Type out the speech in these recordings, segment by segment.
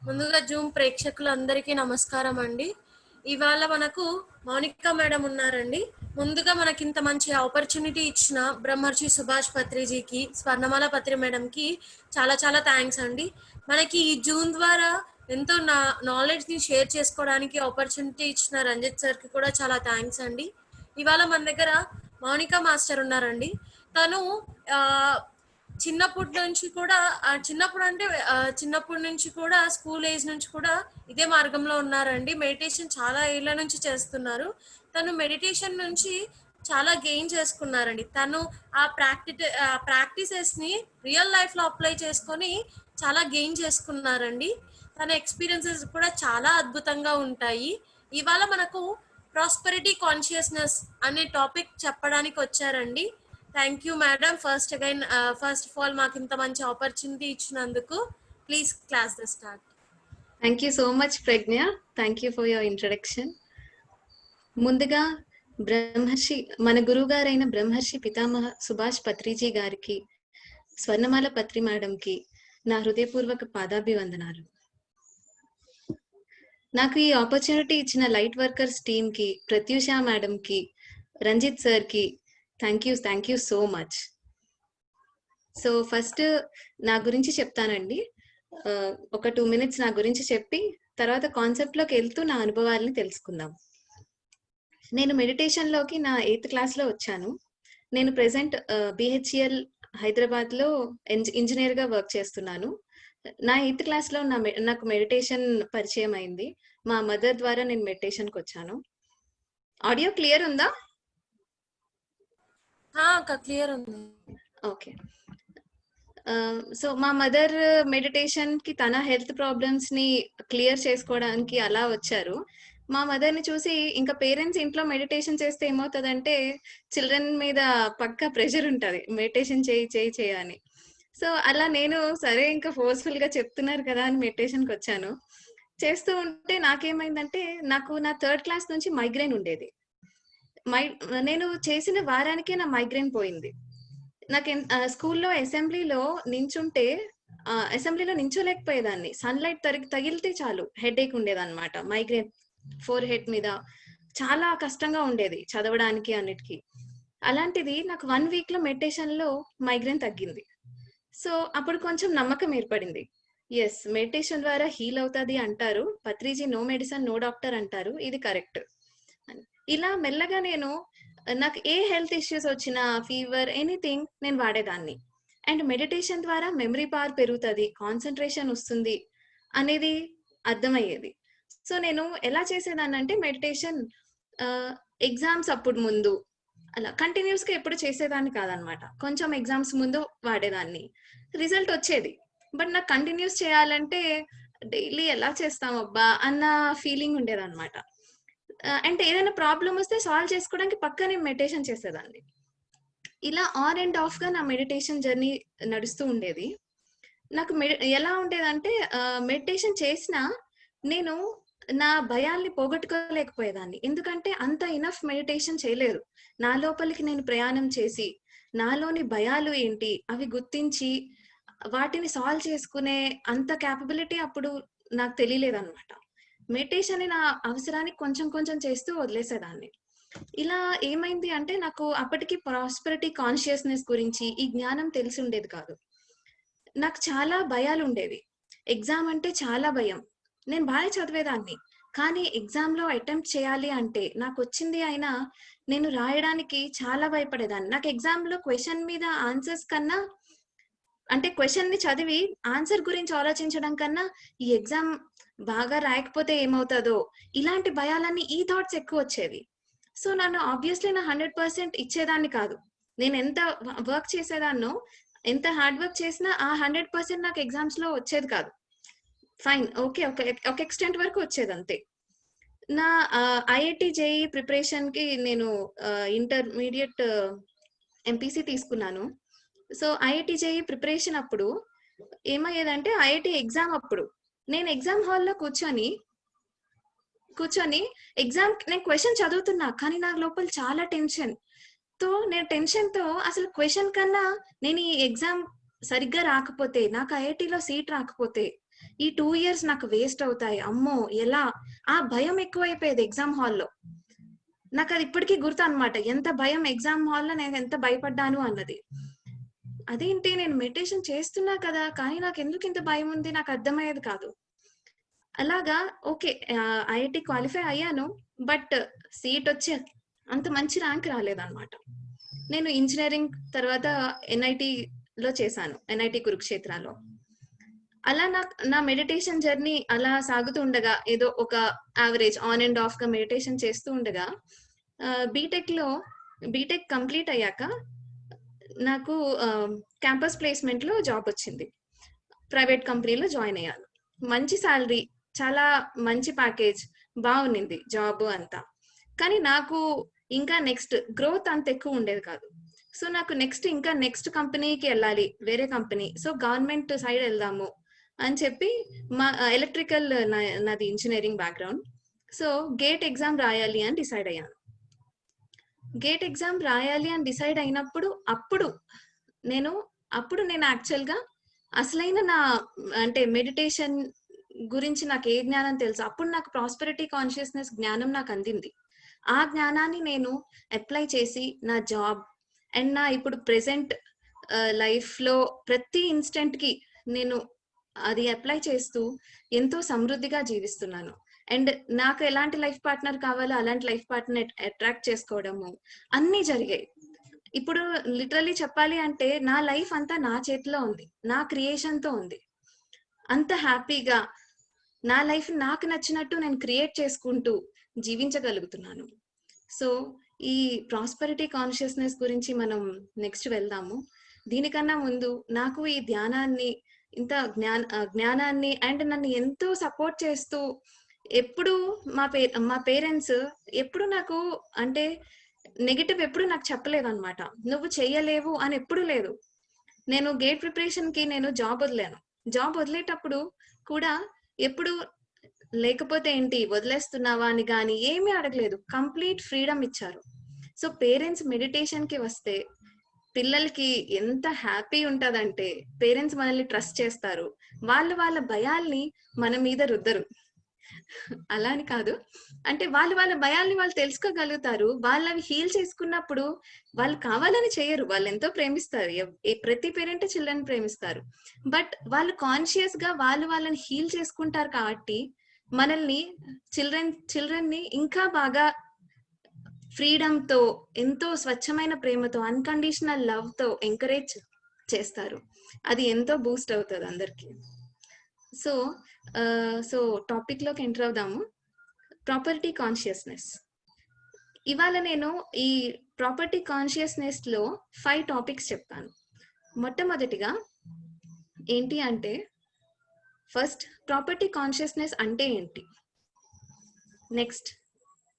ముందుగా జూమ్ ప్రేక్షకులందరికీ నమస్కారం అండి. ఇవాళ మనకు మౌనిక మేడం ఉన్నారండి. ముందుగా మనకి ఇంత మంచి ఆపర్చునిటీ ఇచ్చిన బ్రహ్మర్షి సుభాష్ పత్రిజీకి, స్వర్ణమాల పత్రి మేడంకి చాలా చాలా థ్యాంక్స్ అండి. మనకి ఈ జూమ్ ద్వారా ఎంతో నాలెడ్జ్ని షేర్ చేసుకోవడానికి ఆపర్చునిటీ ఇచ్చిన రంజిత్ సార్కి కూడా చాలా థ్యాంక్స్ అండి. ఇవాళ మన దగ్గర మౌనిక మాస్టర్ ఉన్నారండి. తను చిన్నప్పటి నుంచి కూడా చిన్నప్పటి నుంచి కూడా స్కూల్ ఏజ్ నుంచి కూడా ఇదే మార్గంలో ఉన్నారండి. మెడిటేషన్ చాలా ఏళ్ళ నుంచి చేస్తున్నారు. తను మెడిటేషన్ నుంచి చాలా గెయిన్ చేసుకున్నారండి. తను ఆ ప్రాక్టీసెస్ని రియల్ లైఫ్లో అప్లై చేసుకొని చాలా గెయిన్ చేసుకున్నారండి. తన ఎక్స్పీరియన్సెస్ కూడా చాలా అద్భుతంగా ఉంటాయి. ఇవాళ మనకు ప్రాస్పెరిటీ కాన్షియస్నెస్ అనే టాపిక్ చెప్పడానికి వచ్చారండి. Thank you madam. First of all మాకు ఇంత మంచి ఆపర్చునిటీ ఇచ్చినందుకు. Please class the start. Thank you so much Pragna. Thank you for your introduction. ముందుగా మన గురువు గారైన బ్రహ్మర్షి పితామహ సుభాష్ పత్రిజీ గారికి, స్వర్ణమాల పత్రి మేడంకి నా హృదయపూర్వక పాదాభివందనాలు. నాకు ఈ ఆపర్చునిటీ ఇచ్చిన లైట్ వర్కర్స్ టీమ్ కి, ప్రత్యూష మేడంకి, రంజిత్ సార్ కి thank you so much. So first నా గురించి చెప్తానండి. ఒక 2 minutes నా గురించి చెప్పి తర్వాత కాన్సెప్ట్ లోకి వెళ్తూ నా అనుభవాలని తెలుసుకుందాం. నేను మెడిటేషన్ లోకి నా 8th క్లాస్ లో వచ్చాను. నేను ప్రెసెంట్ బిహెచ్ఎల్ హైదరాబాద్ లో ఇంజనీర్ గా వర్క్ చేస్తున్నాను. నా 8th క్లాస్ లో నాకు మెడిటేషన్ పరిచయం అయింది. మా మదర్ ద్వారా నేను మెడిటేషన్ కి వచ్చాను. ఆడియో క్లియర్ ఉందా? క్లియర్ ఉంది. ఓకే. సో మా మదర్ మెడిటేషన్ కి తన హెల్త్ ప్రాబ్లమ్స్ ని క్లియర్ చేసుకోవడానికి అలా వచ్చారు. మా మదర్ ని చూసి ఇంకా పేరెంట్స్ ఇంట్లో మెడిటేషన్ చేస్తే ఏమవుతుందంటే చిల్డ్రన్ మీద పక్కా ప్రెషర్ ఉంటది, మెడిటేషన్ చేయి అని. సో అలా నేను సరే ఇంకా ఫోర్స్ఫుల్ గా చెప్తున్నారు కదా అని మెడిటేషన్ కి వచ్చాను. చేస్తూ ఉంటే నాకేమైందంటే నాకు నా 3rd క్లాస్ నుంచి మైగ్రేన్ ఉండేది. నేను చేసిన వారానికే నా మైగ్రేన్ పోయింది. నాకు స్కూల్లో అసెంబ్లీలో నించోలేకపోయేదాన్ని. సన్లైట్ తగిలితే చాలు హెడ్ ఏక్ ఉండేదన్నమాట. మైగ్రేన్ ఫోర్ హెడ్ మీద చాలా కష్టంగా ఉండేది చదవడానికి అన్నిటికీ. అలాంటిది నాకు 1 week లో మెడిటేషన్ లో మైగ్రేన్ తగ్గింది. సో అప్పుడు కొంచెం నమ్మకం ఏర్పడింది. ఎస్, మెడిటేషన్ ద్వారా హీల్ అవుతుంది అంటారు. Patriji no medicine no doctor అంటారు, ఇది కరెక్ట్. ఇలా మెల్లగా నాకు ఏ హెల్త్ ఇష్యూస్ వచ్చినా, ఫీవర్, ఎనీథింగ్ నేను వాడేదాన్ని. అండ్ మెడిటేషన్ ద్వారా మెమరీ పవర్ పెరుగుతుంది, కాన్సన్ట్రేషన్ వస్తుంది అనేది అర్థమయ్యేది. సో నేను ఎలా చేసేదాన్ని అంటే మెడిటేషన్ ఎగ్జామ్స్ అప్పుడు ముందు అలా కంటిన్యూస్ గా ఎప్పుడు చేసేదాన్ని కాదనమాట. కొంచెం ఎగ్జామ్స్ ముందు వాడేదాన్ని, రిజల్ట్ వచ్చేది. బట్ నాకు కంటిన్యూస్ చేయాలంటే డైలీ ఎలా చేస్తామబ్బా అన్న ఫీలింగ్ ఉండేదన్నమాట. అంటే ఏదైనా ప్రాబ్లం వస్తే సాల్వ్ చేసుకోవడానికి పక్కనే మెడిటేషన్ చేసేదాన్ని. ఇలా ఆన్ అండ్ ఆఫ్ గా నా మెడిటేషన్ జర్నీ నడుస్తూ ఉండేది. నాకు ఎలా ఉండేదంటే మెడిటేషన్ చేసినా నేను నా భయాల్ని పోగొట్టుకోలేకపోయేదాన్ని. ఎందుకంటే అంత ఇనఫ్ మెడిటేషన్ చేయలేదు. నా లోపలికి నేను ప్రయాణం చేసి నాలోని భయాలు ఏంటి అవి గుర్తించి వాటిని సాల్వ్ చేసుకునే అంత క్యాపబిలిటీ అప్పుడు నాకు తెలియలేదన్నమాట. మెడిటేషన్ నా అవసరానికి కొంచెం కొంచెం చేస్తూ వదిలేసేదాన్ని. ఇలా ఏమైంది అంటే నాకు అప్పటికి ప్రాస్పెరిటీ కాన్షియస్నెస్ గురించి ఈ జ్ఞానం తెలిసి ఉండేది కాదు. నాకు చాలా భయాలు ఉండేవి. ఎగ్జామ్ అంటే చాలా భయం. నేను బాగా చదివేదాన్ని, కానీ ఎగ్జామ్ లో అటెంప్ట్ చేయాలి అంటే నాకు వచ్చింది అయినా నేను రాయడానికి చాలా భయపడేదాన్ని. నాకు ఎగ్జామ్ లో క్వశ్చన్ మీద ఆన్సర్స్ కన్నా, అంటే క్వశ్చన్ ని చదివి ఆన్సర్ గురించి ఆలోచించడం కన్నా ఈ ఎగ్జామ్ బాగా రాయకపోతే ఏమవుతుందో ఇలాంటి భయాలన్నీ, ఈ థాట్స్ ఎక్కువ వచ్చేవి. సో నన్ను ఆబ్వియస్లీ నా 100% ఇచ్చేదాన్ని కాదు. నేను ఎంత వర్క్ చేసేదాన్నో, ఎంత హార్డ్ వర్క్ చేసినా ఆ 100% నాకు ఎగ్జామ్స్ లో వచ్చేది కాదు. ఫైన్, ఓకే, ఒక ఎక్స్టెంట్ వరకు వచ్చేది అంతే. నా ఐఐటి జేఈ ప్రిపరేషన్ కి నేను ఇంటర్మీడియట్ ఎంపీసీ తీసుకున్నాను. సో ఐఐటి జేఈ ప్రిపరేషన్ అప్పుడు ఏమయ్యేదంటే ఐఐటి ఎగ్జామ్ అప్పుడు నేను ఎగ్జామ్ హాల్లో కూర్చొని ఎగ్జామ్ నేను క్వశ్చన్ చదువుతున్నా, కానీ నా లోపల చాలా టెన్షన్ తో అసలు క్వశ్చన్ కన్నా నేను ఈ ఎగ్జామ్ సరిగ్గా రాకపోతే, నాకు ఐఐటిలో సీట్ రాకపోతే ఈ 2 ఇయర్స్ నాకు వేస్ట్ అవుతాయి, అమ్మో ఎలా, ఆ భయం ఎక్కువైపోయేది ఎగ్జామ్ హాల్లో. నాకు అది ఇప్పటికీ గుర్తు అనమాట, ఎంత భయం ఎగ్జామ్ హాల్లో నేను ఎంత భయపడ్డాను అన్నది. అదేంటి నేను మెడిటేషన్ చేస్తున్నా కదా, కానీ నాకు ఎందుకు ఇంత భయం ఉంది, నాకు అర్థమయ్యేది కాదు. అలాగా ఓకే, ఐఐటి క్వాలిఫై అయ్యాను, బట్ సీట్ వచ్చి అంత మంచి ర్యాంక్ రాలేదన్నమాట. నేను ఇంజనీరింగ్ తర్వాత ఎన్ఐటిలో చేశాను, ఎన్ఐటి కురుక్షేత్రలో. అలా నా మెడిటేషన్ జర్నీ అలా సాగుతూ ఉండగా, ఏదో ఒక యావరేజ్ ఆన్ అండ్ ఆఫ్ గా మెడిటేషన్ చేస్తూ ఉండగా, బీటెక్ కంప్లీట్ అయ్యాక నాకు క్యాంపస్ ప్లేస్మెంట్ లో జాబ్ వచ్చింది. ప్రైవేట్ కంపెనీలో జాయిన్ అయ్యాను. మంచి శాలరీ, చాలా మంచి ప్యాకేజ్, బాగుంది జాబ్ అంతా. కానీ నాకు ఇంకా నెక్స్ట్ గ్రోత్ అంత ఎక్కువ ఉండేది కాదు. సో నాకు నెక్స్ట్ కంపెనీకి వెళ్ళాలి, వేరే కంపెనీ. సో గవర్నమెంట్ సైడ్ వెళ్దాము అని చెప్పి, మా ఎలక్ట్రికల్ నాది engineering background. So gate exam రాయాలి అని డిసైడ్ అయ్యాను. గేట్ ఎగ్జామ్ రాయాలి అని డిసైడ్ అయినప్పుడు నేను యాక్చువల్ గా అసలైన నా అంటే మెడిటేషన్ గురించి నాకు ఏ జ్ఞానం తెలుసు, అప్పుడు నాకు ప్రాస్పెరిటీ కాన్షియస్నెస్ జ్ఞానం నాకు అందింది. ఆ జ్ఞానాన్ని నేను అప్లై చేసి నా జాబ్ అండ్ నా ఇప్పుడు ప్రెసెంట్ లైఫ్ లో ప్రతి ఇన్స్టెంట్ కి నేను అది అప్లై చేస్తూ ఎంతో సమృద్ధిగా జీవిస్తున్నాను. అండ్ నాకు ఎలాంటి లైఫ్ పార్ట్నర్ కావాలో అలాంటి లైఫ్ పార్ట్నర్ అట్రాక్ట్ చేసుకోవడము అన్నీ జరిగాయి. ఇప్పుడు లిటరలీ చెప్పాలి అంటే నా లైఫ్ అంతా నా చేతిలో ఉంది, నా క్రియేషన్ తో ఉంది. అంత హ్యాపీగా నా లైఫ్ నాకు నచ్చినట్టు నేను క్రియేట్ చేసుకుంటూ జీవించగలుగుతున్నాను. సో ఈ ప్రాస్పెరిటీ కాన్షియస్నెస్ గురించి మనం నెక్స్ట్ వెళ్దాము. దీనికన్నా ముందు నాకు ఈ ధ్యానాన్ని, ఇంత జ్ఞానాన్ని అండ్ నన్ను ఎంతో సపోర్ట్ చేస్తూ ఎప్పుడు మా పేరెంట్స్ ఎప్పుడు నాకు అంటే నెగటివ్ ఎప్పుడు నాకు చెప్పలేదు అనమాట. నువ్వు చెయ్యలేవు అని ఎప్పుడు లేదు. నేను గేట్ ప్రిపరేషన్ కి నేను జాబ్ వదిలాను. జాబ్ వదిలేటప్పుడు కూడా ఎప్పుడు లేకపోతే ఏంటి వదిలేస్తున్నావా అని కానీ ఏమీ అడగలేదు, కంప్లీట్ ఫ్రీడమ్ ఇచ్చారు. సో పేరెంట్స్ మెడిటేషన్ కి వస్తే పిల్లలకి ఎంత హ్యాపీ ఉంటదంటే, పేరెంట్స్ మనల్ని ట్రస్ట్ చేస్తారు, వాళ్ళ భయాల్ని మన మీద రుద్దరు. అలా అని కాదు, అంటే వాళ్ళ భయాల్ని వాళ్ళు తెలుసుకోగలుగుతారు. వాళ్ళవి హీల్ చేసుకున్నప్పుడు వాళ్ళు కావాలని చేయరు, వాళ్ళు ఎంతో ప్రేమిస్తారు. ప్రతి పేరెంట్ చిల్డ్రన్ ప్రేమిస్తారు. బట్ వాళ్ళు కాన్షియస్ గా వాళ్ళని హీల్ చేసుకుంటారు కాబట్టి మనల్ని చిల్డ్రన్ ని ఇంకా బాగా ఫ్రీడమ్ తో, ఎంతో స్వచ్ఛమైన ప్రేమతో, అన్కండిషనల్ లవ్ తో ఎంకరేజ్ చేస్తారు. అది ఎంతో బూస్ట్ అవుతుంది అందరికి. సో టాపిక్ లోకి ఎంటర్ అవుదాము. Property consciousness. ఇవాళ నేను ఈ ప్రాపర్టీ కాన్షియస్నెస్ లో 5 టాపిక్స్ చెప్తాను. మొట్టమొదటిగా ఏంటి అంటే, ఫస్ట్ ప్రాపర్టీ కాన్షియస్నెస్ అంటే ఏంటి. నెక్స్ట్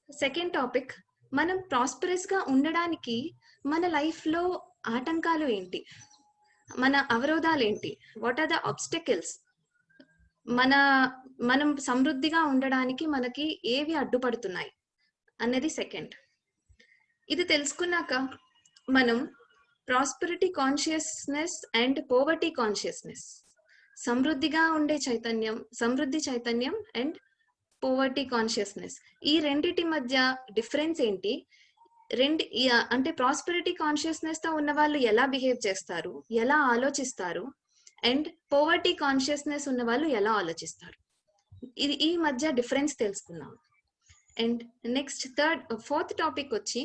సెకండ్ టాపిక్, మనం ప్రాస్పరస్ గా ఉండడానికి మన లైఫ్ లో ఆటంకాలు ఏంటి, మన అవరోధాలు ఏంటి, వాట్ ఆర్ ద ఆబ్స్టకిల్స్, మనం సమృద్ధిగా ఉండడానికి మనకి ఏవి అడ్డుపడుతున్నాయి అనేది సెకండ్. ఇది తెలుసుకున్నాక మనం prosperity consciousness and poverty consciousness, సమృద్ధి చైతన్యం అండ్ పోవర్టీ కాన్షియస్నెస్, ఈ రెండిటి మధ్య డిఫరెన్స్ ఏంటి, అంటే ప్రాస్పెరిటీ కాన్షియస్నెస్ తో ఉన్న వాళ్ళు ఎలా బిహేవ్ చేస్తారు, ఎలా ఆలోచిస్తారు, అండ్ పోవర్టీ కాన్షియస్నెస్ ఉన్న వాళ్ళు ఎలా ఆలోచిస్తారు, ఈ మధ్య డిఫరెన్స్ తెలుసుకుందాం. అండ్ నెక్స్ట్ ఫోర్త్ టాపిక్ వచ్చి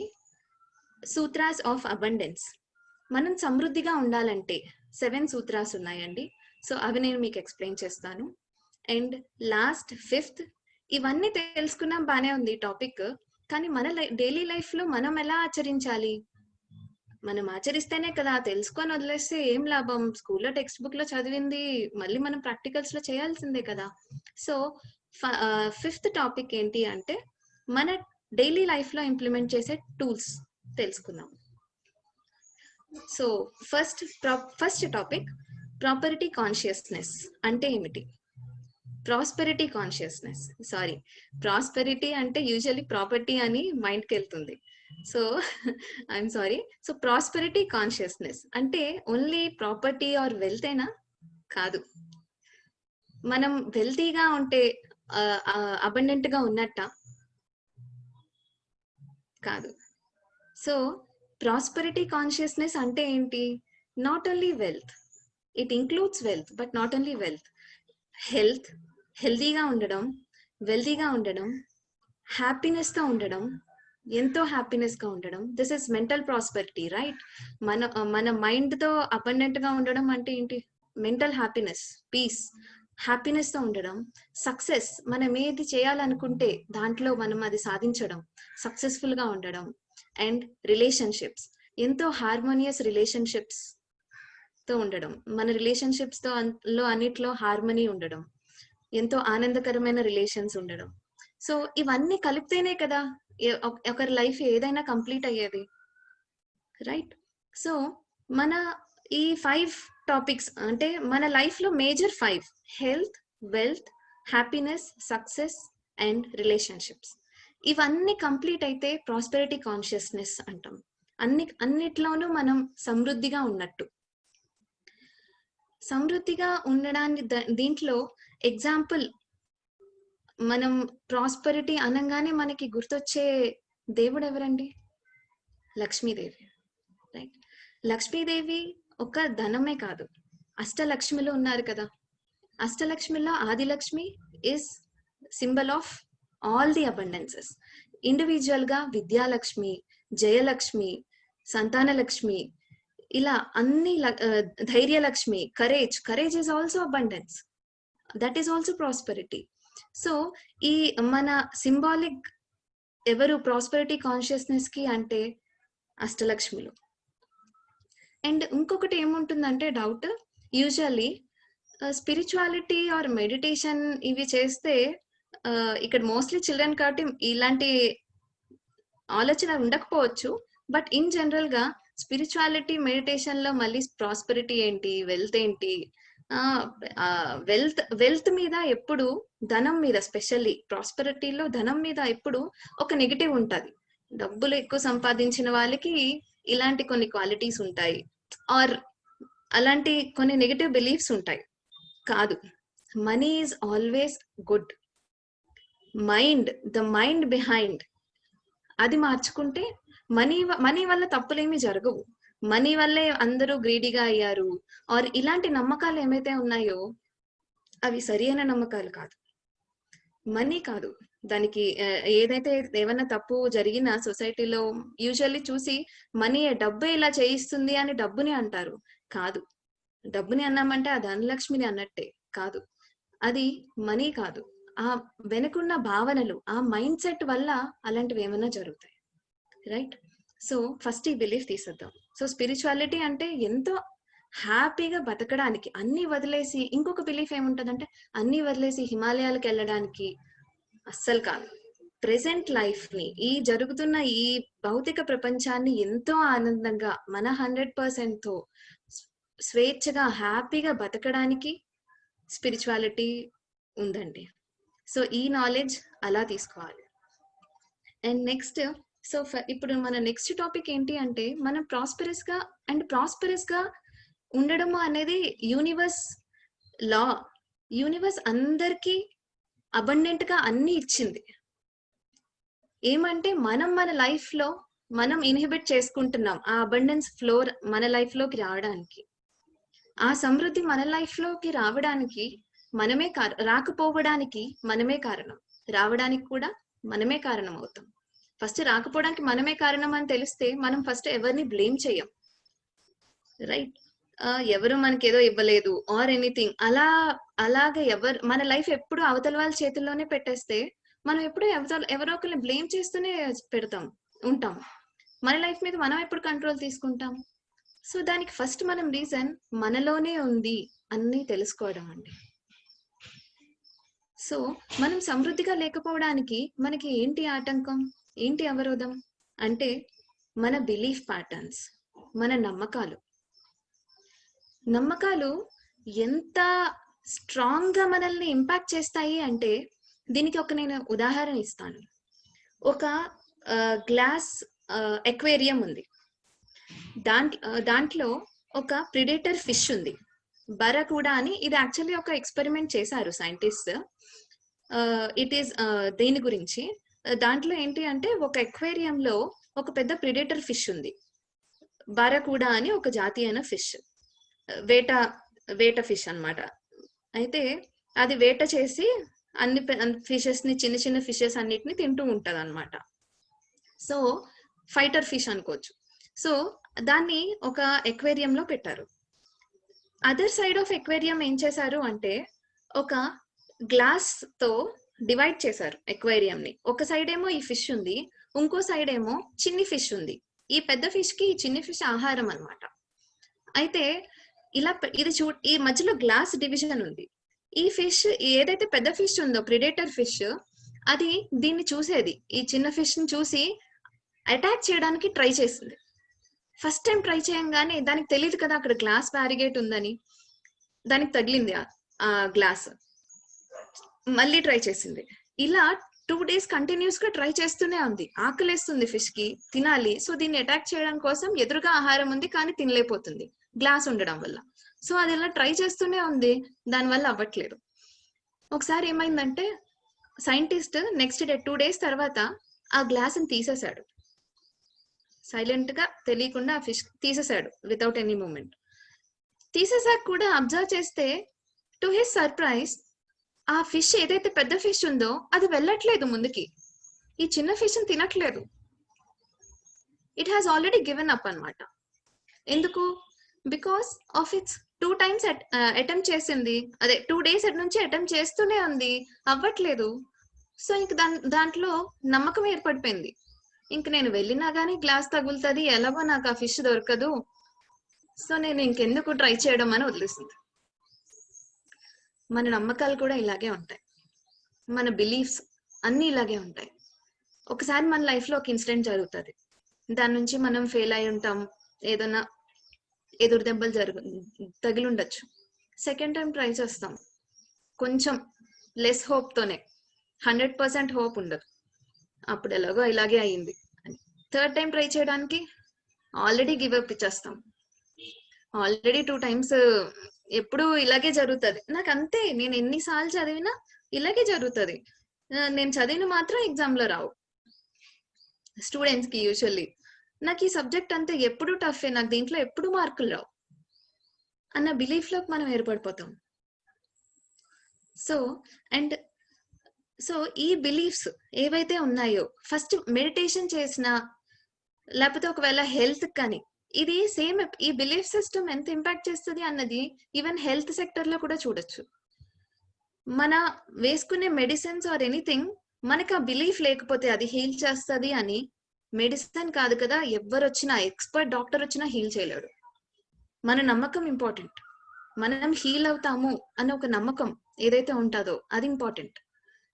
సూత్రాస్ ఆఫ్ అబండెన్స్. మనం సమృద్ధిగా ఉండాలంటే 7 సూత్రాస్ ఉన్నాయండి. సో అవి నేను మీకు ఎక్స్ప్లెయిన్ చేస్తాను. అండ్ లాస్ట్ ఫిఫ్త్, ఇవన్నీ తెలుసుకున్నాం, బానే ఉంది టాపిక్, కానీ మన డైలీ లైఫ్ లో మనం ఎలా ఆచరించాలి, మనం ఆచరిస్తేనే కదా, తెలుసుకొని వదిలేస్తే ఏం లాభం, స్కూల్లో టెక్స్ట్ బుక్ లో చదివింది మళ్ళీ మనం ప్రాక్టికల్స్ లో చేయాల్సిందే కదా. సో ఫిఫ్త్ టాపిక్ ఏంటి అంటే, మన డైలీ లైఫ్ లో ఇంప్లిమెంట్ చేసే టూల్స్ తెలుసుకుందాం. So first topic, property consciousness అంటే ఏమిటి. ప్రాస్పెరిటీ కాన్షియస్నెస్, సారీ, ప్రాస్పెరిటీ అంటే యూజువల్లీ ప్రాపర్టీ అని మైండ్ కి వెళ్తుంది. So I'm sorry. So prosperity consciousness అంటే ఓన్లీ ప్రాపర్టీ ఆర్ వెల్త్ ఏనా, కాదు. మనం వెల్తీగా ఉంటే అబండెంట్ గా ఉన్నట్ట? కాదు. సో ప్రాస్పెరిటీ కాన్షియస్నెస్ అంటే ఏంటి? Not only wealth, it includes wealth, but not only wealth. Health, హెల్తీగా ఉండడం, వెల్తీగా ఉండడం, హ్యాపీనెస్ తో ఉండడం, ఎంతో హ్యాపీనెస్ గా ఉండడం, this is mental prosperity, right? మన మైండ్ తో అబండెంట్ గా ఉండడం అంటే ఏంటి? మెంటల్ హ్యాపీనెస్, పీస్, హ్యాపీనెస్ తో ఉండడం. సక్సెస్, మనం ఏది చేయాలనుకుంటే దాంట్లో మనం అది సాధించడం, సక్సెస్ఫుల్ గా ఉండడం. అండ్ రిలేషన్షిప్స్, ఎంతో హార్మోనియస్ రిలేషన్షిప్స్ తో ఉండడం, మన రిలేషన్షిప్స్ లో అన్నిట్లో హార్మనీ ఉండడం, ఎంతో ఆనందకరమైన రిలేషన్స్ ఉండడం. సో ఇవన్నీ కలిపితేనే కదా ఒకరి లైఫ్ ఏదైనా కంప్లీట్ అయ్యేది, రైట్? సో మన ఈ 5 టాపిక్స్ అంటే మన లైఫ్ లో major 5: health, wealth, happiness, success and relationships. ఇవన్నీ కంప్లీట్ అయితే ప్రాస్పెరిటీ కాన్షియస్నెస్ అంటాం. అన్నిట్లోనూ మనం సమృద్ధిగా ఉన్నట్టు. సమృద్ధిగా ఉండడానికి దీంట్లో ఎగ్జాంపుల్, మనం ప్రాస్పెరిటీ అనగానే మనకి గుర్తొచ్చే దేవుడు ఎవరండి? లక్ష్మీదేవి, రైట్? లక్ష్మీదేవి ఒక ధనమే కాదు, అష్టలక్ష్మిలో ఉన్నారు కదా. అష్టలక్ష్మిలో Adilakshmi is symbol of all the abundances. Individual గా విద్యాలక్ష్మి, జయలక్ష్మి, సంతానలక్ష్మి, ఇలా అన్ని Dhairyalakshmi, courage is also abundance, that is also prosperity. So ఈ మన సింబాలిక్ ఎవరు ప్రాస్పెరిటీ కాన్షియస్నెస్ కి అంటే అష్టలక్ష్మిలు. అండ్ ఇంకొకటి ఏముంటుందంటే doubt, usually spirituality or meditation ఇవి చేస్తే ఇక్కడ మోస్ట్లీ చిల్డ్రన్ కాబట్టి ఇలాంటి ఆలోచన ఉండకపోవచ్చు, బట్ ఇన్ జనరల్ గా స్పిరిచువాలిటీ మెడిటేషన్ లో మళ్ళీ ప్రాస్పెరిటీ ఏంటి, వెల్త్ ఏంటి? వెల్త్ మీద ఎప్పుడు, ధనం మీద స్పెషల్లీ ప్రాస్పెరిటీలో ధనం మీద ఎప్పుడు ఒక నెగిటివ్ ఉంటది. డబ్బులు ఎక్కువ సంపాదించిన వాళ్ళకి ఇలాంటి కొన్ని క్వాలిటీస్ ఉంటాయి, ఆర్ అలాంటి కొన్ని నెగిటివ్ బిలీఫ్స్ ఉంటాయి. కాదు, money is always good. The mind behind అది మార్చుకుంటే మనీ వల్ల తప్పులేమి జరగవు. మనీ వల్లే అందరూ గ్రీడీగా అయ్యారు ఆర్ ఇలాంటి నమ్మకాలు ఏమైతే ఉన్నాయో అవి సరైన నమ్మకాలు కాదు. మనీ కాదు, దానికి ఏదైతే ఏమైనా తప్పు జరిగినా సొసైటీలో యూజువల్లీ చూసి మనీ, డబ్బే ఇలా చేయిస్తుంది అని డబ్బుని అంటారు. కాదు, డబ్బుని అన్నామంటే ఆ ధనలక్ష్మిని అన్నట్టే. కాదు, అది మనీ కాదు, ఆ వెనుకున్న భావనలు, ఆ మైండ్ సెట్ వల్ల అలాంటివి ఏమైనా జరుగుతాయి, రైట్? సో ఫస్ట్ ఈ బిలీఫ్ తీసేద్దాం. సో స్పిరిచువాలిటీ అంటే ఎంతో హ్యాపీగా బతకడానికి, అన్ని వదిలేసి. ఇంకొక బిలీఫ్ ఏముంటదంటే అన్ని వదిలేసి హిమాలయాలకు వెళ్ళడానికి. అస్సలు కాదు. ప్రెసెంట్ లైఫ్ ని, ఈ జరుగుతున్న ఈ భౌతిక ప్రపంచాన్ని ఎంతో ఆనందంగా మన 100% తో స్వేచ్ఛగా హ్యాపీగా బతకడానికి స్పిరిచువాలిటీ ఉందండి. సో ఈ నాలెడ్జ్ అలా తీసుకోవాలి. అండ్ నెక్స్ట్, సో ఇప్పుడు మన నెక్స్ట్ టాపిక్ ఏంటి అంటే, మనం ప్రాస్పెరస్ గా ఉండడము అనేది యూనివర్స్ లా. యూనివర్స్ అందరికీ అబండెంట్ గా అన్ని ఇచ్చింది. ఏమంటే మనం మన లైఫ్ లో మనం ఇన్హిబిట్ చేసుకుంటున్నాం ఆ అబండెన్స్ ఫ్లోర్ మన లైఫ్ లోకి రావడానికి. ఆ సమృద్ధి మన లైఫ్ లోకి రావడానికి మనమే రాకపోవడానికి మనమే కారణం, రావడానికి కూడా మనమే కారణం అవుతాం. ఫస్ట్ రాకపోవడానికి మనమే కారణం అని తెలిస్తే మనం ఫస్ట్ ఎవరిని బ్లేమ్ చేయం, రైట్? ఎవరు మనకి ఏదో ఇవ్వలేదు ఆర్ ఎనీథింగ్ అలాగే మన లైఫ్ ఎప్పుడు అవతల వాళ్ళ చేతుల్లోనే పెట్టేస్తే మనం ఎప్పుడు ఎవరో ఒకరిని బ్లేమ్ చేస్తూనే ఉంటాం. మన లైఫ్ మీద మనం ఎప్పుడు కంట్రోల్ తీసుకుంటాం? సో దానికి ఫస్ట్ మనం రీజన్ మనలోనే ఉంది అన్ని తెలుసుకోవడం అండి. సో మనం సమృద్ధిగా లేకపోవడానికి మనకి ఏంటి ఆటంకం, ఏంటి అవరోధం అంటే మన బిలీఫ్ ప్యాటర్న్స్, మన నమ్మకాలు ఎంత స్ట్రాంగ్ గా మనల్ని ఇంపాక్ట్ చేస్తాయి అంటే, దీనికి నేను ఉదాహరణ ఇస్తాను. ఒక గ్లాస్ ఎక్వేరియం ఉంది, దాంట్లో ఒక ప్రిడేటర్ ఫిష్ ఉంది. బరకూడా అని, ఇది యాక్చువల్లీ ఒక ఎక్స్పెరిమెంట్ చేశారు సైంటిస్ట్. ఇట్ ఈస్ దేని గురించి, దాంట్లో ఏంటి అంటే ఒక aquarium లో ఒక పెద్ద ప్రిడేటర్ ఫిష్ ఉంది. బారకూడా అని ఒక జాతి అయిన ఫిష్, వేట వేట ఫిష్ అన్నమాట. అయితే అది వేట చేసి అన్ని ఫిషెస్ ని, చిన్న చిన్న ఫిషెస్ అన్నిటిని తింటూ ఉంటది అనమాట. సో ఫైటర్ ఫిష్ అనుకోవచ్చు. సో దాన్ని ఒక aquarium లో పెట్టారు. అదర్ సైడ్ ఆఫ్ aquarium ఏం చేశారు అంటే ఒక గ్లాస్ తో డివైడ్ చేశారు aquarium ని. ఒక సైడ్ ఏమో ఈ ఫిష్ ఉంది, ఇంకో సైడ్ ఏమో చిన్ని ఫిష్ ఉంది. ఈ పెద్ద ఫిష్ కి ఈ చిన్ని ఫిష్ ఆహారం అన్నమాట. అయితే ఇలా ఈ మధ్యలో గ్లాస్ డివిజన్ ఉంది. ఈ ఫిష్ ఏదైతే పెద్ద ఫిష్ ఉందో, ప్రిడేటర్ ఫిష్, అది దీన్ని చూసేది, ఈ చిన్న ఫిష్ ని చూసి అటాక్ చేయడానికి ట్రై చేసింది. ఫస్ట్ టైం ట్రై చేయంగానే దానికి తెలియదు కదా అక్కడ గ్లాస్ బ్యారిగేట్ ఉందని, దానికి తగిలింది ఆ గ్లాస్. మళ్ళీ ట్రై చేసింది. ఇలా 2 days కంటిన్యూస్ గా ట్రై చేస్తూనే ఉంది. ఆకలేస్తుంది ఫిష్ కి, తినాలి. సో దీన్ని అటాక్ చేయడం కోసం ఎదురుగా ఆహారం ఉంది కానీ తినలేకపోతుంది గ్లాస్ ఉండడం వల్ల. సో అది ఇలా ట్రై చేస్తూనే ఉంది, దానివల్ల అవ్వట్లేదు. ఒకసారి ఏమైందంటే సైంటిస్ట్ నెక్స్ట్ డే 2 days తర్వాత ఆ గ్లాస్ ని తీసేశాడు. సైలెంట్ గా తెలియకుండా ఆ ఫిష్ తీసేశాడు వితౌట్ ఎనీ మూమెంట్. తీసేసాక కూడా అబ్జర్వ్ చేస్తే టు హిస్ సర్ప్రైజ్ ఆ ఫిష్ ఏదైతే పెద్ద ఫిష్ ఉందో అది వెళ్ళట్లేదు ముందుకి, ఈ చిన్న ఫిష్ ని తినట్లేదు. It has already given up అన్నమాట. ఎందుకు? Because of it's 2 times attempt చేసింది, అదే 2 days నుంచి అటెంప్ట్ చేస్తూనే ఉంది, అవ్వట్లేదు. సో ఇంక దాంట్లో నమ్మకం ఏర్పడిపోయింది. ఇంక నేను వెళ్ళినా గానీ గ్లాస్ తగులుతుంది, ఎలాగో నాకు ఆ ఫిష్ దొరకదు, సో నేను ఇంకెందుకు ట్రై చేయడం అని వదిలేసింది. మన నమ్మకాలు కూడా ఇలాగే ఉంటాయి, మన బిలీఫ్స్ అన్ని ఇలాగే ఉంటాయి. ఒకసారి మన లైఫ్ లో ఒక ఇన్సిడెంట్ జరుగుతుంది, దాని నుంచి మనం ఫెయిల్ అయి ఉంటాం, ఏదైనా ఎదురు దెబ్బలు తగిలి ఉండొచ్చు. సెకండ్ టైం ట్రై చేస్తాం, కొంచెం లెస్ హోప్ తోనే, 100% హోప్ ఉండదు, అప్పుడు ఎలాగో ఇలాగే అయ్యింది అని. థర్డ్ టైం ట్రై చేయడానికి ఆల్రెడీ గివ్ అప్ ఇచ్చేస్తాం. ఆల్రెడీ 2 times ఎప్పుడు ఇలాగే జరుగుతుంది. నాకు అంతే, నేను ఎన్నిసార్లు చదివినా ఇలాగే జరుగుతుంది. నేను చదివిన మాత్రం ఎగ్జామ్ లో రావు స్టూడెంట్స్ కి. యూజువల్లీ నాకు ఈ సబ్జెక్ట్ అంతే ఎప్పుడు టఫ్, నాకు దీంట్లో ఎప్పుడు మార్కులు రావు అన్న బిలీఫ్ లోకి మనం ఏర్పడిపోతాం. సో ఈ బిలీఫ్స్ ఏవైతే ఉన్నాయో, ఫస్ట్ మెడిటేషన్ చేసినా లేకపోతే ఒకవేళ హెల్త్ కానీ, ఇది సేమ్ ఈ బిలీఫ్ సిస్టమ్ ఎంత ఇంపాక్ట్ చేస్తుంది అన్నది ఈవెన్ హెల్త్ సెక్టర్ లో కూడా చూడొచ్చు. మన వేసుకునే మెడిసిన్స్ ఆర్ ఎనీథింగ్, మనకి ఆ బిలీఫ్ లేకపోతే అది హీల్ చేస్తుంది అని, మెడిసిన్ కాదు కదా, ఎవరు వచ్చినా, ఎక్స్పర్ట్ డాక్టర్ వచ్చినా హీల్ చేయలేడు. మన నమ్మకం ఇంపార్టెంట్. మనం హీల్ అవుతాము అన్న ఒక నమ్మకం ఏదైతే ఉంటుందో అది ఇంపార్టెంట్.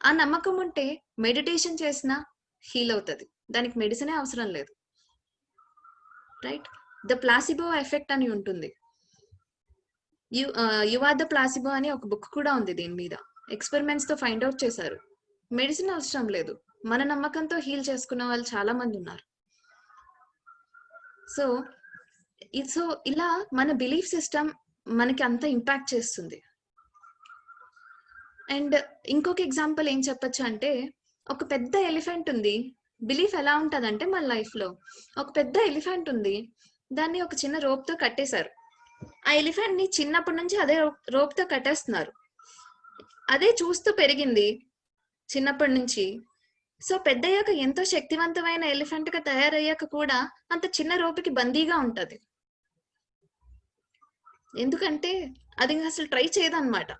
ఆ నమ్మకం ఉంటే మెడిటేషన్ చేసినా హీల్ అవుతుంది, దానికి మెడిసినే అవసరం లేదు. రైట్? ద ప్లాసిబో ఎఫెక్ట్ అని ఉంటుంది. యు ఆర్ ద ప్లాసిబో అని ఒక బుక్ కూడా ఉంది దీని మీద. ఎక్స్పెరిమెంట్స్ తో ఫైండ్ అవుట్ చేశారు, మెడిసిన్ అవసరం లేదు, మన నమ్మకంతో హీల్ చేసుకున్న వాళ్ళు చాలా మంది ఉన్నారు. సో ఇలా మన బిలీఫ్ సిస్టమ్ మనకి అంత ఇంపాక్ట్ చేస్తుంది. అండ్ ఇంకొక ఎగ్జాంపుల్ ఏం చెప్పొచ్చు అంటే, ఒక పెద్ద ఎలిఫెంట్ ఉంది. బిలీఫ్ ఎలా ఉంటదంటే, మన లైఫ్ లో ఒక పెద్ద ఎలిఫెంట్ ఉంది, దాన్ని ఒక చిన్న రోప్ తో కట్టేశారు. ఆ ఎలిఫెంట్ ని చిన్నప్పటి నుంచి అదే రోప్ తో కట్టేస్తున్నారు, అదే చూస్తూ పెరిగింది చిన్నప్పటి నుంచి. సో పెద్దయ్యాక ఎంతో శక్తివంతమైన ఎలిఫెంట్ గా తయారయ్యాక కూడా అంత చిన్న రోపుకి బందీగా ఉంటది. ఎందుకంటే అది అసలు ట్రై చేయదన్నమాట.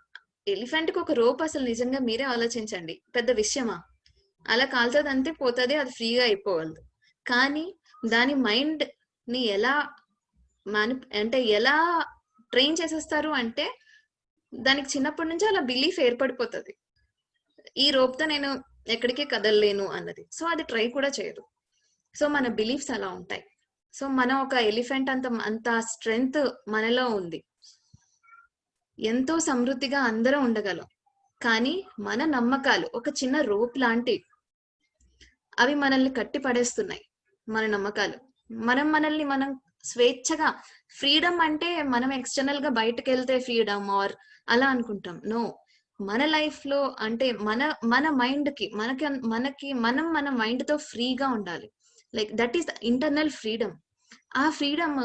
ఎలిఫెంట్ కి ఒక రోప్ అసలు నిజంగా మీరే ఆలోచించండి, పెద్ద విషయమా? అలా కాల్చదు అంతే, పోతుంది, అది ఫ్రీగా అయిపోవాలి. కానీ దాని మైండ్ ని ఎలా ఎలా ట్రైన్ చేసేస్తారు అంటే, దానికి చిన్నప్పటి నుంచి అలా బిలీఫ్ ఏర్పడిపోతుంది, ఈ రోప్ తో నేను ఎక్కడికి కదలలేను అన్నది. సో అది ట్రై కూడా చేయదు. సో మన బిలీఫ్స్ అలా ఉంటాయి. సో మనం ఒక ఎలిఫెంట్ అంత స్ట్రెంగ్త్ మనలో ఉంది, ఎంతో సమృద్ధిగా అందరం ఉండగలం. కానీ మన నమ్మకాలు ఒక చిన్న రోప్ లాంటివి, అవి మనల్ని కట్టి పడేస్తున్నాయి. మన నమ్మకాలు మనల్ని మనం స్వేచ్ఛగా. ఫ్రీడమ్ అంటే మనం ఎక్స్టర్నల్ గా బయటకు వెళ్తే ఫ్రీడమ్ ఆర్ అలా అనుకుంటాం. నో, మన లైఫ్ లో అంటే మన మైండ్ కి మనకి మన మైండ్ తో ఫ్రీగా ఉండాలి. Like that is the internal freedom. ఆ ఫ్రీడమ్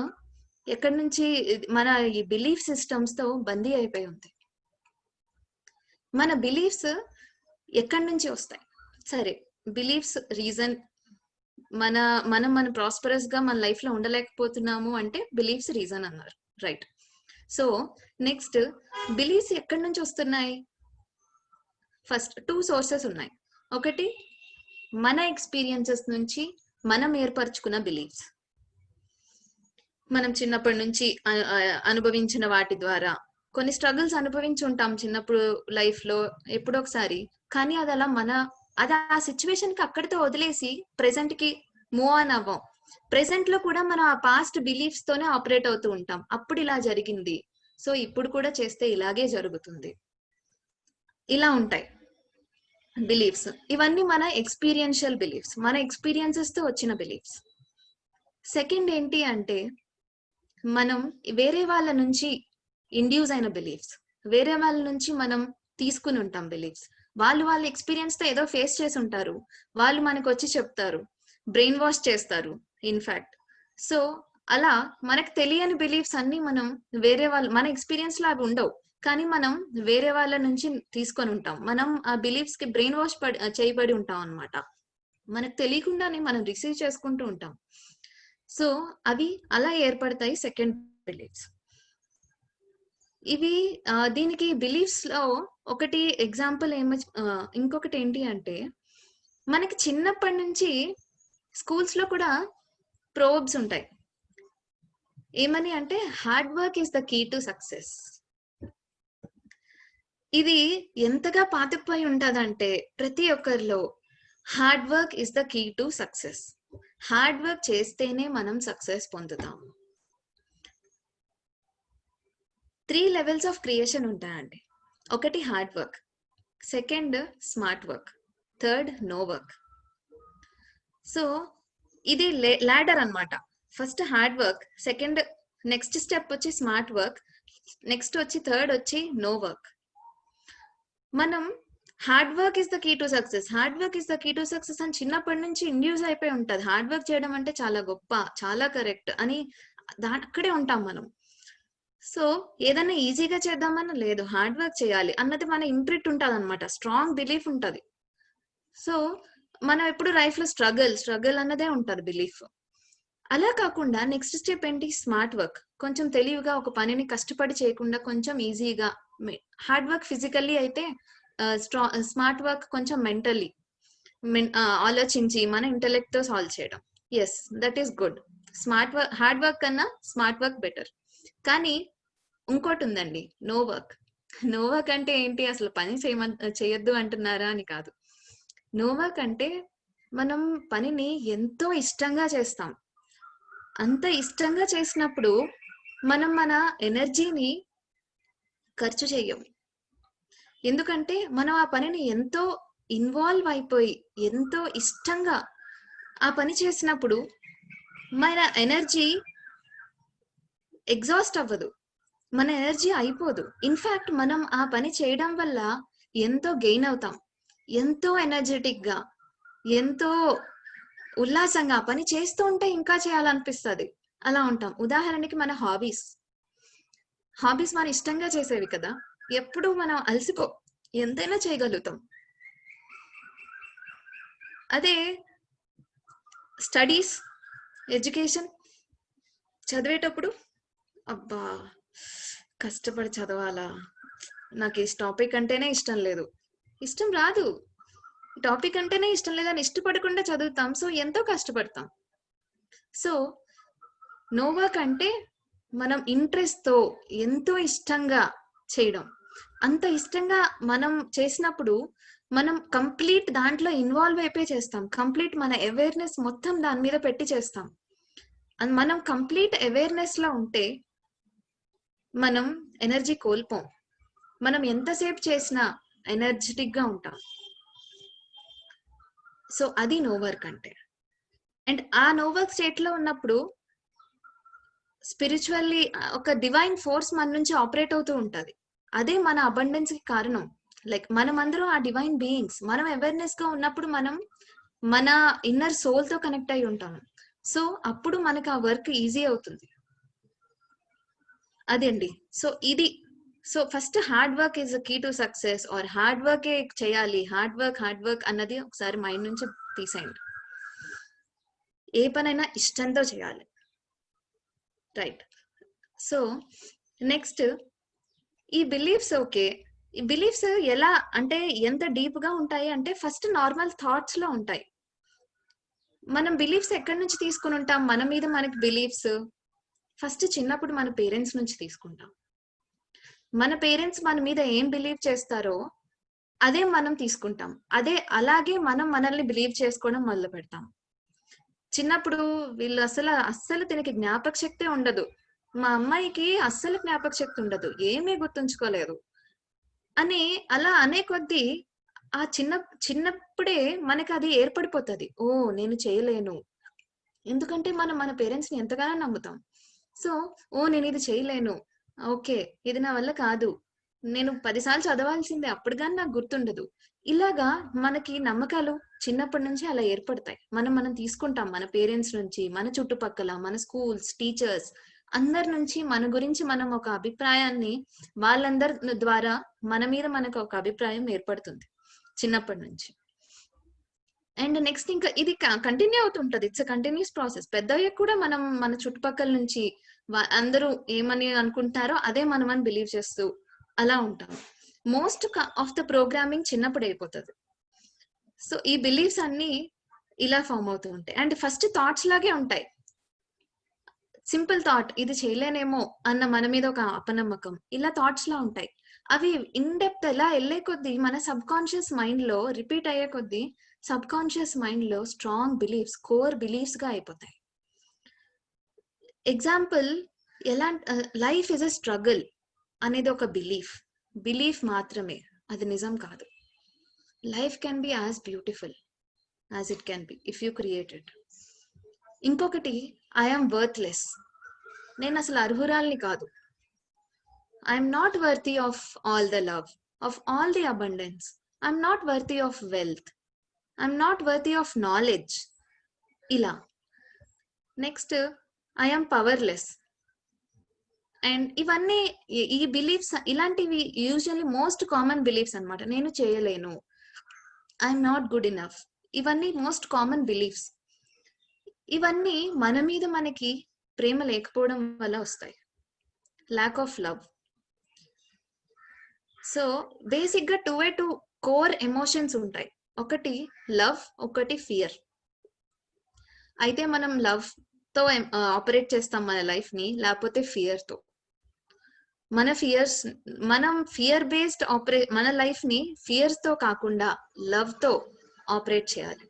ఎక్కడి నుంచి మన ఈ బిలీఫ్ సిస్టమ్స్ తో బందీ అయిపోయి ఉంది. మన బిలీఫ్స్ ఎక్కడి నుంచి వస్తాయి? సరే, బిలీఫ్స్ రీజన్ మనం ప్రాస్పరస్ గా మన లైఫ్ లో ఉండలేకపోతున్నాము అంటే బిలీఫ్స్ రీజన్ అన్నారు, రైట్? సో నెక్స్ట్, బిలీఫ్స్ ఎక్కడి నుంచి వస్తున్నాయి? ఫస్ట్ 2 సోర్సెస్ ఉన్నాయి. ఒకటి మన ఎక్స్పీరియన్సెస్ నుంచి మనం ఏర్పరచుకున్న బిలీఫ్స్. మనం చిన్నప్పటి నుంచి అనుభవించిన వాటి ద్వారా కొన్ని స్ట్రగుల్స్ అనుభవించి ఉంటాం చిన్నప్పుడు లైఫ్ లో ఎప్పుడో ఒకసారి. కానీ అది ఆ సిచ్యువేషన్ కి అక్కడితో వదిలేసి ప్రెసెంట్ కి మూవ్ ఆన్ అవ్వం. ప్రెసెంట్ లో కూడా మనం ఆ పాస్ట్ బిలీఫ్స్ తోనే ఆపరేట్ అవుతూ ఉంటాం. అప్పుడు ఇలా జరిగింది, సో ఇప్పుడు కూడా చేస్తే ఇలాగే జరుగుతుంది, ఇలా ఉంటాయి బిలీఫ్స్. ఇవన్నీ మన ఎక్స్పీరియన్షియల్ బిలీఫ్స్, మన ఎక్స్పీరియన్సెస్ తో వచ్చిన బిలీఫ్స్. సెకండ్ ఏంటి అంటే మనం వేరే వాళ్ళ నుంచి ఇండ్యూస్ అయిన బిలీఫ్స్. వేరే వాళ్ళ నుంచి మనం తీసుకుని ఉంటాం బిలీఫ్స్. వాళ్ళ ఎక్స్పీరియన్స్ తో ఏదో ఫేస్ చేసి ఉంటారు, వాళ్ళు మనకు వచ్చి చెప్తారు, బ్రెయిన్ వాష్ చేస్తారు ఇన్ఫాక్ట్. సో అలా మనకు తెలియని బిలీఫ్స్ అన్ని మనం మన ఎక్స్పీరియన్స్ లో అవి ఉండవు, కానీ మనం వేరే వాళ్ళ నుంచి తీసుకొని ఉంటాం. మనం ఆ బిలీఫ్స్ కి బ్రెయిన్ వాష్ చేయబడి ఉంటాం అన్నమాట. మనకు తెలియకుండానే మనం రిసీవ్ చేసుకుంటూ ఉంటాం. సో అవి అలా ఏర్పడతాయి సెకండ్ బిలీఫ్స్. ఇవి దీనికి బిలీఫ్స్ లో ఒకటి ఎగ్జాంపుల్ ఇంకొకటి ఏంటి అంటే, మనకి చిన్నప్పటి నుంచి స్కూల్స్ లో కూడా ప్రోబ్స్ ఉంటాయి. ఏమని అంటే, hard work is the key to success. ఇది ఎంతగా పాతుకుపోయి ఉంటదంటే ప్రతి ఒక్కరిలో, hard work is the key to success. Hard work చేస్తేనే మనం సక్సెస్ పొందుతాము. 3 లెవెల్స్ ఆఫ్ క్రియేషన్ ఉంటాయండి. ఒకటి hard work, second smart work, third no work. So ఇది లాడర్ అన్నమాట. First hard work, second next step వచ్చి స్మార్ట్ వర్క్, నెక్స్ట్ వచ్చి third వచ్చి నో వర్క్. మనం hard work is the key to success, hard work is the key to success అని చిన్నప్పటి నుంచి induce అయిపోయి ఉంటది. హార్డ్ వర్క్ చేయడం అంటే చాలా గొప్ప, చాలా కరెక్ట్ అని అక్కడే ఉంటాం మనం. సో ఏదైనా ఈజీగా చేద్దామన్నా లేదు, హార్డ్ వర్క్ చేయాలి అన్నది మన ఇంప్రింట్ ఉంటది అనమాట, స్ట్రాంగ్ బిలీఫ్ ఉంటది. సో మనం ఎప్పుడు లైఫ్ లో స్ట్రగుల్ అన్నదే ఉంటది బిలీఫ్. అలా కాకుండా నెక్స్ట్ స్టెప్ ఏంటి? Smart work. కొంచెం తెలివిగా ఒక పనిని కష్టపడి చేయకుండా కొంచెం ఈజీగా. హార్డ్ వర్క్ ఫిజికల్లీ అయితే, స్మార్ట్ వర్క్ కొంచెం మెంటల్లీ ఆలోచించి మన ఇంటెలెక్ట్ తో సాల్వ్ చేయడం. Yes, that is good. Hard work కన్నా స్మార్ట్ వర్క్ బెటర్. కానీ ఇంకోటి ఉందండి, నో వర్క్. నో వర్క్ అంటే ఏంటి? అసలు పని చేయొద్దు అంటున్నారా అని కాదు. నో వర్క్ అంటే మనం పనిని ఎంతో ఇష్టంగా చేస్తాం. అంత ఇష్టంగా చేసినప్పుడు మనం మన ఎనర్జీని ఖర్చు చెయ్యం. ఎందుకంటే మనం ఆ పనిని ఎంతో ఇన్వాల్వ్ అయిపోయి ఎంతో ఇష్టంగా ఆ పని చేసినప్పుడు మన ఎనర్జీ ఎగ్జాస్ట్ అవ్వదు, మన ఎనర్జీ అయిపోదు. ఇన్ఫాక్ట్ మనం ఆ పని చేయడం వల్ల ఎంతో గెయిన్ అవుతాం, ఎంతో ఎనర్జెటిక్ గా, ఎంతో ఉల్లాసంగా ఆ పని చేస్తూ ఉంటే ఇంకా చేయాలనిపిస్తుంది, అలా ఉంటాం. ఉదాహరణకి మన హాబీస్ మన ఇష్టంగా చేసేవి కదా, ఎప్పుడు మనం అలసిపో, ఎంతైనా చేయగలుగుతాం. అదే స్టడీస్, ఎడ్యుకేషన్ చదివేటప్పుడు అబ్బా కష్టపడి చదవాలా, నాకు ఈ టాపిక్ అంటేనే ఇష్టం లేదు, ఇష్టం రాదు, టాపిక్ అంటేనే ఇష్టం లేదని ఇష్టపడకుండా చదువుతాం, సో ఎంతో కష్టపడతాం. సో నో వర్క్ అంటే మనం ఇంట్రెస్ట్ తో ఎంతో ఇష్టంగా చేయడం. అంత ఇష్టంగా మనం చేసినప్పుడు మనం కంప్లీట్ దాంట్లో ఇన్వాల్వ్ అయిపోయి చేస్తాం, కంప్లీట్ మన అవేర్నెస్ మొత్తం దాని మీద పెట్టి చేస్తాం. మనం కంప్లీట్ అవేర్నెస్ లో ఉంటే మనం ఎనర్జీ కోల్పోం, మనం ఎంతసేపు చేసినా ఎనర్జెటిక్ గా ఉంటాం. సో అది నో వర్క్ అంటే. అండ్ ఆ నో వర్క్ స్టేట్ లో ఉన్నప్పుడు స్పిరిచువల్లీ ఒక డివైన్ ఫోర్స్ మన నుంచి ఆపరేట్ అవుతూ ఉంటది. అదే మన అబండెన్స్ కి కారణం. లైక్ మనం అందరం ఆ డివైన్ బీయింగ్స్. మనం అవేర్నెస్ గా ఉన్నప్పుడు మనం మన ఇన్నర్ సోల్ తో కనెక్ట్ అయి ఉంటాము. సో అప్పుడు మనకు ఆ వర్క్ ఈజీ అవుతుంది. అదండి. సో ఇది so first hard work is key to success or hard work చేయాలి. హార్డ్ వర్క్ అన్నది ఒకసారి మైండ్ నుంచి తీసేయండి. ఏ పనైనా ఇష్టంతో చేయాలి. రైట్. సో నెక్స్ట్ ఈ బిలీఫ్స్ ఓకే. ఈ బిలీఫ్స్ ఎలా అంటే ఎంత డీప్ గా ఉంటాయి అంటే ఫస్ట్ నార్మల్ థాట్స్ లో ఉంటాయి. మనం బిలీఫ్స్ ఎక్కడి నుంచి తీసుకుని ఉంటాం? మన మీద మనకి బిలీఫ్స్ ఫస్ట్ చిన్నప్పుడు మన పేరెంట్స్ నుంచి తీసుకుంటాం. మన పేరెంట్స్ మన మీద ఏం బిలీవ్ చేస్తారో అదే మనం తీసుకుంటాం. అలాగే మనం మనల్ని బిలీవ్ చేసుకోవడం మొదలు పెడతాం. చిన్నప్పుడు వీళ్ళు అస్సలు తినకి జ్ఞాపక శక్తి ఉండదు. మా అమ్మాయికి అస్సలు జ్ఞాపక శక్తి ఉండదు, ఏమీ గుర్తుంచుకోలేదు అని అలా అనే కొద్దీ ఆ చిన్నప్పుడే మనకి అది ఏర్పడిపోతుంది. ఓ నేను చేయలేను, ఎందుకంటే మనం మన పేరెంట్స్ ని ఎంతగానో నమ్ముతాం. సో ఓ నేను ఇది చేయలేను, ఓకే ఇది నా వల్ల కాదు, నేను 10 సార్లు చదవాల్సిందే అప్పుడు కానీ నాకు గుర్తుండదు. ఇలాగా మనకి నమ్మకాలు చిన్నప్పటి నుంచి అలా ఏర్పడతాయి. మనం తీసుకుంటాం మన పేరెంట్స్ నుంచి, మన చుట్టుపక్కల, మన స్కూల్స్, టీచర్స్ అందరి నుంచి మన గురించి మనం ఒక అభిప్రాయాన్ని, వాళ్ళందరి ద్వారా మన మీద మనకు ఒక అభిప్రాయం ఏర్పడుతుంది చిన్నప్పటి నుంచి. అండ్ నెక్స్ట్ ఇంకా ఇది కంటిన్యూ అవుతుంటది. It's continuous process. పెద్దయ్యాక కూడా మనం మన చుట్టుపక్కల నుంచి అందరూ ఏమని అనుకుంటారో అదే మనం అని బిలీవ్ చేస్తూ అలా ఉంటాం. మోస్ట్ ఆఫ్ ద ప్రోగ్రామింగ్ చిన్నప్పుడు అయిపోతుంది. సో ఈ బిలీఫ్స్ అన్ని ఇలా ఫామ్ అవుతూ ఉంటాయి. అండ్ ఫస్ట్ థాట్స్ లాగే ఉంటాయి. సింపుల్ థాట్, ఇది చేయలేనేమో అన్న మన మీద ఒక అపనమ్మకం, ఇలా థాట్స్ లా ఉంటాయి. అవి ఇన్ డెప్త్ ఎలా వెళ్ళే కొద్దీ మన సబ్ కాన్షియస్ మైండ్ లో రిపీట్ అయ్యే కొద్దీ సబ్ కాన్షియస్ మైండ్ లో స్ట్రాంగ్ బిలీఫ్స్, కోర్ బిలీఫ్స్ గా అయిపోతాయి. ఎగ్జాంపుల్ ఎలా లైఫ్ ఇస్ ఎ స్ట్రగుల్ అనేది ఒక బిలీఫ్ మాత్రమే, అది నిజం కాదు. Life can be as beautiful as it can be if you create it. ఇంకొకటి ఐఎమ్ వర్త్లెస్, నేను అసలు అర్హురాల్ని కాదు. I'm not worthy of all the love, of all the abundance. I'm not worthy of wealth, I'm not worthy of knowledge. ఇలా next I'm powerless. And ఇవన్నీ ఈ beliefs ఇలాంటివి usually most common beliefs అన్నమాట. నేను చేయలేను, ఐఎమ్ నాట్ గుడ్ ఇనఫ్, ఇవన్నీ most common beliefs. ఇవన్నీ మన మీద మనకి ప్రేమ లేకపోవడం వల్ల వస్తాయి, lack of love. So basic గా టూ కోర్ ఎమోషన్స్ ఉంటాయి. ఒకటి లవ్, ఒకటి ఫియర్. అయితే మనం లవ్ తో ఆపరేట్ చేస్తాం మన లైఫ్ ని, లేకపోతే ఫియర్ తో. మనం ఫియర్ బేస్డ్ మన లైఫ్ ని ఫియర్స్ తో కాకుండా లవ్ తో ఆపరేట్ చేయాలి.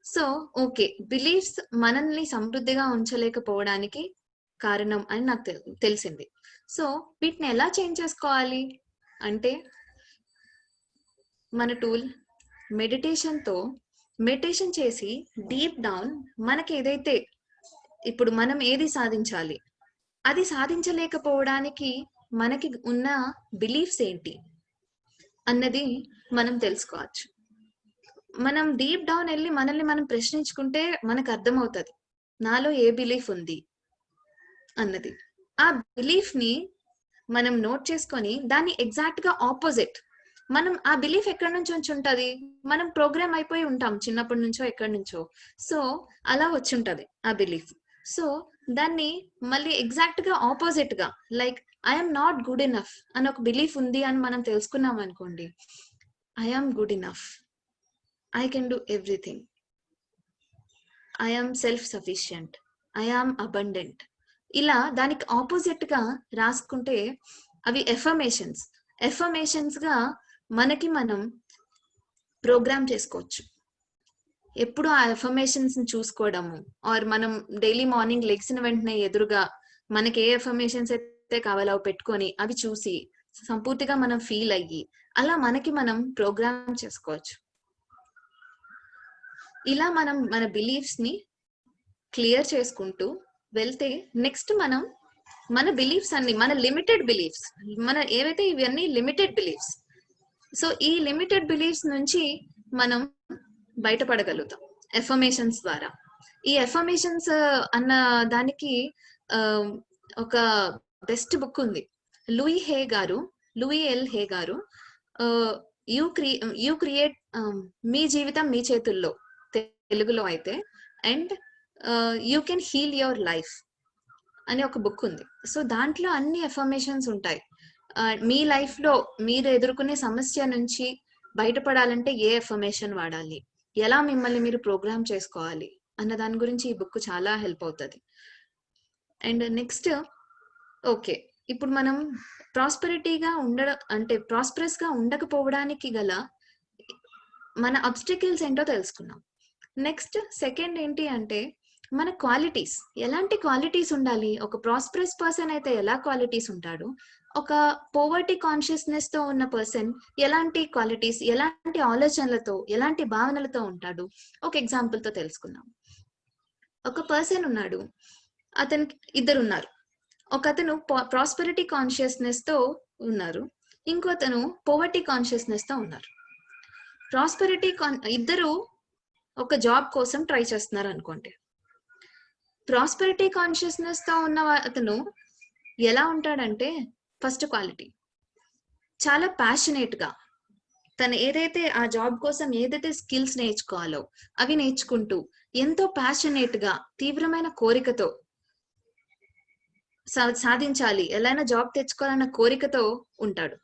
సో ఓకే, బిలీఫ్స్ మనల్ని సమృద్ధిగా ఉంచలేకపోవడానికి కారణం అని నాకు తెలిసింది. సో వీటిని ఎలా చేంజ్ చేసుకోవాలి అంటే మన టూల్ మెడిటేషన్ చేసి డీప్ డౌన్ మనకి ఏదైతే ఇప్పుడు మనం ఏది సాధించాలి, అది సాధించలేకపోవడానికి మనకి ఉన్న బిలీఫ్స్ ఏంటి అన్నది మనం తెలుసుకోవచ్చు. మనం డీప్ డౌన్ వెళ్ళి మనల్ని మనం ప్రశ్నించుకుంటే మనకు అర్థమవుతుంది నాలో ఏ బిలీఫ్ ఉంది అన్నది. ఆ బిలీఫ్ ని మనం నోట్ చేసుకొని దాన్ని ఎగ్జాక్ట్ గా ఆపోజిట్, మనం ఆ బిలీఫ్ ఎక్కడి నుంచి వచ్చి ఉంటది, మనం ప్రోగ్రామ్ అయిపోయి ఉంటాం చిన్నప్పటి నుంచో ఎక్కడి నుంచో. సో అలా వచ్చి ఉంటది ఆ బిలీఫ్. సో దాన్ని మళ్ళీ ఎగ్జాక్ట్ గా ఆపోజిట్ గా, like I'm not good enough అని ఒక బిలీఫ్ ఉంది అని మనం తెలుసుకున్నాం అనుకోండి, I'm good enough, I can do everything, I am self-sufficient, I am abundant. ఇలా దానికి ఆపోజిట్ గా రాసుకుంటే అవి ఎఫర్మేషన్స్ గా మనకి మనం ప్రోగ్రామ్ చేసుకోవచ్చు. ఎప్పుడు ఆ ఎఫర్మేషన్స్ ని చూసుకోవడము, ఆర్ మనం డైలీ మార్నింగ్ లెగ్సిన వెంటనే ఎదురుగా మనకి ఏ ఎఫర్మేషన్స్ అయితే కావాలో అవి పెట్టుకొని అవి చూసి సంపూర్తిగా మనం ఫీల్ అయ్యి అలా మనకి మనం ప్రోగ్రామ్ చేసుకోవచ్చు. ఇలా మనం మన బిలీఫ్స్ ని క్లియర్ చేసుకుంటూ వెళ్తే నెక్స్ట్ మనం మన బిలీఫ్స్ అన్ని, మన లిమిటెడ్ బిలీఫ్స్, మన ఏవైతే ఇవన్నీ లిమిటెడ్ బిలీఫ్స్. సో ఈ లిమిటెడ్ బిలీఫ్స్ నుంచి మనం బయటపడగలుగుతాం ఎఫర్మేషన్స్ ద్వారా. ఈ ఎఫర్మేషన్స్ అన్న దానికి ఒక బెస్ట్ బుక్ ఉంది. లూయి ఎల్ హే గారు యూ క్రియేట్ మీ జీవితం మీ చేతుల్లో, తెలుగులో అయితే, and you can heal your life అని ఒక బుక్ ఉంది. సో దాంట్లో అన్ని ఎఫర్మేషన్స్ ఉంటాయి. మీ లైఫ్ లో మీరు ఎదుర్కొనే సమస్య నుంచి బయటపడాలంటే ఏ ఎఫర్మేషన్ వాడాలి, ఎలా మిమ్మల్ని మీరు ప్రోగ్రామ్ చేసుకోవాలి అన్న దాని గురించి ఈ బుక్ చాలా హెల్ప్ అవుతుంది. అండ్ నెక్స్ట్, ఓకే, ఇప్పుడు మనం ప్రాస్పెరిటీగా ప్రాస్పరస్ గా ఉండకపోవడానికి గల మన అబ్స్టికల్స్ ఏంటో తెలుసుకున్నాం. నెక్స్ట్ సెకండ్ ఏంటి అంటే మన క్వాలిటీస్, ఎలాంటి క్వాలిటీస్ ఉండాలి, ఒక ప్రాస్పరస్ పర్సన్ అయితే ఎలా క్వాలిటీస్ ఉంటాడు, ఒక పోవర్టీ కాన్షియస్నెస్ తో ఉన్న పర్సన్ ఎలాంటి క్వాలిటీస్, ఎలాంటి ఆలోచనలతో, ఎలాంటి భావనలతో ఉంటాడు, ఒక ఎగ్జాంపుల్ తో తెలుసుకుందాం. ఒక పర్సన్ ఉన్నాడు, అతనికి ఇద్దరు ఉన్నారు. ఒక అతను ప్రాస్పెరిటీ కాన్షియస్నెస్ తో ఉన్నారు, ఇంకో అతను పోవర్టీ కాన్షియస్నెస్ తో ఉన్నారు. ఇద్దరు ఒక జాబ్ కోసం ట్రై చేస్తున్నారు అనుకోండి. ప్రాస్పెరిటీ కాన్షియస్నెస్ తో ఉన్న అతను ఎలా ఉంటాడంటే, ఫస్ట్ క్వాలిటీ చాలా ప్యాషనేట్ గా, తను ఏదైతే ఆ జాబ్ కోసం ఏదైతే స్కిల్స్ నేర్చుకోవాలో అవి నేర్చుకుంటూ ఎంతో ప్యాషనేట్ గా, తీవ్రమైన కోరికతో సాధించాలి, ఎలాగైనా జాబ్ తెచ్చుకోవాలన్న కోరికతో ఉంటాడు.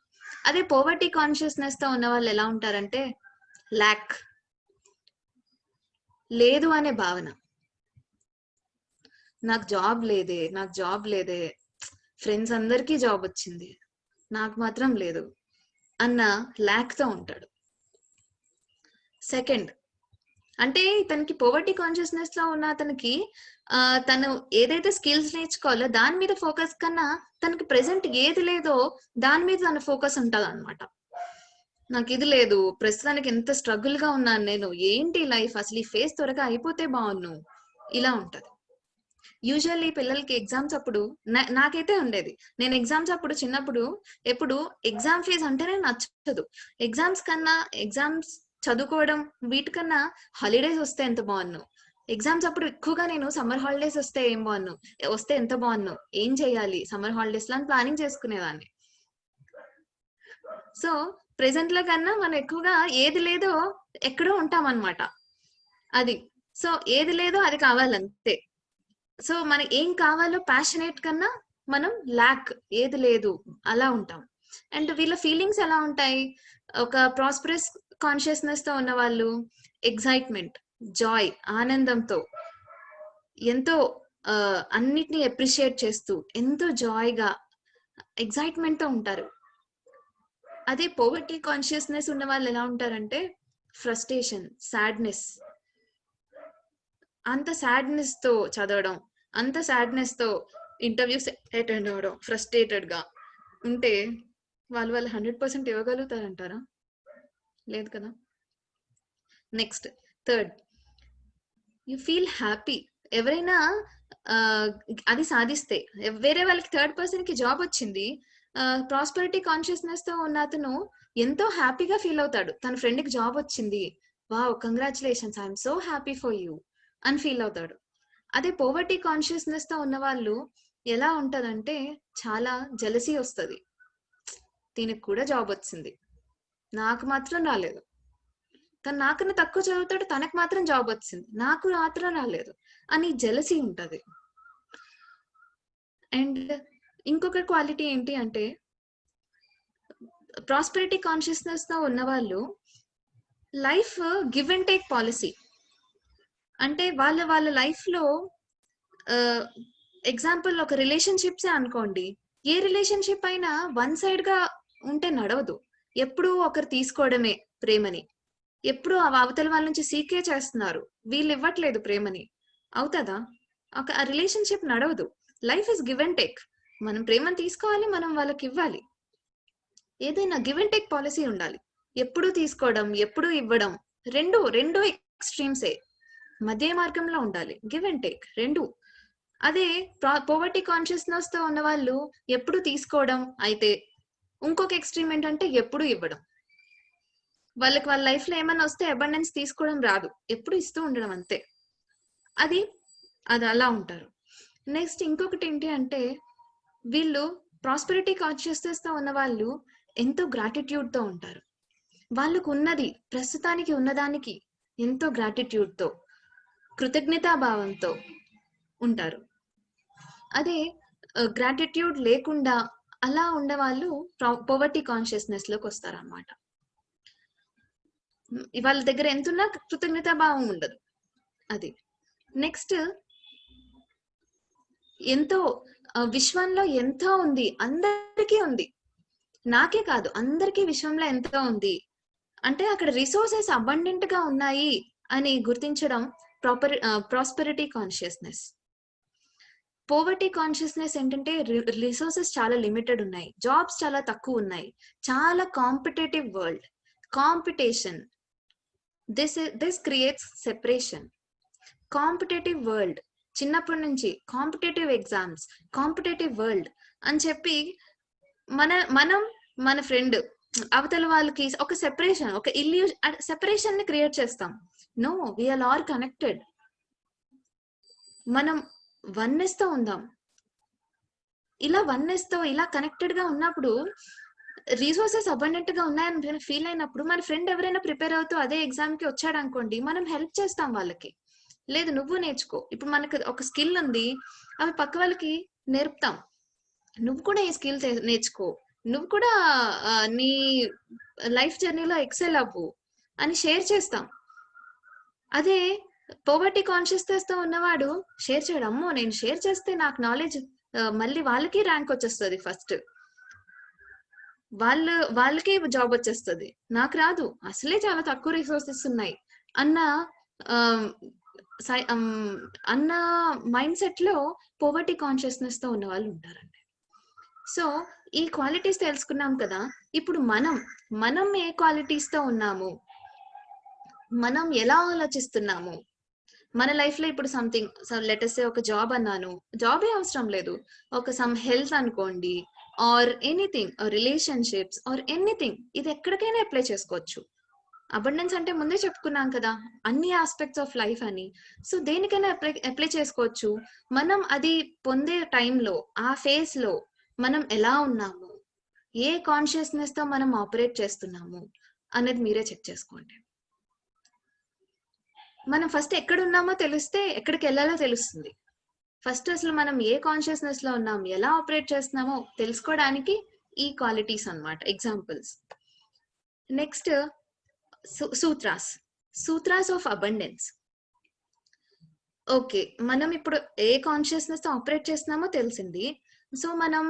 అదే పోవర్టీ కాన్షియస్నెస్ తో ఉన్న వాళ్ళు ఎలా ఉంటారంటే, ల్యాక్, లేదు అనే భావన, నాకు జాబ్ లేదే, ఫ్రెండ్స్ అందరికీ జాబ్ వచ్చింది, నాకు మాత్రం లేదు అన్న ల్యాక్ తో ఉంటాడు. సెకండ్ అంటే తనకి పోవర్టీ కాన్షియస్నెస్ లో ఉన్న అతనికి తను ఏదైతే స్కిల్స్ నేర్చుకోవాలో దాని మీద ఫోకస్ కన్నా తనకి ప్రెసెంట్ ఏది లేదో దాని మీద తన ఫోకస్ ఉంటుంది అనమాట. నాకు ఇది లేదు, ప్రస్తుతానికి ఎంత స్ట్రగుల్ గా ఉన్నాను నేను, ఏంటి లైఫ్, అసలు ఈ ఫేస్ త్వరగా అయిపోతే బాగున్ను, ఇలా ఉంటది. యూజువల్లీ పిల్లలకి ఎగ్జామ్స్ అప్పుడు నాకైతే ఉండేది, నేను ఎగ్జామ్స్ అప్పుడు చిన్నప్పుడు ఎప్పుడు ఎగ్జామ్ ఫేజ్ అంటేనే నచ్చదు. ఎగ్జామ్స్ చదువుకోవడం వీటికన్నా హాలిడేస్ వస్తే ఎంత బాగున్ను, ఎగ్జామ్స్ అప్పుడు ఎక్కువగా నేను సమ్మర్ హాలిడేస్ వస్తే ఎంత బాగున్ను, ఏం చేయాలి సమ్మర్ హాలిడేస్ లో అని ప్లానింగ్ చేసుకునేదాన్ని. సో ప్రెసెంట్ లో కన్నా మనం ఎక్కువగా ఏది లేదో ఎక్కడో ఉంటాం అనమాట. అది సో ఏది లేదో అది కావాలంతే. సో మనకి ఏం కావాలో ప్యాషనేట్ కన్నా మనం ల్యాక్, ఏది లేదు అలా ఉంటాం. అండ్ వీళ్ళ ఫీలింగ్స్ ఎలా ఉంటాయి, ఒక ప్రాస్పరస్ కాన్షియస్నెస్ తో ఉన్న వాళ్ళు ఎగ్జైట్మెంట్, జాయ్, ఆనందంతో, ఎంతో అన్నిటిని అప్రిషియేట్ చేస్తూ ఎంతో జాయ్గా, ఎగ్జైట్మెంట్ తో ఉంటారు. అదే పోవర్టీ కాన్షియస్నెస్ ఉన్న వాళ్ళు ఎలా ఉంటారంటే, ఫ్రస్ట్రేషన్, సాడ్నెస్, అంత సాడ్నెస్ తో చదవడం, అంత సాడ్నెస్ తో ఇంటర్వ్యూస్ అటెండ్ అవ్వడం, ఫ్రస్ట్రేటెడ్ గా ఉంటే వాళ్ళు 100% ఇవ్వగలుగుతారంటారా? లేదు కదా. Next third, you feel happy. ఎవరైనా అది సాధిస్తే, వేరే వాళ్ళకి థర్డ్ పర్సన్ కి జాబ్ వచ్చింది, ప్రాస్పెరిటీ కాన్షియస్నెస్ తో ఉన్న అతను ఎంతో హ్యాపీగా ఫీల్ అవుతాడు. తన ఫ్రెండ్ కి జాబ్ వచ్చింది, wow congratulations, I'm so happy for you అని ఫీల్ అవుతాడు. అదే పోవర్టీ కాన్షియస్నెస్ తో ఉన్న వాళ్ళు ఎలా ఉంటదంటే, చాలా జెలసీ వస్తుంది, దీనికి కూడా జాబ్ వచ్చింది, నాకు మాత్రం రాలేదు, తను నాకన్నా తక్కువ చదువుతాడు, తనకు మాత్రం జాబ్ వచ్చింది, నాకు మాత్రం రాలేదు అని జెలసీ ఉంటది. అండ్ ఇంకొక క్వాలిటీ ఏంటి అంటే, ప్రాస్పెరిటీ కాన్షియస్నెస్ తో ఉన్న వాళ్ళు life give and take policy. అంటే వాళ్ళ లైఫ్ లో ఎగ్జాంపుల్ ఒక రిలేషన్షిప్సే అనుకోండి, ఏ రిలేషన్షిప్ అయినా వన్ సైడ్ గా ఉంటే నడవదు. ఎప్పుడూ ఒకరు తీసుకోవడమే ప్రేమని, ఎప్పుడు అవతల వాళ్ళ నుంచి సీకే చేస్తున్నారు, వీళ్ళు ఇవ్వట్లేదు ప్రేమని, అవుతుందా? ఒక రిలేషన్షిప్ నడవదు. Life is give and take. మనం ప్రేమను తీసుకోవాలి, మనం వాళ్ళకి ఇవ్వాలి. ఏదైనా గివ్ అండ్ టేక్ పాలసీ ఉండాలి. ఎప్పుడు తీసుకోవడం, ఎప్పుడు ఇవ్వడం, రెండు ఎక్స్ట్రీమ్సే, మధ్య మార్గంలో ఉండాలి. గివ్ అండ్ టేక్ రెండు. అదే పోవర్టీ కాన్షియస్నెస్ తో ఉన్న వాళ్ళు ఎప్పుడు తీసుకోవడం అయితే, ఇంకొక ఎక్స్ట్రీమ్ ఏంటంటే ఎప్పుడు ఇవ్వడం. వాళ్ళకి వాళ్ళ లైఫ్ లో ఏమన్నా వస్తే అబండెన్స్ తీసుకోవడం రాదు, ఎప్పుడు ఇస్తూ ఉండడం అంతే. అది అది అలా ఉంటారు. నెక్స్ట్ ఇంకొకటి ఏంటి అంటే, వీళ్ళు ప్రాస్పెరిటీ కాన్షియస్నెస్ తో ఉన్న వాళ్ళు ఎంతో గ్రాటిట్యూడ్ తో ఉంటారు. వాళ్ళకు ఉన్నది ప్రస్తుతానికి ఉన్నదానికి ఎంతో గ్రాటిట్యూడ్ తో, కృతజ్ఞతాభావంతో ఉంటారు. అదే గ్రాటిట్యూడ్ లేకుండా అలా ఉండే వాళ్ళు పోవర్టీ కాన్షియస్నెస్ లోకి వస్తారన్నమాట. వాళ్ళ దగ్గర ఎంతున్నా కృతజ్ఞతాభావం ఉండదు. అది నెక్స్ట్ ఎంతో విశ్వంలో ఎంతో ఉంది, అందరికీ ఉంది, నాకే కాదు అందరికీ విశ్వంలో ఎంతో ఉంది అంటే అక్కడ రిసోర్సెస్ అబండెంట్ గా ఉన్నాయి అని గుర్తించడం ప్రాస్పెరిటీ కాన్షియస్నెస్. పోవర్టీ కాన్షియస్నెస్ ఏంటంటే రిసోర్సెస్ చాలా లిమిటెడ్ ఉన్నాయి, జాబ్స్ చాలా తక్కువ ఉన్నాయి, చాలా competitive world, competition, this creates separation. Competitive world, చిన్నప్పటి నుంచి కాంపిటేటివ్ ఎగ్జామ్స్, కాంపిటేటివ్ వరల్డ్ అని చెప్పి మనం మన ఫ్రెండ్ అవతల వాళ్ళకి ఒక సెపరేషన్, ఒక సెపరేషన్ ని క్రియేట్ చేస్తాం. No, we are all connected. మనం వన్నెస్ తో ఉందాం. ఇలా వన్నెస్ తో ఇలా కనెక్టెడ్ గా ఉన్నప్పుడు, రిసోర్సెస్ అబండెంట్ గా ఉన్నాయని ఫీల్ అయినప్పుడు, మన ఫ్రెండ్ ఎవరైనా ప్రిపేర్ అవుతూ అదే ఎగ్జామ్ కి వచ్చాడు అనుకోండి, మనం హెల్ప్ చేస్తాం వాళ్ళకి. లేదు నువ్వు నేర్చుకో, ఇప్పుడు మనకు ఒక స్కిల్ ఉంది, అవి పక్క వాళ్ళకి నేర్పుతాం, నువ్వు కూడా ఈ స్కిల్ నేర్చుకో, నువ్వు కూడా నీ లైఫ్ జర్నీలో ఎక్సెల్ అవ్వు అని షేర్ చేస్తాం. అదే పోవర్టీ కాన్షియస్నెస్ తో ఉన్నవాడు షేర్ చేయడం, అమ్మో నేను షేర్ చేస్తే నాకు నాలెడ్జ్ మళ్ళీ వాళ్ళకి ర్యాంక్ వచ్చేస్తుంది, ఫస్ట్ వాళ్ళకి జాబ్ వచ్చేస్తుంది, నాకు రాదు, అసలే చాలా తక్కువ రిసోర్సెస్ ఉన్నాయి అన్న అన్న మైండ్ సెట్ లో పోవర్టీ కాన్షియస్నెస్ తో ఉన్న వాళ్ళు ఉంటారండి. సో ఈ క్వాలిటీస్ తెలుసుకున్నాం కదా. ఇప్పుడు మనం ఏ క్వాలిటీస్ తో ఉన్నాము, మనం ఎలా ఆలోచిస్తున్నాము మన లైఫ్ లో. ఇప్పుడు సంథింగ్ లెటెస్ట్ ఒక జాబ్ అన్నాను, జాబే అవసరం లేదు, ఒక సమ్ హెల్త్ అనుకోండి, or anything, relationships or anything, ఇది ఎక్కడికైనా అప్లై చేసుకోవచ్చు. అబండెన్స్ అంటే ముందే చెప్పుకున్నాం కదా, అన్ని ఆస్పెక్ట్స్ ఆఫ్ లైఫ్ అని. సో దేనికైనా అప్లై చేసుకోవచ్చు. మనం అది పొందే టైంలో, ఆ ఫేజ్ లో మనం ఎలా ఉన్నాము, ఏ కాన్షియస్నెస్ తో మనం ఆపరేట్ చేస్తున్నాము అనేది మీరే చెక్ చేసుకోండి. మనం ఫస్ట్ ఎక్కడ ఉన్నామో తెలిస్తే ఎక్కడికి వెళ్ళాలో తెలుస్తుంది. ఫస్ట్ అసలు మనం ఏ కాన్షియస్నెస్ లో ఉన్నాం, ఎలా ఆపరేట్ చేస్తున్నామో తెలుసుకోవడానికి ఈ క్వాలిటీస్ అన్నమాట examples. Next sutras of abundance. Okay, మనం ఇప్పుడు ఏ కాన్షియస్నెస్ తో ఆపరేట్ చేస్తున్నామో తెలిసింది. సో మనం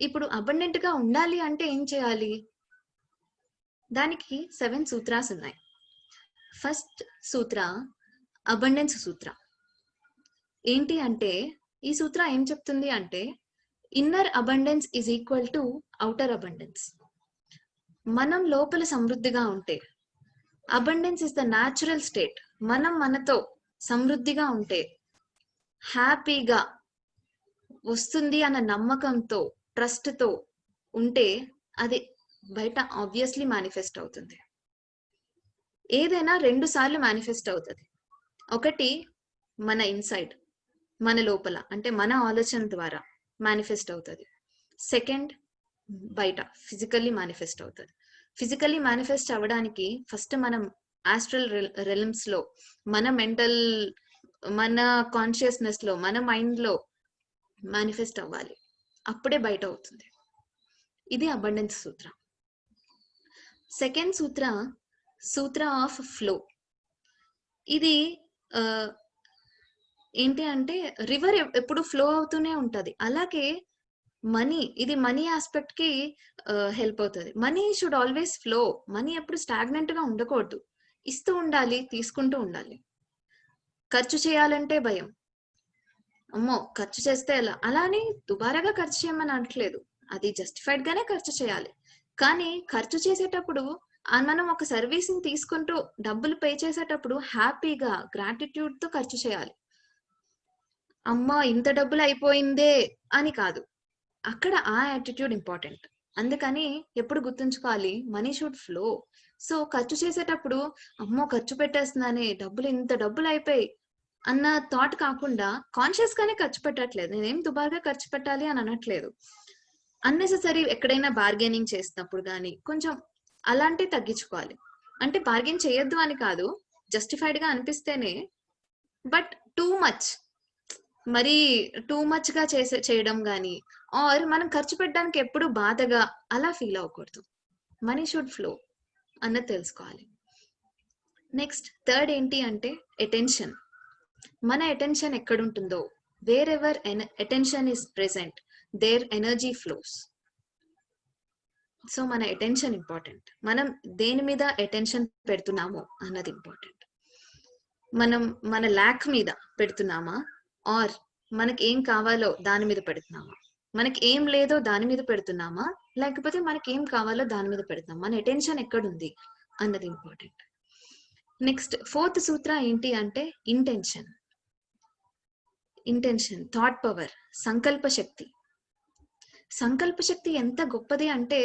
ఇప్పుడు అబండెంట్ గా ఉండాలి అంటే ఏం చేయాలి, దానికి 7 సూత్రాస్ ఉన్నాయి. ఫస్ట్ సూత్ర అబండెన్స్ సూత్ర. ఏంటి అంటే ఈ సూత్ర ఏం చెప్తుంది అంటే, inner abundance is equal to outer abundance. మనం లోపల సమృద్ధిగా ఉంటే, abundance is the natural state, మనం మనతో సమృద్ధిగా ఉంటే, హ్యాపీగా వస్తుంది అన్న నమ్మకంతో, ట్రస్ట్ తో ఉంటే, అది బయట ఆబ్వియస్లీ మేనిఫెస్ట్ అవుతుంది. ఏదైనా 2 సార్లు మేనిఫెస్ట్ అవుతుంది. ఒకటి మన ఇన్సైడ్, మన లోపల, అంటే మన ఆలోచన ద్వారా మేనిఫెస్ట్ అవుతుంది. సెకండ్ బయట ఫిజికల్లీ మేనిఫెస్ట్ అవుతుంది. ఫిజికల్లీ మేనిఫెస్ట్ అవ్వడానికి ఫస్ట్ మనం ఆస్ట్రల్ రెలమ్స్ లో, మన మెంటల్, మన కాన్షియస్నెస్ లో, మన మైండ్ లో మేనిఫెస్ట్ అవ్వాలి, అప్పుడే బయట అవుతుంది. ఇది abundance Sutra. Second Sutra of flow. ఇది ఏంటి అంటే, రివర్ ఎప్పుడు ఫ్లో అవుతూనే ఉంటది, అలాగే మనీ, ఇది మనీ ఆస్పెక్ట్ కి హెల్ప్ అవుతుంది. Money should always flow, money ఎప్పుడు స్టాగ్నెంట్ గా ఉండకూడదు, ఇస్తూ ఉండాలి, తీసుకుంటూ ఉండాలి. ఖర్చు చేయాలంటే భయం, అమ్మో ఖర్చు చేస్తే ఎలా, అలానే దుబారాగా ఖర్చు చేయమని అనట్లేదు, అది జస్టిఫైడ్ గానే ఖర్చు చేయాలి. కానీ ఖర్చు చేసేటప్పుడు మనం ఒక సర్వీస్ ని తీసుకుంటూ డబ్బులు పే చేసేటప్పుడు హ్యాపీగా గ్రాటిట్యూడ్ తో ఖర్చు చేయాలి. అమ్మా ఇంత డబ్బులు అయిపోయిందే అని కాదు. అక్కడ ఆ యాటిట్యూడ్ ఇంపార్టెంట్. అందుకని ఎప్పుడు గుర్తుంచుకోవాలి, మనీ షుడ్ ఫ్లో. సో ఖర్చు చేసేటప్పుడు అమ్మో ఖర్చు పెట్టేస్తున్నానే, ఇంత డబ్బులు అయిపోయి అన్న థాట్ కాకుండా కాన్షియస్ గానే ఖర్చు పెట్టట్లేదు. నేనేం దుబారుగా ఖర్చు పెట్టాలి అని అనట్లేదు. అన్నెసెసరీ ఎక్కడైనా బార్గెనింగ్ చేసినప్పుడు కానీ కొంచెం అలాంటివి తగ్గించుకోవాలి. అంటే బార్గెన్ చేయొద్దు అని కాదు, జస్టిఫైడ్ గా అనిపిస్తేనే. బట్ టూ మచ్, మరి టూ మచ్ గా చేయడం గానీ, ఆర్ మనం ఖర్చు పెట్టడానికి ఎప్పుడు బాధగా అలా ఫీల్ అవ్వకూడదు. మనీ షుడ్ ఫ్లో అన్నది తెలుసుకోవాలి. నెక్స్ట్ థర్డ్ ఏంటి అంటే అటెన్షన్. మన అటెన్షన్ ఎక్కడుంటుందో, wherever attention is present there energy flows. So మన అటెన్షన్ ఇంపార్టెంట్. మనం దేని మీద అటెన్షన్ పెడుతున్నామో అన్నది ఇంపార్టెంట్. మనం మన ల్యాక్ మీద పెడుతున్నామా, ఆర్ మనకి ఏం కావాలో దాని మీద పెడుతున్నామా? మనకి ఏం లేదో దాని మీద పెడుతున్నామా, లేకపోతే మనకి ఏం కావాలో దాని మీద పెడుతున్నామా? మన అటెన్షన్ ఎక్కడుంది అన్నది ఇంపార్టెంట్. నెక్స్ట్ ఫోర్త్ సూత్ర ఏంటి అంటే ఇంటెన్షన్. ఇంటెన్షన్, థాట్ పవర్, సంకల్ప శక్తి. సంకల్ప శక్తి ఎంత గొప్పది అంటే,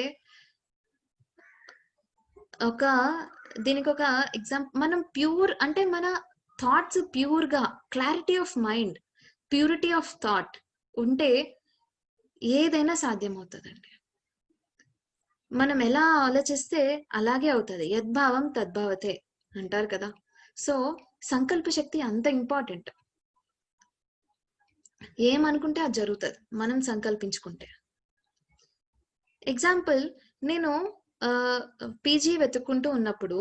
దీనికి ఒక ఎగ్జాంపుల్, మనం ప్యూర్ అంటే మన థాట్స్ ప్యూర్ గా, clarity of mind, purity of thought ఉంటే ఏదైనా సాధ్యమవుతుందండి. మనం ఎలా ఆలోచిస్తే అలాగే అవుతుంది. యద్భావం తద్భావతే అంటారు కదా. సో సంకల్ప శక్తి అంత ఇంపార్టెంట్. ఏమనుకుంటే అది జరుగుతుంది మనం సంకల్పించుకుంటే. ఎగ్జాంపుల్, నేను పీజీ వెతుక్కుంటూ ఉన్నప్పుడు,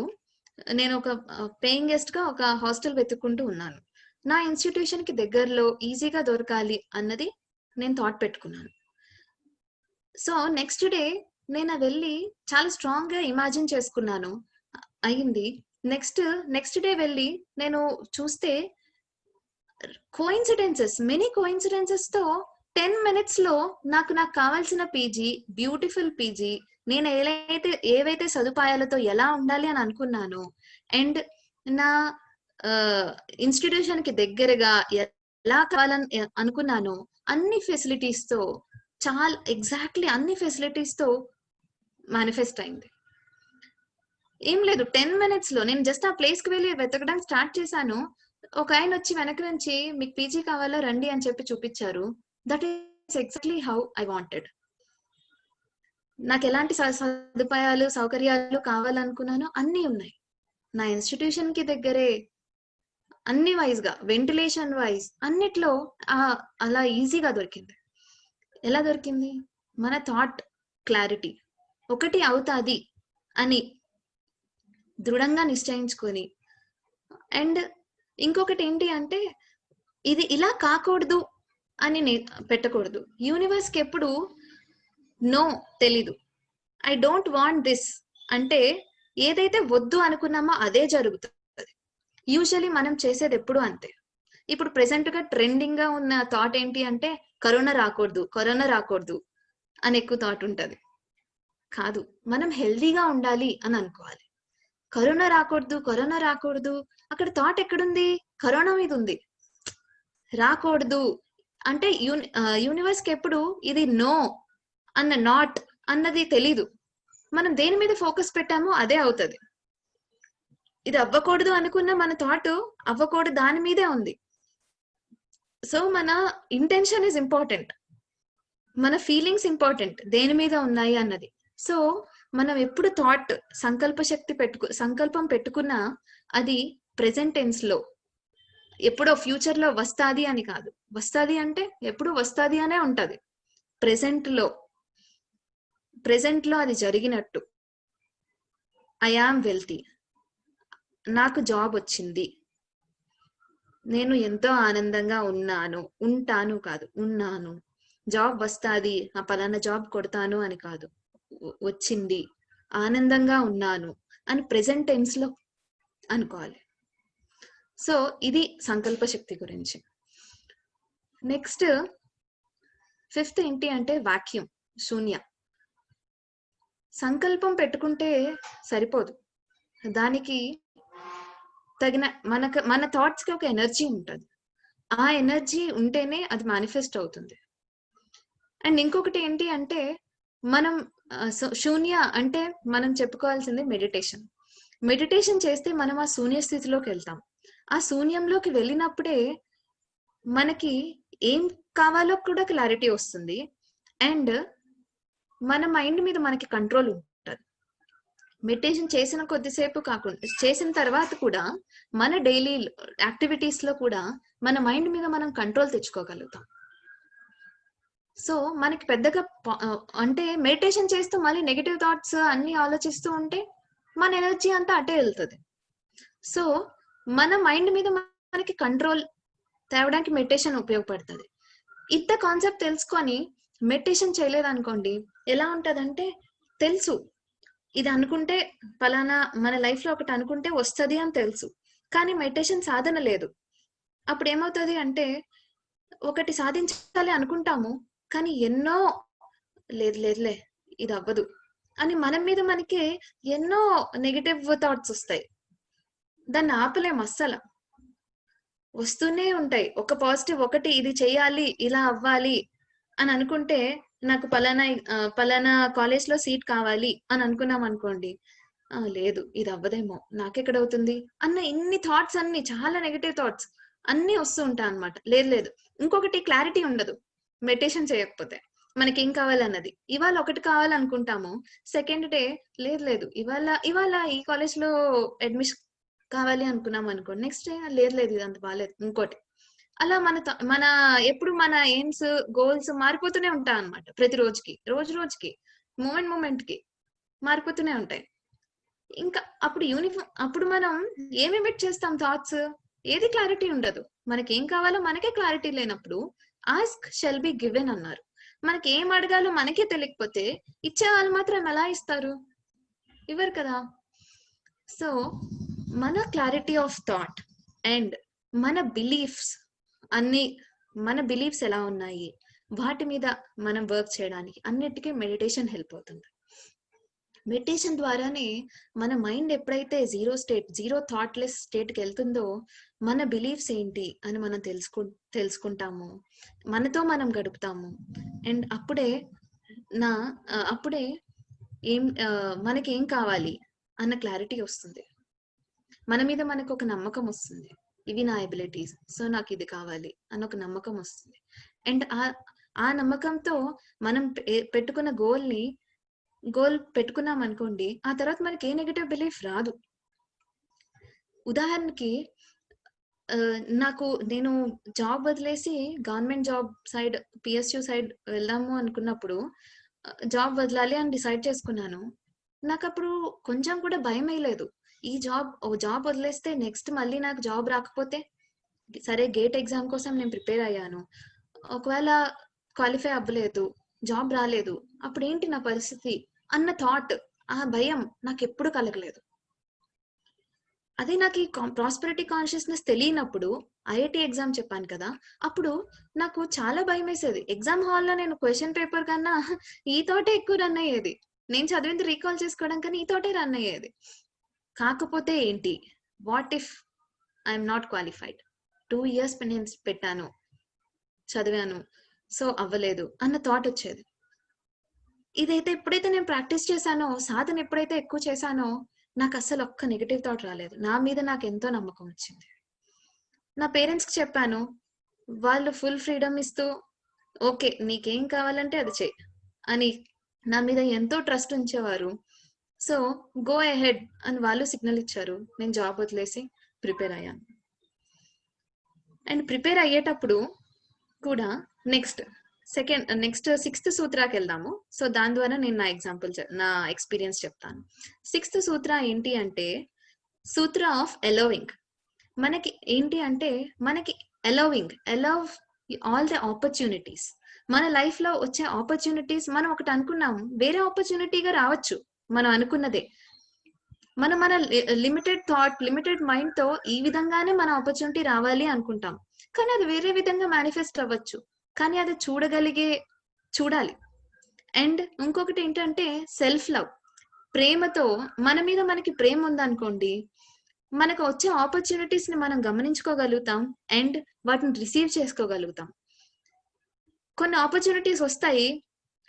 నేను ఒక పేయింగ్ గెస్ట్ గా ఒక హాస్టల్ వెతుక్కుంటూ ఉన్నాను. నా ఇన్స్టిట్యూషన్ కి దగ్గరలో ఈజీగా దొరకాలి అన్నది నేను థాట్ పెట్టుకున్నాను. సో నెక్స్ట్ డే నేను వెళ్ళి చాలా స్ట్రాంగ్ గా ఇమాజిన్ చేసుకున్నాను, అయింది. నెక్స్ట్ డే వెళ్ళి నేను చూస్తే కోయిన్సిడెన్సెస్, మెనీ కోయిన్సిడెన్సెస్ తో 10 minutes లో నాకు కావాల్సిన పీజీ, బ్యూటిఫుల్ పీజీ, నేను ఏవైతే సదుపాయాలతో ఎలా ఉండాలి అని అనుకున్నాను, అండ్ నా ఇన్స్టిట్యూషన్ కి దగ్గరగా ఎలా కావాలని అనుకున్నాను, అన్ని ఫెసిలిటీస్ తో, చాలా ఎగ్జాక్ట్లీ అన్ని ఫెసిలిటీస్ తో మేనిఫెస్ట్ అయింది. ఏం లేదు, 10 minutes లో నేను జస్ట్ ఆ ప్లేస్ కి వెళ్ళి వెతకడానికి స్టార్ట్ చేశాను. ఒక ఆయన వచ్చి వెనక నుంచి మీకు పీజీ కావాలా రండి అని చెప్పి చూపించారు. That is exactly how I wanted. నాకు ఎలాంటి సదుపాయాలు, సౌకర్యాలు కావాలనుకున్నానో అన్ని ఉన్నాయి నా ఇన్స్టిట్యూషన్ కి దగ్గరే. అన్ని వైజ్ గా, వెంటిలేషన్ వైజ్ అన్నిట్లో అలా ఈజీగా దొరికింది. ఎలా దొరికింది? మన థాట్ క్లారిటీ. ఒకటి అవుతాది అని దృఢంగా నిశ్చయించుకొని, అండ్ ఇంకొకటి ఏంటి అంటే, ఇది ఇలా కాకూడదు అని పెట్టకూడదు. యూనివర్స్ కి ఎప్పుడు నో తెలీదు. ఐ డోంట్ వాంట్ దిస్ అంటే ఏదైతే వద్దు అనుకున్నామో అదే జరుగుతుంది. యూజువలీ మనం చేసేది ఎప్పుడు అంతే. ఇప్పుడు ప్రెసెంట్ గా ట్రెండింగ్ గా ఉన్న థాట్ ఏంటి అంటే, కరోనా రాకూడదు అని ఎక్కువ థాట్ ఉంటది. కాదు, మనం హెల్దీగా ఉండాలి అని అనుకోవాలి. కరోనా రాకూడదు అక్కడ థాట్ ఎక్కడుంది? కరోనా మీద ఉంది. రాకూడదు అంటే యూనివర్స్ కి ఎప్పుడు ఇది నో అన్న, నాట్ అన్నది తెలీదు. మనం దేని మీద ఫోకస్ పెట్టామో అదే అవుతుంది. ఇది అవ్వకూడదు అనుకున్న మన థాట్ అవ్వకూడదు దాని మీదే ఉంది. సో మన ఇంటెన్షన్ ఇస్ ఇంపార్టెంట్, మన ఫీలింగ్స్ ఇంపార్టెంట్, దేని మీద ఉన్నాయి అన్నది. సో మనం ఎప్పుడు థాట్, సంకల్పం పెట్టుకున్నా అది ప్రెసెంట్ టెన్స్ లో, ఎప్పుడో ఫ్యూచర్ లో వస్తాది అని కాదు. వస్తాది అంటే ఎప్పుడు వస్తాది అనే ఉంటది. ప్రెసెంట్ లో అది జరిగినట్టు. ఐ యామ్ వెల్తీ, నాకు జాబ్ వచ్చింది, నేను ఎంతో ఆనందంగా ఉంటాను కాదు, ఉన్నాను. జాబ్ వస్తాది, ఆ పలానా జాబ్ కొడతాను అని కాదు, వచ్చింది, ఆనందంగా ఉన్నాను అని ప్రెసెంట్ టెన్స్ లో అనుకోవాలి. సో ఇది సంకల్ప శక్తి గురించి. నెక్స్ట్ 5th ఏంటి అంటే వాక్యూమ్, శూన్య. సంకల్పం పెట్టుకుంటే సరిపోదు, దానికి తగిన మన థాట్స్ కి ఒక ఎనర్జీ ఉంటుంది. ఆ ఎనర్జీ ఉంటేనే అది మేనిఫెస్ట్ అవుతుంది. అండ్ ఇంకొకటి ఏంటి అంటే మనం శూన్య అంటే మనం చెప్పుకోవాల్సింది మెడిటేషన్. మెడిటేషన్ చేస్తే మనం ఆ శూన్య స్థితిలోకి వెళ్తాం. ఆ శూన్యంలోకి వెళ్ళినప్పుడే మనకి ఏం కావాలో కూడా క్లారిటీ వస్తుంది. అండ్ మన మైండ్ మీద మనకి కంట్రోల్ ఉంటుంది. మెడిటేషన్ చేసిన కొద్దిసేపు కాకుండా చేసిన తర్వాత కూడా మన డైలీ యాక్టివిటీస్ లో కూడా మన మైండ్ మీద మనం కంట్రోల్ తెచ్చుకోగలుగుతాం. సో మనకి పెద్దగా అంటే మెడిటేషన్ చేస్తూ మళ్ళీ నెగటివ్ థాట్స్ అన్ని ఆలోచిస్తూ ఉంటే మన ఎనర్జీ అంతా అటే వెళ్తుంది. సో మన మైండ్ మీద మనకి కంట్రోల్ తేవడానికి మెడిటేషన్ ఉపయోగపడుతుంది. ఇంత కాన్సెప్ట్ తెలుసుకొని మెడిటేషన్ చేయలేదనుకోండి ఎలా ఉంటదంటే, తెలుసు ఇది అనుకుంటే ఫలానా మన లైఫ్ లో ఒకటి అనుకుంటే వస్తుంది అని తెలుసు, కానీ మెడిటేషన్ సాధన లేదు. అప్పుడు ఏమవుతుంది అంటే ఒకటి సాధించాలి అనుకుంటాము, కానీ ఎన్నో లేదు లేదులే ఇది అవ్వదు అని మన మీద మనకి ఎన్నో నెగటివ్ థాట్స్ వస్తాయి. దాన్ని ఆపలేం అస్సలు, వస్తూనే ఉంటాయి. ఒక పాజిటివ్ ఒకటి ఇది చెయ్యాలి ఇలా అవ్వాలి అని అనుకుంటే, నాకు పలానా కాలేజ్ లో సీట్ కావాలి అని అనుకున్నాం అనుకోండి, లేదు ఇది అవ్వదేమో నాకెక్కడవుతుంది అన్న ఇన్ని థాట్స్, అన్ని చాలా నెగటివ్ థాట్స్ అన్ని వస్తూ ఉంటాయి అనమాట. లేదు లేదు, ఇంకొకటి క్లారిటీ ఉండదు మెడిటేషన్ చేయకపోతే. మనకి ఏం కావాలన్నది ఇవాళ ఒకటి కావాలనుకుంటాము, సెకండ్ డే లేదు లేదు ఇవాళ ఈ కాలేజ్ లో అడ్మిషన్ కావాలి అనుకున్నాం అనుకోండి, నెక్స్ట్ డే లేదు లేదు ఇది అంత బాగాలేదు ఇంకోటి. అలా మన ఎప్పుడు మన ఎయిమ్స్ గోల్స్ మారిపోతూనే ఉంటాయి అనమాట. ప్రతి రోజుకి రోజుకి మూమెంట్ కి మారిపోతూనే ఉంటాయి. ఇంకా అప్పుడు మనం ఏమి ఎమిట్ చేస్తాం థాట్స్, ఏది క్లారిటీ ఉండదు. మనకి ఏం కావాలో మనకే క్లారిటీ లేనప్పుడు ఆస్క్ షెల్ బి గివెన్ అన్నారు. మనకి ఏం అడగాలో మనకే తెలియకపోతే ఇచ్చే వాళ్ళు మాత్రం ఎలా ఇస్తారు? ఇవ్వరు కదా. సో మన క్లారిటీ ఆఫ్ థాట్ అండ్ మన బిలీఫ్స్ మన బిలీఫ్స్ ఎలా ఉన్నాయి వాటి మీద మనం వర్క్ చేయడానికి అన్నిటికీ మెడిటేషన్ హెల్ప్ అవుతుంది. మెడిటేషన్ ద్వారానే మన మైండ్ ఎప్పుడైతే జీరో థాట్లెస్ స్టేట్కి వెళ్తుందో మన బిలీఫ్స్ ఏంటి అని మనం తెలుసుకుంటాము, మనతో మనం గడుపుతాము. అండ్ అప్పుడే మనకి ఏం కావాలి అన్న క్లారిటీ వస్తుంది. మన మీద మనకు ఒక నమ్మకం వస్తుంది, ఇవి నా ఎబిలిటీస్, సో నాకు ఇది కావాలి అని ఒక నమ్మకం వస్తుంది. అండ్ ఆ నమ్మకంతో మనం పెట్టుకున్న గోల్ పెట్టుకున్నాం అనుకోండి, ఆ తర్వాత మనకి ఏ నెగటివ్ బిలీఫ్ రాదు. ఉదాహరణకి నేను జాబ్ వదిలేసి government job side PSU side వెళ్దాము అనుకున్నప్పుడు, జాబ్ వదలాలి అని డిసైడ్ చేసుకున్నాను. నాకు అప్పుడు కొంచెం కూడా భయం వేయలేదు. ఈ జాబ్ వదిలేస్తే నెక్స్ట్ మళ్ళీ నాకు జాబ్ రాకపోతే, సరే గేట్ ఎగ్జామ్ కోసం నేను ప్రిపేర్ అయ్యాను, ఒకవేళ క్వాలిఫై అవ్వలేదు, జాబ్ రాలేదు, అప్పుడు ఏంటి నా పరిస్థితి అన్న థాట్, ఆ భయం నాకు ఎప్పుడు కలగలేదు. అదే నాకు ఈ ప్రాస్పెరిటీ కాన్షియస్నెస్ తెలియనప్పుడు, ఐఐటి ఎగ్జామ్ చెప్పాను కదా, అప్పుడు నాకు చాలా భయం వేసేది. ఎగ్జామ్ హాల్లో నేను క్వశ్చన్ పేపర్ కన్నా ఈ థాటే ఎక్కువ రన్ అయ్యేది. నేను చదివింది రీకాల్ చేసుకోవడం కానీ ఈ థాటే రన్ అయ్యేది. కాకపోతే ఏంటి, what if I'm not qualified, 2 years నేను పెట్టాను, చదివాను, సో అవ్వలేదు అన్న థాట్ వచ్చేది. ఇదైతే ఎప్పుడైతే నేను ప్రాక్టీస్ చేశానో, సాధన ఎప్పుడైతే ఎక్కువ చేశానో, నాకు అస్సలు ఒక్క నెగటివ్ థాట్ రాలేదు. నా మీద నాకు ఎంతో నమ్మకం వచ్చింది. నా పేరెంట్స్ కి చెప్పాను, వాళ్ళు ఫుల్ ఫ్రీడమ్ ఇస్తూ ఓకే నీకేం కావాలంటే అది చెయ్యి అని నా మీద ఎంతో ట్రస్ట్ ఉంచేవారు. సో గో అహెడ్ అని వాళ్ళు సిగ్నల్ ఇచ్చారు. నేను జాబ్ వదిలేసి ప్రిపేర్ అయ్యాను. అండ్ ప్రిపేర్ అయ్యేటప్పుడు కూడా నెక్స్ట్ 6th సూత్రాకి వెళ్దాము. సో దాని ద్వారా నేను నా ఎక్స్పీరియన్స్ చెప్తాను. 6th సూత్ర ఏంటి అంటే సూత్ర ఆఫ్ అలౌవింగ్. మనకి ఏంటి అంటే మనకి అలౌ ఆల్ ద ఆపర్చునిటీస్. మన లైఫ్ లో వచ్చే ఆపర్చునిటీస్ మనం ఒకటి అనుకున్నాము, వేరే ఆపర్చునిటీగా రావచ్చు. మనం అనుకున్నదే మన లిమిటెడ్ థాట్, లిమిటెడ్ మైండ్ తో ఈ విధంగానే మన ఆపర్చునిటీ రావాలి అనుకుంటాం, కానీ అది వేరే విధంగా మేనిఫెస్ట్ అవ్వచ్చు. కానీ అది చూడాలి. అండ్ ఇంకొకటి ఏంటంటే సెల్ఫ్ లవ్. ప్రేమతో మన మీద మనకి ప్రేమ ఉందనుకోండి, మనకు వచ్చే ఆపర్చునిటీస్ ని మనం గమనించుకోగలుగుతాం అండ్ వాటిని రిసీవ్ చేసుకోగలుగుతాం. కొన్ని ఆపర్చునిటీస్ వస్తాయి,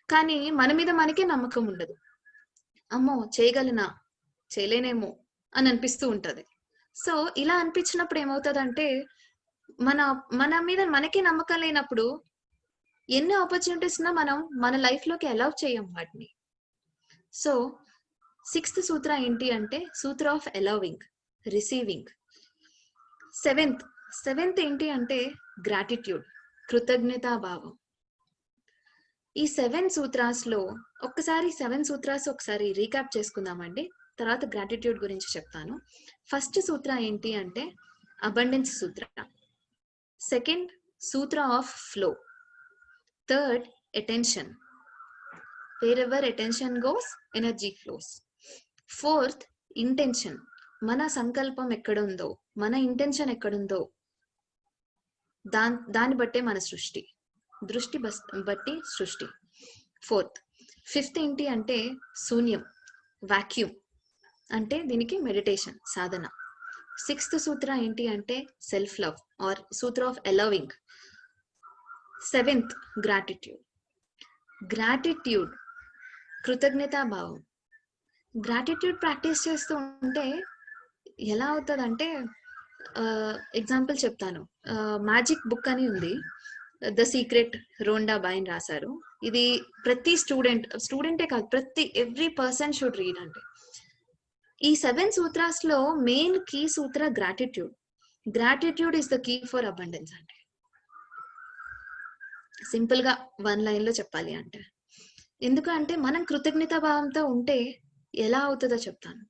కానీ మన మీద మనకే నమ్మకం ఉండదు. అమ్మో చేయగలనా, చేయలేనేమో అని అనిపిస్తూ ఉంటది. సో ఇలా అనిపించినప్పుడు ఏమవుతుందంటే మన మన మీద మనకే నమ్మకం లేనప్పుడు ఎన్ని ఆపర్చునిటీస్ ఉన్నా మనం మన లైఫ్ లోకి అలౌ చేయం వాటిని. సో 6th సూత్ర ఏంటి అంటే సూత్ర ఆఫ్ అలౌవింగ్, రిసీవింగ్. సెవెంత్ ఏంటి అంటే గ్రాటిట్యూడ్, కృతజ్ఞతా భావం. ఈ 7 సూత్రాస్ లో ఒక్కసారి 7 సూత్రాస్ ఒకసారి రీక్యాప్ చేసుకుందామండి, తర్వాత గ్రాటిట్యూడ్ గురించి చెప్తాను. ఫస్ట్ సూత్ర ఏంటి అంటే abundance Sutra. Second Sutra of flow. Third attention. wherever attention goes energy flows. Fourth intention. మన సంకల్పం ఎక్కడుందో, మన ఇంటెన్షన్ ఎక్కడుందో దాన్ని బట్టే మన సృష్టి, దృష్టి బట్టి సృష్టి. ఫోర్త్. ఫిఫ్త్ ఏంటి అంటే శూన్యం, వాక్యూమ్, అంటే దీనికి మెడిటేషన్ సాధన. 6th సూత్ర ఏంటి అంటే self love or Sutra of allowing. 7th gratitude, కృతజ్ఞతా భావం. గ్రాటిట్యూడ్ ప్రాక్టీస్ చేస్తూ ఉంటే ఎలా అవుతుందంటే, ఎగ్జాంపుల్ చెప్తాను. మ్యాజిక్ బుక్ అని ఉంది, ద సీక్రెట్, రోండా బైన్ రాశారు. ఇది ప్రతి స్టూడెంటే కాదు, ఎవ్రీ పర్సన్ షుడ్ రీడ్. అంటే ఈ 7 సూత్రాస్ లో main key sutra gratitude is the key for abundance. అంటే సింపుల్ గా 1 లైన్ లో చెప్పాలి అంటే, ఎందుకంటే మనం కృతజ్ఞతా భావంతో ఉంటే ఎలా అవుతుందో చెప్తాను.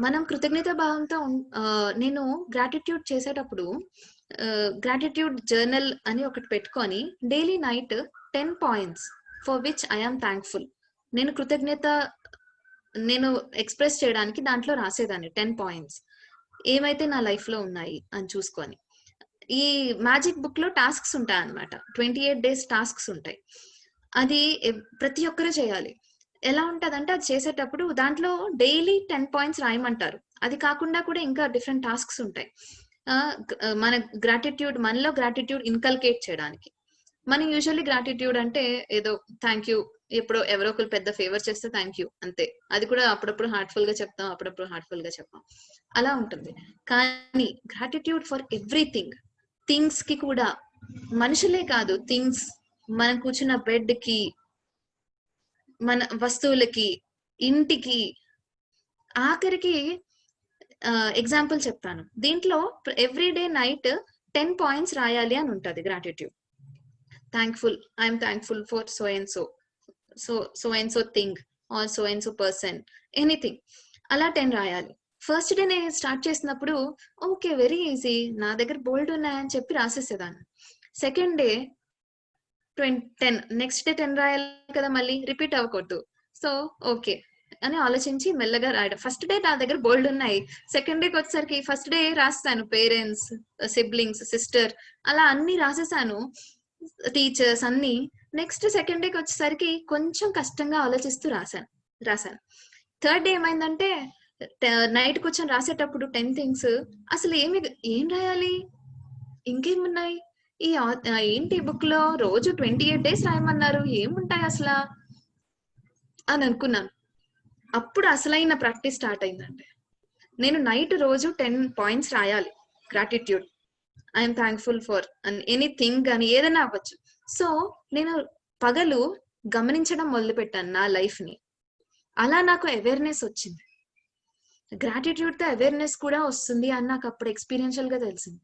మనం కృతజ్ఞతా భావంతో నేను గ్రాటిట్యూడ్ చేసేటప్పుడు గ్రాటిట్యూడ్ జర్నల్ అని ఒకటి పెట్టుకొని daily night 10 points for which I'm thankful, నేను ఎక్స్ప్రెస్ చేయడానికి దాంట్లో రాసేదాన్ని 10 పాయింట్స్ ఏమైతే నా లైఫ్ లో ఉన్నాయి అని చూసుకొని. ఈ మ్యాజిక్ బుక్ లో టాస్క్స్ ఉంటాయి అన్నమాట, 28 days టాస్క్స్ ఉంటాయి. అది ప్రతి ఒక్కరూ చేయాలి. ఎలా ఉంటదంటే అది చేసేటప్పుడు దాంట్లో డైలీ 10 పాయింట్స్ రాయమంటారు. అది కాకుండా కూడా ఇంకా డిఫరెంట్ టాస్క్స్ ఉంటాయి. మనలో గ్రాటిట్యూడ్ ఇన్కల్కేట్ చేయడానికి. మనం యూజువల్లీ గ్రాటిట్యూడ్ అంటే ఏదో థ్యాంక్ యూ, ఎప్పుడో ఎవరో ఒకరు పెద్ద ఫేవర్ చేస్తే థ్యాంక్ యూ అంతే. అది కూడా అప్పుడప్పుడు హార్ట్ఫుల్ గా చెప్తాం, అప్పుడప్పుడు హార్ట్ఫుల్ గా చెప్పాం, అలా ఉంటుంది. కానీ గ్రాటిట్యూడ్ ఫర్ ఎవ్రీథింగ్, థింగ్స్ కి కూడా, మనుషులే కాదు థింగ్స్, మనం కూర్చున్న బెడ్ కి, మన వస్తువులకి, ఇంటికి, ఆఖరికి ఎగ్జాంపుల్ చెప్తాను. దీంట్లో ఎవ్రీడే నైట్ 10 పాయింట్స్ రాయాలి అని ఉంటది gratitude. I'm thankful for so and so thing or so and so person, anything. అలా 10 రాయాలి. ఫస్ట్ డే నేను స్టార్ట్ చేసినప్పుడు ఓకే వెరీ ఈజీ, నా దగ్గర బోల్డ్ ఉన్నాయని చెప్పి రాసేసేదాన్ని. సెకండ్ డే 10, నెక్స్ట్ డే 10 రాయాలి కదా, మళ్ళీ రిపీట్ అవ్వకూడదు. సో ఓకే అని ఆలోచించి మెల్లగా రాయడం. ఫస్ట్ డే నా దగ్గర బోల్డ్ ఉన్నాయి, సెకండ్ డేకి వచ్చేసరికి ఫస్ట్ డే రాస్తాను పేరెంట్స్, సిబ్లింగ్స్, సిస్టర్, అలా అన్ని రాసేసాను, టీచర్స్ అన్ని. నెక్స్ట్ సెకండ్ డేకి వచ్చేసరికి కొంచెం కష్టంగా ఆలోచిస్తూ రాశాను. థర్డ్ డే ఏమైందంటే నైట్ కూర్చొని రాసేటప్పుడు 10 థింగ్స్, అసలు ఏం రాయాలి, ఇంకేమున్నాయి, ఏంటి బుక్ లో రోజు 28 days రాయమన్నారు, ఏముంటాయి అసలు అని అనుకున్నాను. అప్పుడు అసలైన ప్రాక్టీస్ స్టార్ట్ అయిందండి. నేను నైట్ రోజు 10 పాయింట్స్ రాయాలి gratitude, I'm thankful for anything అని, ఏదైనా అవ్వచ్చు. సో నేను పగలు గమనించడం మొదలు పెట్టాను నా లైఫ్ ని. అలా నాకు అవేర్నెస్ వచ్చింది. గ్రాటిట్యూడ్ తో అవేర్నెస్ కూడా వస్తుంది అని నాకు అప్పుడు ఎక్స్పీరియన్షియల్ గా తెలిసింది.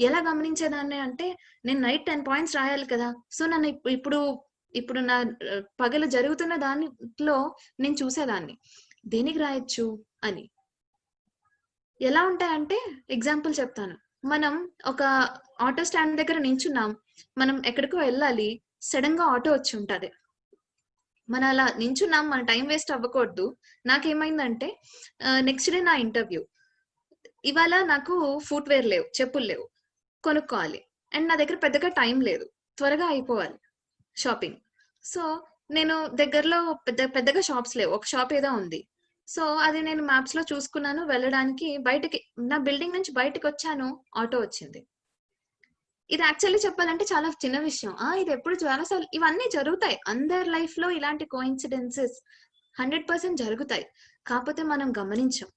ఎలా గమనించేదాన్ని అంటే, నేను నైట్ 10 పాయింట్స్ రాయాలి కదా, సో నన్ను ఇప్పుడు నా పగలు జరుగుతున్న దానిలో నేను చూసేదాన్ని దేనికి రాయొచ్చు అని. ఎలా ఉంటాయంటే ఎగ్జాంపుల్ చెప్తాను. మనం ఒక ఆటో స్టాండ్ దగ్గర నించున్నాం, మనం ఎక్కడికో వెళ్ళాలి, సడన్ గా ఆటో వచ్చి ఉంటది, మనం అలా నించున్నాం, మన టైం వేస్ట్ అవ్వకూడదు. నాకేమైందంటే నెక్స్ట్ డే నా ఇంటర్వ్యూ, ఇవాళ నాకు ఫుట్వేర్ లేవు, చెప్పులు లేవు, కొనుక్కోవాలి, అండ్ నా దగ్గర పెద్దగా టైం లేదు, త్వరగా అయిపోవాలి షాపింగ్. సో నేను దగ్గరలో పెద్దగా షాప్స్ లేవు, ఒక షాప్ ఏదో ఉంది, సో అది నేను మ్యాప్స్ లో చూసుకున్నాను. వెళ్ళడానికి బయటికి నా బిల్డింగ్ నుంచి బయటకు వచ్చాను, ఆటో వచ్చింది. ఇది యాక్చువల్లీ చెప్పాలంటే చాలా చిన్న విషయం. ఇది ఎప్పుడు చాలా సార్లు ఇవన్నీ జరుగుతాయి. అందరి లైఫ్ లో ఇలాంటి కోయిన్సిడెన్సెస్ 100% జరుగుతాయి. కాకపోతే మనం గమనించం.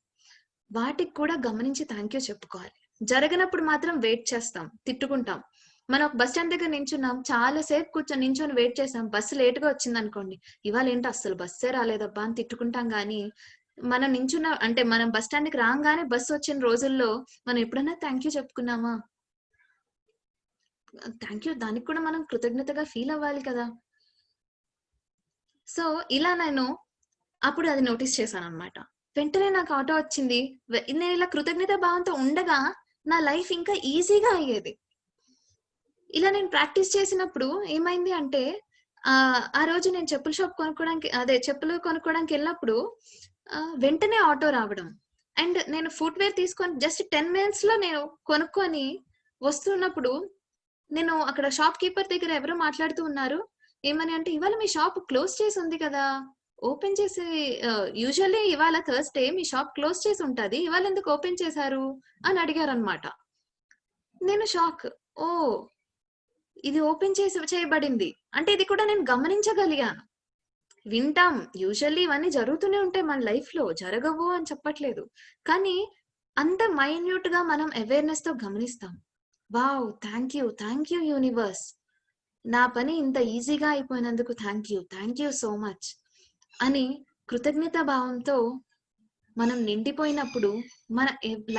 వాటికి కూడా గమనించి థ్యాంక్ యూ చెప్పుకోవాలి. జరగనప్పుడు మాత్రం వెయిట్ చేస్తాం, తిట్టుకుంటాం. మనం ఒక బస్ స్టాండ్ దగ్గర నించున్నాం, చాలా సేపు కూర్చొని నించొని వెయిట్ చేసాం, బస్సు లేట్ గా వచ్చింది అనుకోండి, ఇవాళ ఏంటి అస్సలు బస్సే రాలేదబ్బా అని తిట్టుకుంటాం. గానీ మనం నించున్న అంటే మనం బస్ స్టాండ్ కి రాగానే బస్సు వచ్చిన రోజుల్లో మనం ఎప్పుడైనా థ్యాంక్ యూ చెప్పుకున్నామా? థ్యాంక్ యూ, దానికి కూడా మనం కృతజ్ఞతగా ఫీల్ అవ్వాలి కదా. సో ఇలా నేను అప్పుడు అది నోటీస్ చేశాను అనమాట. వెంటనే నాకు ఆటో వచ్చింది. నేను ఇలా కృతజ్ఞత భావంతో ఉండగా నా లైఫ్ ఇంకా ఈజీగా అయ్యేది. ఇలా నేను ప్రాక్టీస్ చేసినప్పుడు ఏమైంది అంటే ఆ రోజు నేను చెప్పులు కొనుక్కోవడానికి వెళ్ళినప్పుడు వెంటనే ఆటో రావడం. అండ్ నేను ఫుట్వేర్ తీసుకొని జస్ట్ 10 మినిట్స్ లో నేను కొనుక్కొని వస్తున్నప్పుడు నేను అక్కడ షాప్ కీపర్ దగ్గర ఎవరో మాట్లాడుతూ ఉన్నారు. ఏమని అంటే, ఇవాళ మీ షాప్ క్లోజ్ చేసి ఉంది కదా, ఓపెన్ చేసి యూజువల్లీ ఇవాళ థర్స్డే మీ షాప్ క్లోజ్ చేసి ఉంటది, ఇవాళ ఎందుకు ఓపెన్ చేశారు అని అడిగారు అనమాట. నేను షాక్. ఓ, ఇది ఓపెన్ చేయబడింది అంటే ఇది కూడా నేను గమనించగలిగాను. వింటాం, యూజువల్లీ ఇవన్నీ జరుగుతూనే ఉంటాయి మన లైఫ్ లో, జరగవు అని చెప్పట్లేదు. కానీ అంత మైన్యూట్ గా మనం అవేర్నెస్ తో గమనిస్తాం. వావ్, థ్యాంక్ యూ యూనివర్స్, నా పని ఇంత ఈజీగా అయిపోయినందుకు థ్యాంక్ యూ సో మచ్ అని కృతజ్ఞత భావంతో మనం నిండిపోయినప్పుడు మన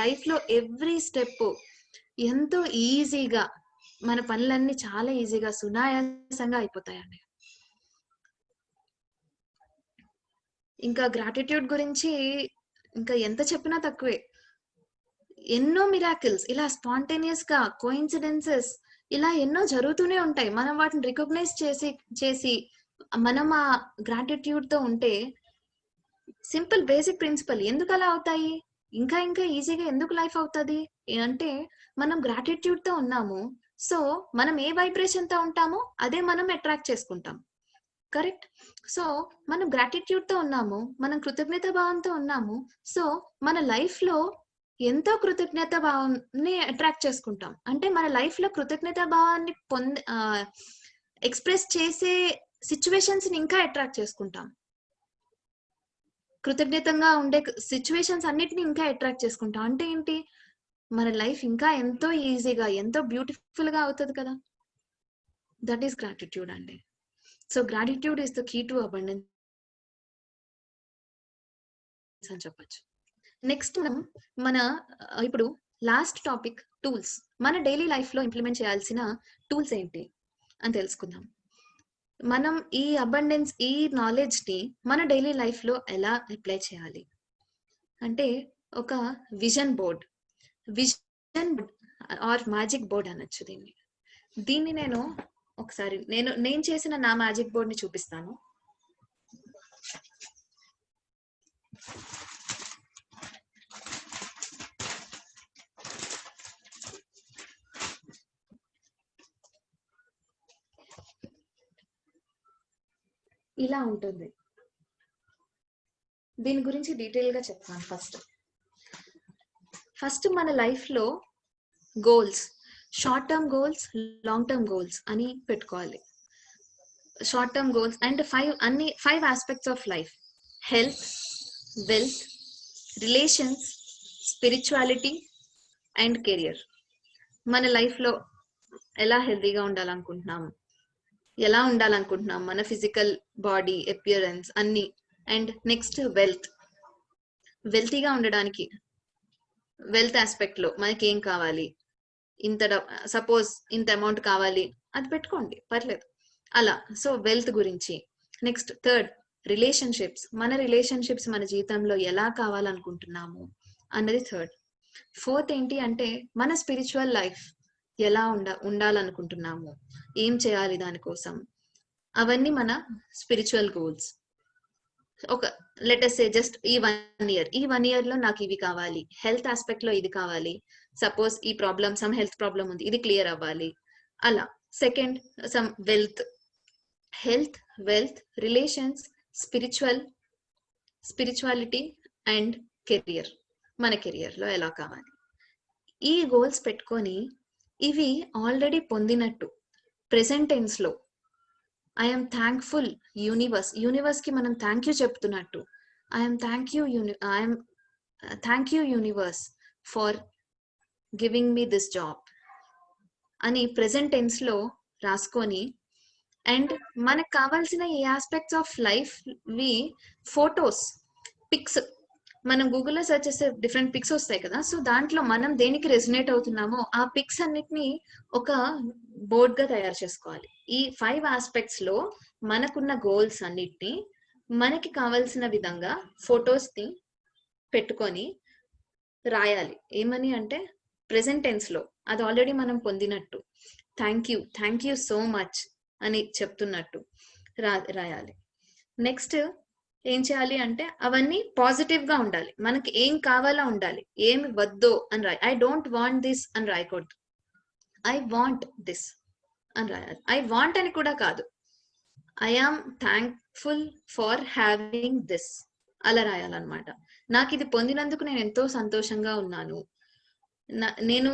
లైఫ్ లో ఎవ్రీ స్టెప్ ఎంతో ఈజీగా, మన పనులన్నీ చాలా ఈజీగా సునాయాసంగా అయిపోతాయండి. ఇంకా గ్రాటిట్యూడ్ గురించి ఇంకా ఎంత చెప్పినా తక్కువే. ఎన్నో మిరాకిల్స్ ఇలా స్పాంటేనియస్ గా, కోయిన్సిడెన్సెస్ ఇలా ఎన్నో జరుగుతూనే ఉంటాయి. మనం వాటిని రికగ్నైజ్ చేసి మనం ఆ గ్రాటిట్యూడ్ తో ఉంటే, సింపుల్ బేసిక్ ప్రిన్సిపల్, ఎందుకు అలా అవుతాయి, ఇంకా ఇంకా ఈజీగా ఎందుకు లైఫ్ అవుతుంది అంటే, మనం గ్రాటిట్యూడ్ తో ఉన్నాము. సో మనం ఏ వైబ్రేషన్ తో ఉంటామో అదే మనం అట్రాక్ట్ చేసుకుంటాం. కరెక్ట్. సో మనం గ్రాటిట్యూడ్ తో ఉన్నాము, మనం కృతజ్ఞత భావంతో ఉన్నాము. సో మన లైఫ్ లో ఎంతో కృతజ్ఞత భావాన్ని అట్రాక్ట్ చేసుకుంటాం. అంటే మన లైఫ్ లో కృతజ్ఞత భావాన్ని ఎక్స్ప్రెస్ చేసే సిచ్యువేషన్స్ ని ఇంకా అట్రాక్ట్ చేసుకుంటాం. కృతజ్ఞతంగా ఉండే సిచ్యువేషన్స్ అన్నిటిని ఇంకా అట్రాక్ట్ చేసుకుంటాం. అంటే ఏంటి, మన లైఫ్ ఇంకా ఎంతో ఈజీగా, ఎంతో బ్యూటిఫుల్ గా అవుతుంది కదా. దట్ ఈస్ గ్రాటిట్యూడ్ అండి. So gratitude is the key to abundance అని చెప్పచ్చు. నెక్స్ట్ మన ఇప్పుడు లాస్ట్ టాపిక్ టూల్స్. మన డైలీ లైఫ్ లో ఇంప్లిమెంట్ చేయాల్సిన టూల్స్ ఏంటి అని తెలుసుకుందాం. మనం ఈ అబండెన్స్, ఈ నాలెడ్జ్ ని మన డైలీ లైఫ్ లో ఎలా అప్లై చేయాలి అంటే, ఒక vision board or magic board అనొచ్చు దీన్ని నేను ఒకసారి నేను చేసిన నా మ్యాజిక్ బోర్డ్ ని చూపిస్తాను. ఇలా ఉంటుంది. దీని గురించి డీటెయిల్ గా చెప్తాను. ఫస్ట్ మన లైఫ్ లో goals, short term goals, long term goals అని పెట్టుకోవాలి. Short term goals and 5 aspects of life: health, wealth, relations, spirituality and career. మన లైఫ్ లో ఎలా హెల్తీగా ఉండాలనుకుంటున్నాము, ఎలా ఉండాలనుకుంటున్నాం, మన ఫిజికల్ బాడీ అపియరెన్స్ అన్ని. అండ్ నెక్స్ట్ వెల్తీగా ఉండడానికి వెల్త్ ఆస్పెక్ట్ లో మనకి ఏం కావాలి, సపోజ్ ఇంత అమౌంట్ కావాలి, అది పెట్టుకోండి, పర్లేదు అలా. సో వెల్త్ గురించి. Next third, relationships. మన రిలేషన్షిప్స్ మన జీవితంలో ఎలా కావాలనుకుంటున్నాము అన్నది థర్డ్. ఫోర్త్ ఏంటి అంటే, మన స్పిరిచువల్ లైఫ్ ఎలా ఉండాలనుకుంటున్నాము, ఏం చేయాలి దానికోసం, అవన్నీ మన స్పిరిచువల్ గోల్స్. ఒక లెటస్ సే జస్ట్ ఈ 1 ఇయర్ లో నాకు ఇవి కావాలి, హెల్త్ ఆస్పెక్ట్ లో ఇది కావాలి, సపోజ్ ఈ ప్రాబ్లమ్, సమ్ హెల్త్ ప్రాబ్లమ్ ఉంది, ఇది క్లియర్ అవ్వాలి అలా. Second, some health, wealth, relations, spirituality and career. మన కెరియర్లో ఎలా కావాలి, ఈ గోల్స్ పెట్టుకొని ఇవి ఆల్రెడీ పొందినట్టు ప్రెసెంట్ టెన్స్ లో ఐఎమ్ థ్యాంక్ఫుల్ యూనివర్స్ కి మనం థ్యాంక్ యూ చెప్తున్నట్టు, I'm thank you universe for giving me this job అని ప్రెసెంట్ టెన్స్ లో రాసుకొని, అండ్ మనకు కావాల్సిన ఈ ఆస్పెక్ట్స్ ఆఫ్ లైఫ్ వి ఫొటోస్, పిక్స్, మనం గూగుల్లో సెర్చ్ చేస్తే డిఫరెంట్ పిక్స్ వస్తాయి కదా, సో దాంట్లో మనం దేనికి రెసినేట్ అవుతున్నామో ఆ పిక్స్ అన్నిటిని ఒక బోర్డ్ గా తయారు చేసుకోవాలి. ఈ 5 ఆస్పెక్ట్స్ లో మనకున్న గోల్స్ అన్నిటిని మనకి కావాల్సిన విధంగా ఫొటోస్ ని పెట్టుకొని రాయాలి. ఏమని అంటే ప్రెసెంట్ టెన్స్ లో అది ఆల్రెడీ మనం పొందినట్టు, థ్యాంక్ యూ సో మచ్ అని చెప్తున్నట్టు రాయాలి. నెక్స్ట్ ఏం చేయాలి అంటే అవన్నీ పాజిటివ్ గా ఉండాలి, మనకి ఏం కావాలో ఉండాలి, ఏమి వద్దో అని రాయి. ఐ డోంట్ వాంట్ దిస్ అని రాయకూడదు, ఐ వాంట్ దిస్ అని రాయాలి. ఐ వాంట్ అని కూడా కాదు, I am thankful for having this అలా రాయాలన్నమాట. నాకు ఇది పొందినందుకు నేను ఎంతో సంతోషంగా ఉన్నాను. నేను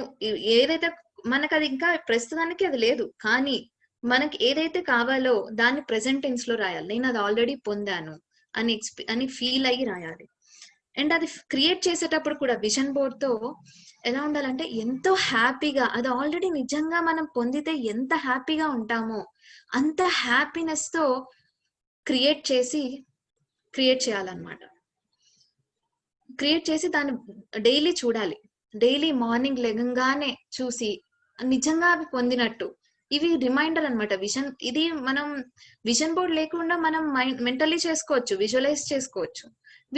ఏదైతే మనకు అది ఇంకా ప్రస్తుతానికి అది లేదు, కానీ మనకి ఏదైతే కావాలో దాన్ని ప్రెసెంట్ టెన్స్ లో రాయాలి. నేను అది ఆల్రెడీ పొందాను అని ఫీల్ అయ్యి రాయాలి. అండ్ అది క్రియేట్ చేసేటప్పుడు కూడా విజన్ బోర్డ్ తో ఎలా ఉండాలంటే ఎంతో హ్యాపీగా, అది ఆల్రెడీ నిజంగా మనం పొందితే ఎంత హ్యాపీగా ఉంటామో అంత హ్యాపీనెస్ తో క్రియేట్ చేయాలన్నమాట. క్రియేట్ చేసి దాన్ని డైలీ చూడాలి. డైలీ మార్నింగ్ లెగంగానే చూసి నిజంగా అవి పొందినట్టు, ఇవి రిమైండర్ అన్నమాట. ఇది మనం విజన్ బోర్డ్ లేకుండా మనం మెంటల్లీ చేసుకోవచ్చు, విజువలైజ్ చేసుకోవచ్చు.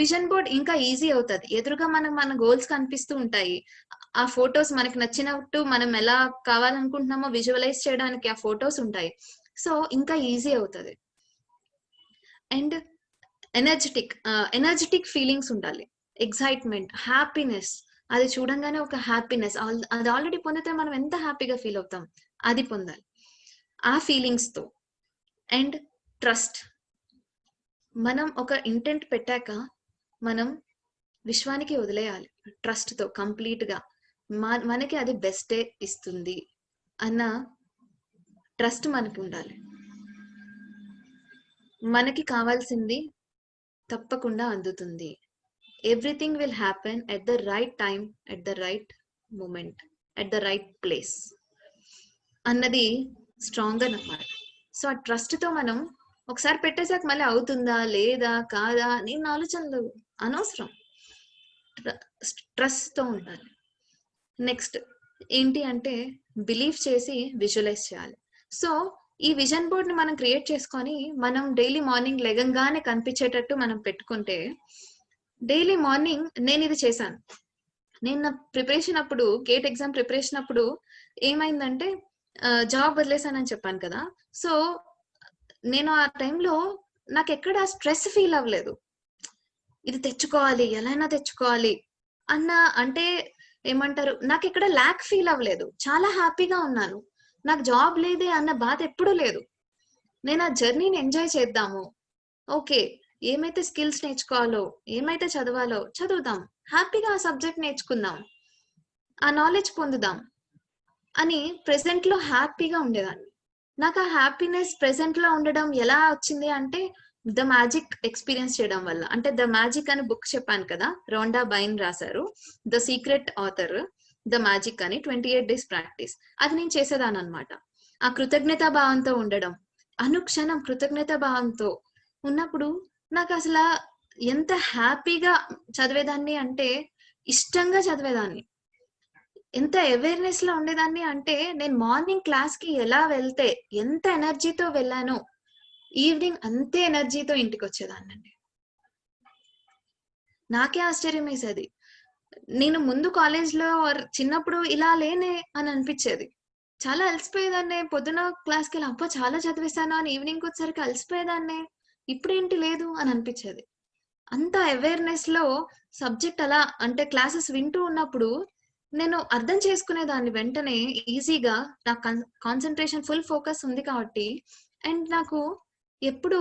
విజన్ బోర్డ్ ఇంకా ఈజీ అవుతుంది, ఎదురుగా మన గోల్స్ కనిపిస్తూ ఉంటాయి, ఆ ఫొటోస్ మనకి నచ్చినట్టు మనం ఎలా కావాలనుకుంటున్నామో విజువలైజ్ చేయడానికి ఆ ఫొటోస్ ఉంటాయి, సో ఇంకా ఈజీ అవుతుంది. అండ్ ఎనర్జెటిక్ ఫీలింగ్స్ ఉండాలి, ఎక్సైట్మెంట్, హ్యాపీనెస్, అది చూడంగానే ఒక హ్యాపీనెస్, అది ఆల్రెడీ పొందితే మనం ఎంత హ్యాపీగా ఫీల్ అవుతాం అది పొందాలి ఆ ఫీలింగ్స్ తో. అండ్ ట్రస్ట్, మనం ఒక ఇంటెంట్ పెట్టాక మనం విశ్వానికి వదిలేయాలి ట్రస్ట్ తో కంప్లీట్ గా, మనకి అది బెస్టే ఇస్తుంది అన్న ట్రస్ట్ మనకి ఉండాలి. మనకి కావాల్సింది తప్పకుండా అందుతుంది, everything will happen at the right time, at the right moment, at the right place అన్నది స్ట్రాంగ్ గా నమ్మాలి. సో ఆ ట్రస్ట్ తో మనం ఒకసారి పెట్టేసాక మళ్ళీ అవుతుందా లేదా కాదా నేను ఆలోచనలు అనవసరం, ట్రస్ట్ తో ఉండాలి. నెక్స్ట్ ఏంటి అంటే బిలీవ్ చేసి విజువలైజ్ చేయాలి. సో ఈ విజన్ బోర్డ్ ని మనం క్రియేట్ చేసుకొని మనం డైలీ మార్నింగ్ లెగంగానే కనిపించేటట్టు మనం పెట్టుకుంటే, డైలీ మార్నింగ్ నేను ఇది చేశాను. నేను నా ప్రిపరేషన్ అప్పుడు, గేట్ ఎగ్జామ్ ప్రిపరేషన్ అప్పుడు ఏమైందంటే జాబ్ వదిలేసానని చెప్పాను కదా, సో నేను ఆ టైంలో నాకు ఎక్కడ స్ట్రెస్ ఫీల్ అవ్వలేదు, ఇది తెచ్చుకోవాలి ఎలా తెచ్చుకోవాలి అన్న, అంటే ఏమంటారు, నాకు ఎక్కడ ల్యాక్ ఫీల్ అవ్వలేదు, చాలా హ్యాపీగా ఉన్నాను, నాకు జాబ్ లేదే అన్న బాధ ఎప్పుడూ లేదు. నేను ఆ జర్నీని ఎంజాయ్ చేద్దాము, ఓకే ఏమైతే స్కిల్స్ నేర్చుకోవాలో, ఏమైతే చదవాలో చదువుదాం, హ్యాపీగా ఆ సబ్జెక్ట్ నేర్చుకుందాం, ఆ నాలెడ్జ్ పొందుదాం అని ప్రెసెంట్ లో హ్యాపీగా ఉండేదాన్ని. నాకు ఆ హ్యాపీనెస్ ప్రెసెంట్ లో ఉండడం ఎలా వచ్చింది అంటే ద మ్యాజిక్ ఎక్స్పీరియన్స్ చేయడం వల్ల. అంటే ద మ్యాజిక్ అని బుక్ చెప్పాను కదా, రోండా బైన్ రాశారు, the secret author, the magic అని 28 days ప్రాక్టీస్, అది నేను చేసేదాన్ని అనమాట. ఆ కృతజ్ఞతా భావంతో ఉండడం, అనుక్షణం కృతజ్ఞతా భావంతో ఉన్నప్పుడు నాకు అసలు ఎంత హ్యాపీగా చదివేదాన్ని అంటే, ఇష్టంగా చదివేదాన్ని, ఎంత అవేర్నెస్ లో ఉండేదాన్ని అంటే, నేను మార్నింగ్ క్లాస్ కి ఎలా వెళ్తే ఎంత ఎనర్జీతో వెళ్ళానో ఈవినింగ్ అంతే ఎనర్జీతో ఇంటికి వచ్చేదాన్నండి. నాకే ఆశ్చర్యం వేసేది, నేను ముందు కాలేజ్ లో చిన్నప్పుడు ఇలా లేనే అని అనిపించేది, చాలా అలసిపోయేదాన్నే, పొద్దున క్లాస్కి వెళ్ళి అబ్బా చాలా చదివేశాను అని ఈవినింగ్ వచ్చేసరికి అలసిపోయేదాన్నే, ఇప్పుడేంటి లేదు అని అనిపించేది. అంత అవేర్నెస్ లో సబ్జెక్ట్ అలా అంటే క్లాసెస్ వింటూ ఉన్నప్పుడు నేను అర్థం చేసుకునేదాన్ని వెంటనే ఈజీగా, నా కాన్సన్ట్రేషన్ ఫుల్ ఫోకస్ ఉంది కాబట్టి. అండ్ నాకు ఎప్పుడు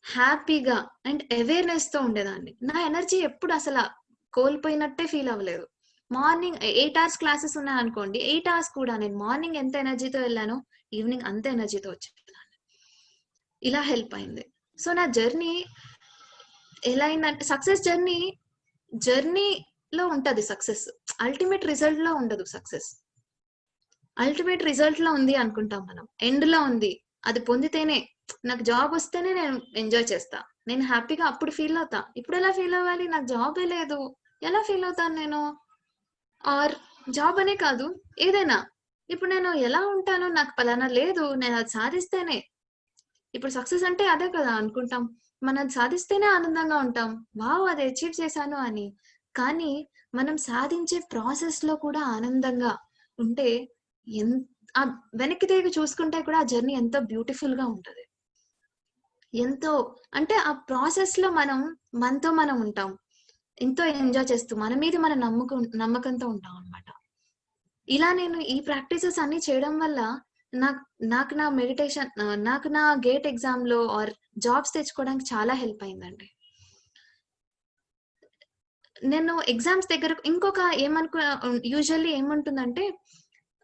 హ్యాపీగా అండ్ అవేర్‌నెస్‌తో ఉండేదాన్ని. నా ఎనర్జీ ఎప్పుడు అసల కోల్పోయినట్టే ఫీల్ అవ్వలేదు. మార్నింగ్ 8 అవర్స్ క్లాసెస్ ఉన్నాయనుకోండి, 8 అవర్స్ కూడా నేను మార్నింగ్ ఎంత ఎనర్జీతో వెళ్ళానో, ఈవినింగ్ అంతే ఎనర్జీతో వచ్చేదాన్ని. ఇలా హెల్ప్ అయింది. సో, నా జర్నీ ఎలా అయిందంటే సక్సెస్ జర్నీలో ఉంటది సక్సెస్. అల్టిమేట్ రిజల్ట్‌లో ఉండదు సక్సెస్. అల్టిమేట్ రిజల్ట్‌లో ఉంది అనుకుంటాం మనం. ఎండ్‌లో ఉంది. అది పొందితేనే నాకు జాబ్ వస్తేనే నేను ఎంజాయ్ చేస్తా. నేను హ్యాపీగా అప్పుడు ఫీల్ అవుతా. ఇప్పుడెలా ఫీల్ అవ్వాలి? నాకు జాబే లేదు. ఎలా ఫీల్ అవుతాను నేను? ఆర్ జాబ్ అనే కాదు, ఏదైనా. ఇప్పుడు నేను ఎలా ఉంటాను? నాకు పలానా లేదు. నేను అది సాధిస్తేనే ఇప్పుడు సక్సెస్ అంటే అదే కదా అనుకుంటాం. మనం అది సాధిస్తేనే ఆనందంగా ఉంటాం. వావ్! అది అచీవ్ చేశాను అని. కానీ మనం సాధించే ప్రాసెస్‌లో కూడా ఆనందంగా ఉంటే ఎన్ వెనక్కి తిరిగి చూసుకుంటే కూడా ఆ జర్నీ ఎంతో బ్యూటిఫుల్‌గా ఉంటది. ఎంతో అంటే ఆ ప్రాసెస్‌లో మనతో మనం ఉంటాం. ఎంతో ఎంజాయ్ చేస్తూ మన మీద మన నమ్మకంతో ఉంటామనమాట. ఇలా నేను ఈ ప్రాక్టీసెస్ అన్నీ చేయడం వల్ల నాకు నాకు నా నాకు నా గేట్ ఎగ్జామ్‌లో ఆర్ జాబ్స్ తెచ్చుకోవడానికి చాలా హెల్ప్ అయిందండి. నేను ఎగ్జామ్స్ దగ్గరకు ఇంకొక యూజువల్లీ ఏముంటుందంటే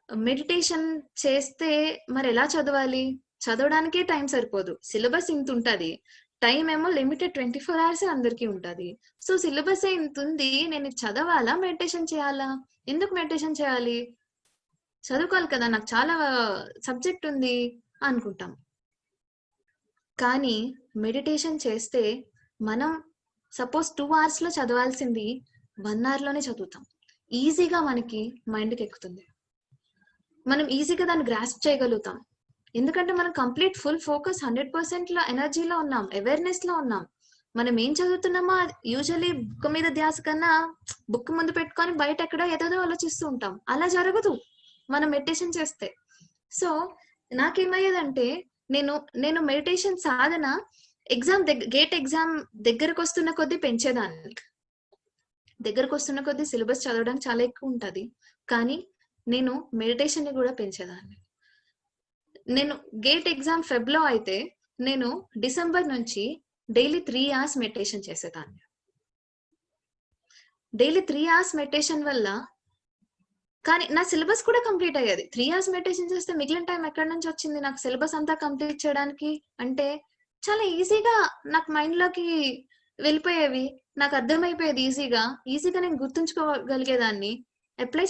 మెడిటేషన్ చేస్తే మరెలా చదవాలి? చదవడానికే టైం సరిపోదు. సిలబస్ ఇంతుంటది. టైమేమో లిమిటెడ్ 24 అవర్సే అందరికి ఉంటది. సో, సిలబసే ఇంతుంది. నేనిది చదవాలా? మెడిటేషన్ చేయాలా? ఎందుకు మెడిటేషన్ చేయాలి? చదువుకోవాలి కదా! నాకు చాలా సబ్జెక్ట్ ఉంది అనుకుంటాం. కానీ మెడిటేషన్ చేస్తే మనం సపోజ్ 2 అవర్స్‌లో చదవాల్సింది 1 అవర్‌లోనే చదువుతాం. ఈజీగా మనకి మైండ్‌కెక్కుతుంది. మనం ఈజీగా దాన్ని గ్రాస్ప్ చేయగలుగుతాం. ఎందుకంటే మనం కంప్లీట్ ఫుల్ ఫోకస్ 100% ఎనర్జీలో ఉన్నాం. అవేర్‌నెస్‌లో ఉన్నాం. మనం ఏం చదువుతున్నామో అది యూజువల్లీ బుక్ మీద ధ్యాస కన్నా బుక్ ముందు పెట్టుకొని బయట ఎక్కడో ఏదేదో ఆలోచిస్తూ ఉంటాం. అలా జరగదు. మనం మెడిటేషన్ చేస్తే. సో, నాకేమయ్యేదంటే నేను నేను మెడిటేషన్ సాధన గేట్ ఎగ్జామ్ దగ్గరకొస్తున్న కొద్దీ పెంచేదాన్ని. దగ్గరకొస్తున్న కొద్దీ సిలబస్ చదవడానికి చాలా ఎక్కువుంటది. కానీ నేను మెడిటేషన్‌ని గూడా పెంచేదాన్ని. నేను గేట్ ఎగ్జామ్ ఫెబ్‌లో అయితే, నేను డిసెంబర్ నుంచి డైలీ 3 అవర్స్ మెడిటేషన్ చేసేదాన్ని. డైలీ 3 అవర్స్ మెడిటేషన్ వల్ల కానీ నా సిలబస్ కూడా కంప్లీట్ అయ్యేది. 3 అవర్స్ మెడిటేషన్ చేస్తే మిగిలిన టైం ఎక్కడి నుంచొచ్చింది? నాకు సిలబస్ అంతా కంప్లీట్ చేయడానికి. అంటే చాలా ఈజీగా నాకు మైండ్‌లోకి వెళ్ళిపోయేవి. నాకు అర్థమైపోయేది ఈజీగా. ఈజీగా నేను గుర్తుంచుకోగలిగేదాన్ని. అప్లై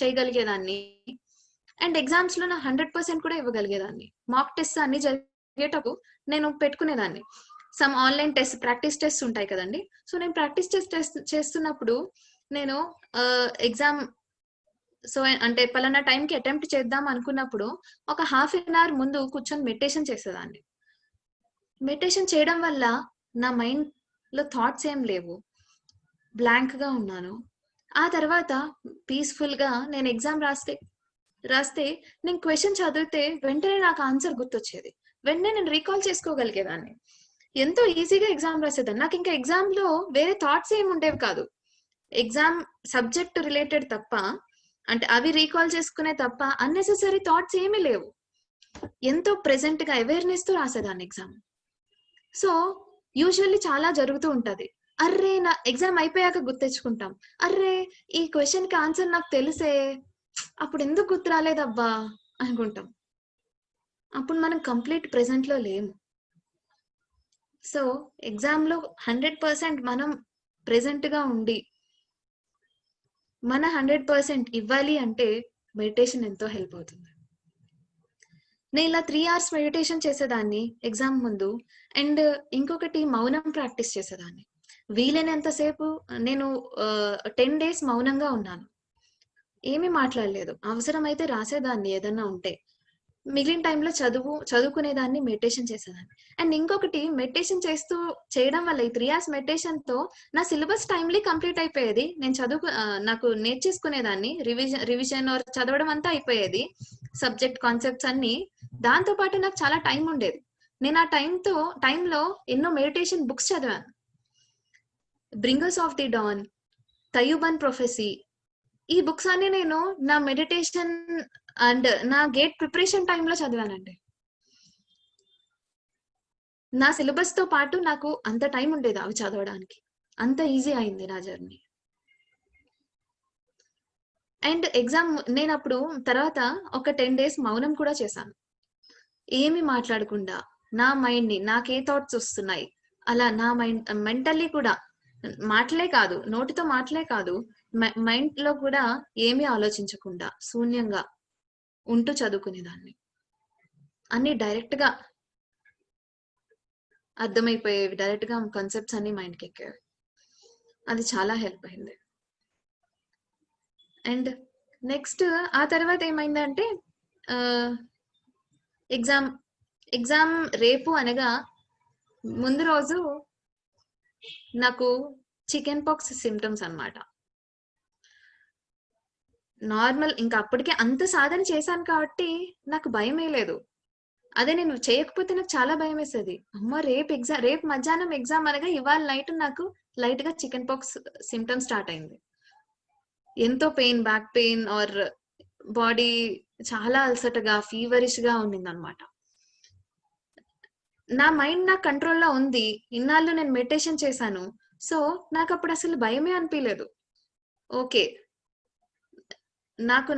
చేయగలిగేదాన్ని. అండ్ ఎగ్జామ్స్‌లో నా 100% కూడా ఇవ్వగలిగేదాన్ని. మాక్ టెస్ట్స్ అన్నీ జరిగేటప్పుడు నేను పెట్టుకునేదాన్ని. సమ్ ఆన్‌లైన్ ప్రాక్టీస్ టెస్ట్స్ ఉంటాయి కదండీ! సో, నేను ప్రాక్టీస్ టెస్ట్ చేస్తున్నప్పుడు నేను ఎగ్జామ్ అంటే పలానా టైంకి అటెంప్ట్ చేద్దాం అనుకున్నప్పుడు ఒక హాఫ్ ఎన్ అవర్ ముందు కూర్చొని మెడిటేషన్ చేసేదాన్ని. మెడిటేషన్ చేయడం వల్ల నా మైండ్‌లో థాట్స్ ఏం లేవు. బ్లాంక్‌గా ఉన్నాను. ఆ తర్వాత పీస్‌ఫుల్‌గా నేను ఎగ్జామ్ రాస్తే నేను క్వెషన్ చదివితే వెంటనే నాకు ఆన్సర్ గుర్తొచ్చేది. వెంటనే నేను రీకాల్ చేసుకోగలిగేదాన్ని. ఎంతో ఈజీగా ఎగ్జామ్ రాసేదాన్ని. నాకింకా ఎగ్జామ్‌లో వేరే థాట్స్ ఏమి ఉండేవి కాదు. ఎగ్జామ్ సబ్జెక్ట్ రిలేటెడ్ తప్ప అంటే అవి రీకాల్ చేసుకునే తప్ప అన్నెసెసరీ థాట్స్ ఏమీ లేవు. ఎంతో ప్రెజెంట్‌గా అవేర్‌నెస్‌తో రాసేదాన్ని ఎగ్జామ్. సో, యూజువల్లీ చాలా జరుగుతూ ఉంటది. అర్రే! నా ఎగ్జామ్ అయిపోయాక గుర్తెచ్చుకుంటాం. అర్రే! ఈ క్వెషన్‌కి ఆన్సర్ నాకు తెలుసే! అప్పుడెందుకు గుర్తు రాలేదబ్బా! అనుకుంటాం. అప్పుడు మనం కంప్లీట్ ప్రెజెంట్‌లో లేము. సో, ఎగ్జామ్‌లో 100% మనం ప్రెజెంట్‌గా ఉండి, మన 100% ఇవ్వాలి అంటే మెడిటేషన్ ఎంతో హెల్ప్ అవుతుంది. నేనిలా 3 అవర్స్ మెడిటేషన్ చేసేదాన్ని ఎగ్జామ్ ముందు. అండ్ ఇంకొకటి మౌనం ప్రాక్టీస్ చేసేదాన్ని. వీలైనంత సేపు నేను 10 డేస్ మౌనంగా ఉన్నాను. ఏమీ మాట్లాడలేదు. అవసరమైతే రాసేదాన్ని ఏదన్నా ఉంటే. మిగిలిన టైంలో చదువుకునేదాన్ని, మెడిటేషన్ చేసేదాన్ని. అండ్ ఇంకొకటి మెడిటేషన్ చేయడం వల్ల ఈ 3 అవర్స్ మెడిటేషన్‌తో నా సిలబస్ టైమ్‌లీ కంప్లీట్ అయిపోయేది. నాకు నేర్చేసుకునేదాన్ని. రివిజన్ ఆర్ చదవడం అంతా అయిపోయేది. సబ్జెక్ట్ కాన్సెప్ట్స్ అన్నీ. దాంతో పాటు నాకు చాలా టైం ఉండేది. నేను ఆ టైంలో ఎన్నో మెడిటేషన్ బుక్స్ చదివాను. 'బ్రింగర్స్ ఆఫ్ ది డాన్', 'తయూబన్ ప్రొఫెసీ' ఈ బుక్స్ అన్నీ నేను నా మెడిటేషన్ అండ్ నా గేట్ ప్రిపరేషన్ టైమ్‌లో చదివానండి. నా సిలబస్‌తో పాటు నాకు అంత టైం ఉండేది అవి చదవడానికి. అంత ఈజీ అయింది నా జర్నీ. అండ్ ఎగ్జామ్ నేనప్పుడు తర్వాత ఒక 10 డేస్ మౌనం కూడా చేశాను. ఏమి మాట్లాడకుండా నా మైండ్‌ని నాకే థాట్స్ వస్తున్నాయి. అలా నా మెంటల్లీ కూడా మాటలే కాదు, నోటితో మాటలే కాదు, మైండ్‌లో కూడా ఏమీ ఆలోచించకుండా శూన్యంగా ఉంటూ చదువుకునేదాన్ని. అన్నీ డైరెక్ట్‌గా అర్థమైపోయేవి. డైరెక్ట్‌గా కాన్సెప్ట్స్ అన్నీ మైండ్‌కెక్కేవి. అది చాలా హెల్ప్ అయింది. అండ్ నెక్స్ట్ ఆ తర్వాత ఏమైందంటే ఆహ్, ఎగ్జామ్ ఎగ్జామ్ రేపు అనగా ముందు రోజు నాకు చికెన్ పాక్స్ సింప్టమ్స్ అన్నమాట. నార్మల్ ఇంకా అప్పటికే అంత సాధన చేశాను కాబట్టి నాకు భయమే లేదు. అదే నేను చేయకపోతే నాకు చాలా భయమేసేది. అమ్మ! రేపు మధ్యాహ్నం ఎగ్జామ్ అనగా ఇవాళ నైట్ నాకు లైట్‌గా చికెన్ పాక్స్ సింప్టమ్స్ స్టార్ట్ అయింది. ఎంతో pain, back pain or body చాలా అలసటగా, ఫీవరిష్‌గా ఉండిందనమాట. నా మైండ్ నా కంట్రోల్‌లో ఉంది. ఇన్నాళ్ళు నేను మెడిటేషన్ చేశాను. సో, నాకప్పుడు అసలు భయమే అనిపియలేదు. ఓకే. నాకు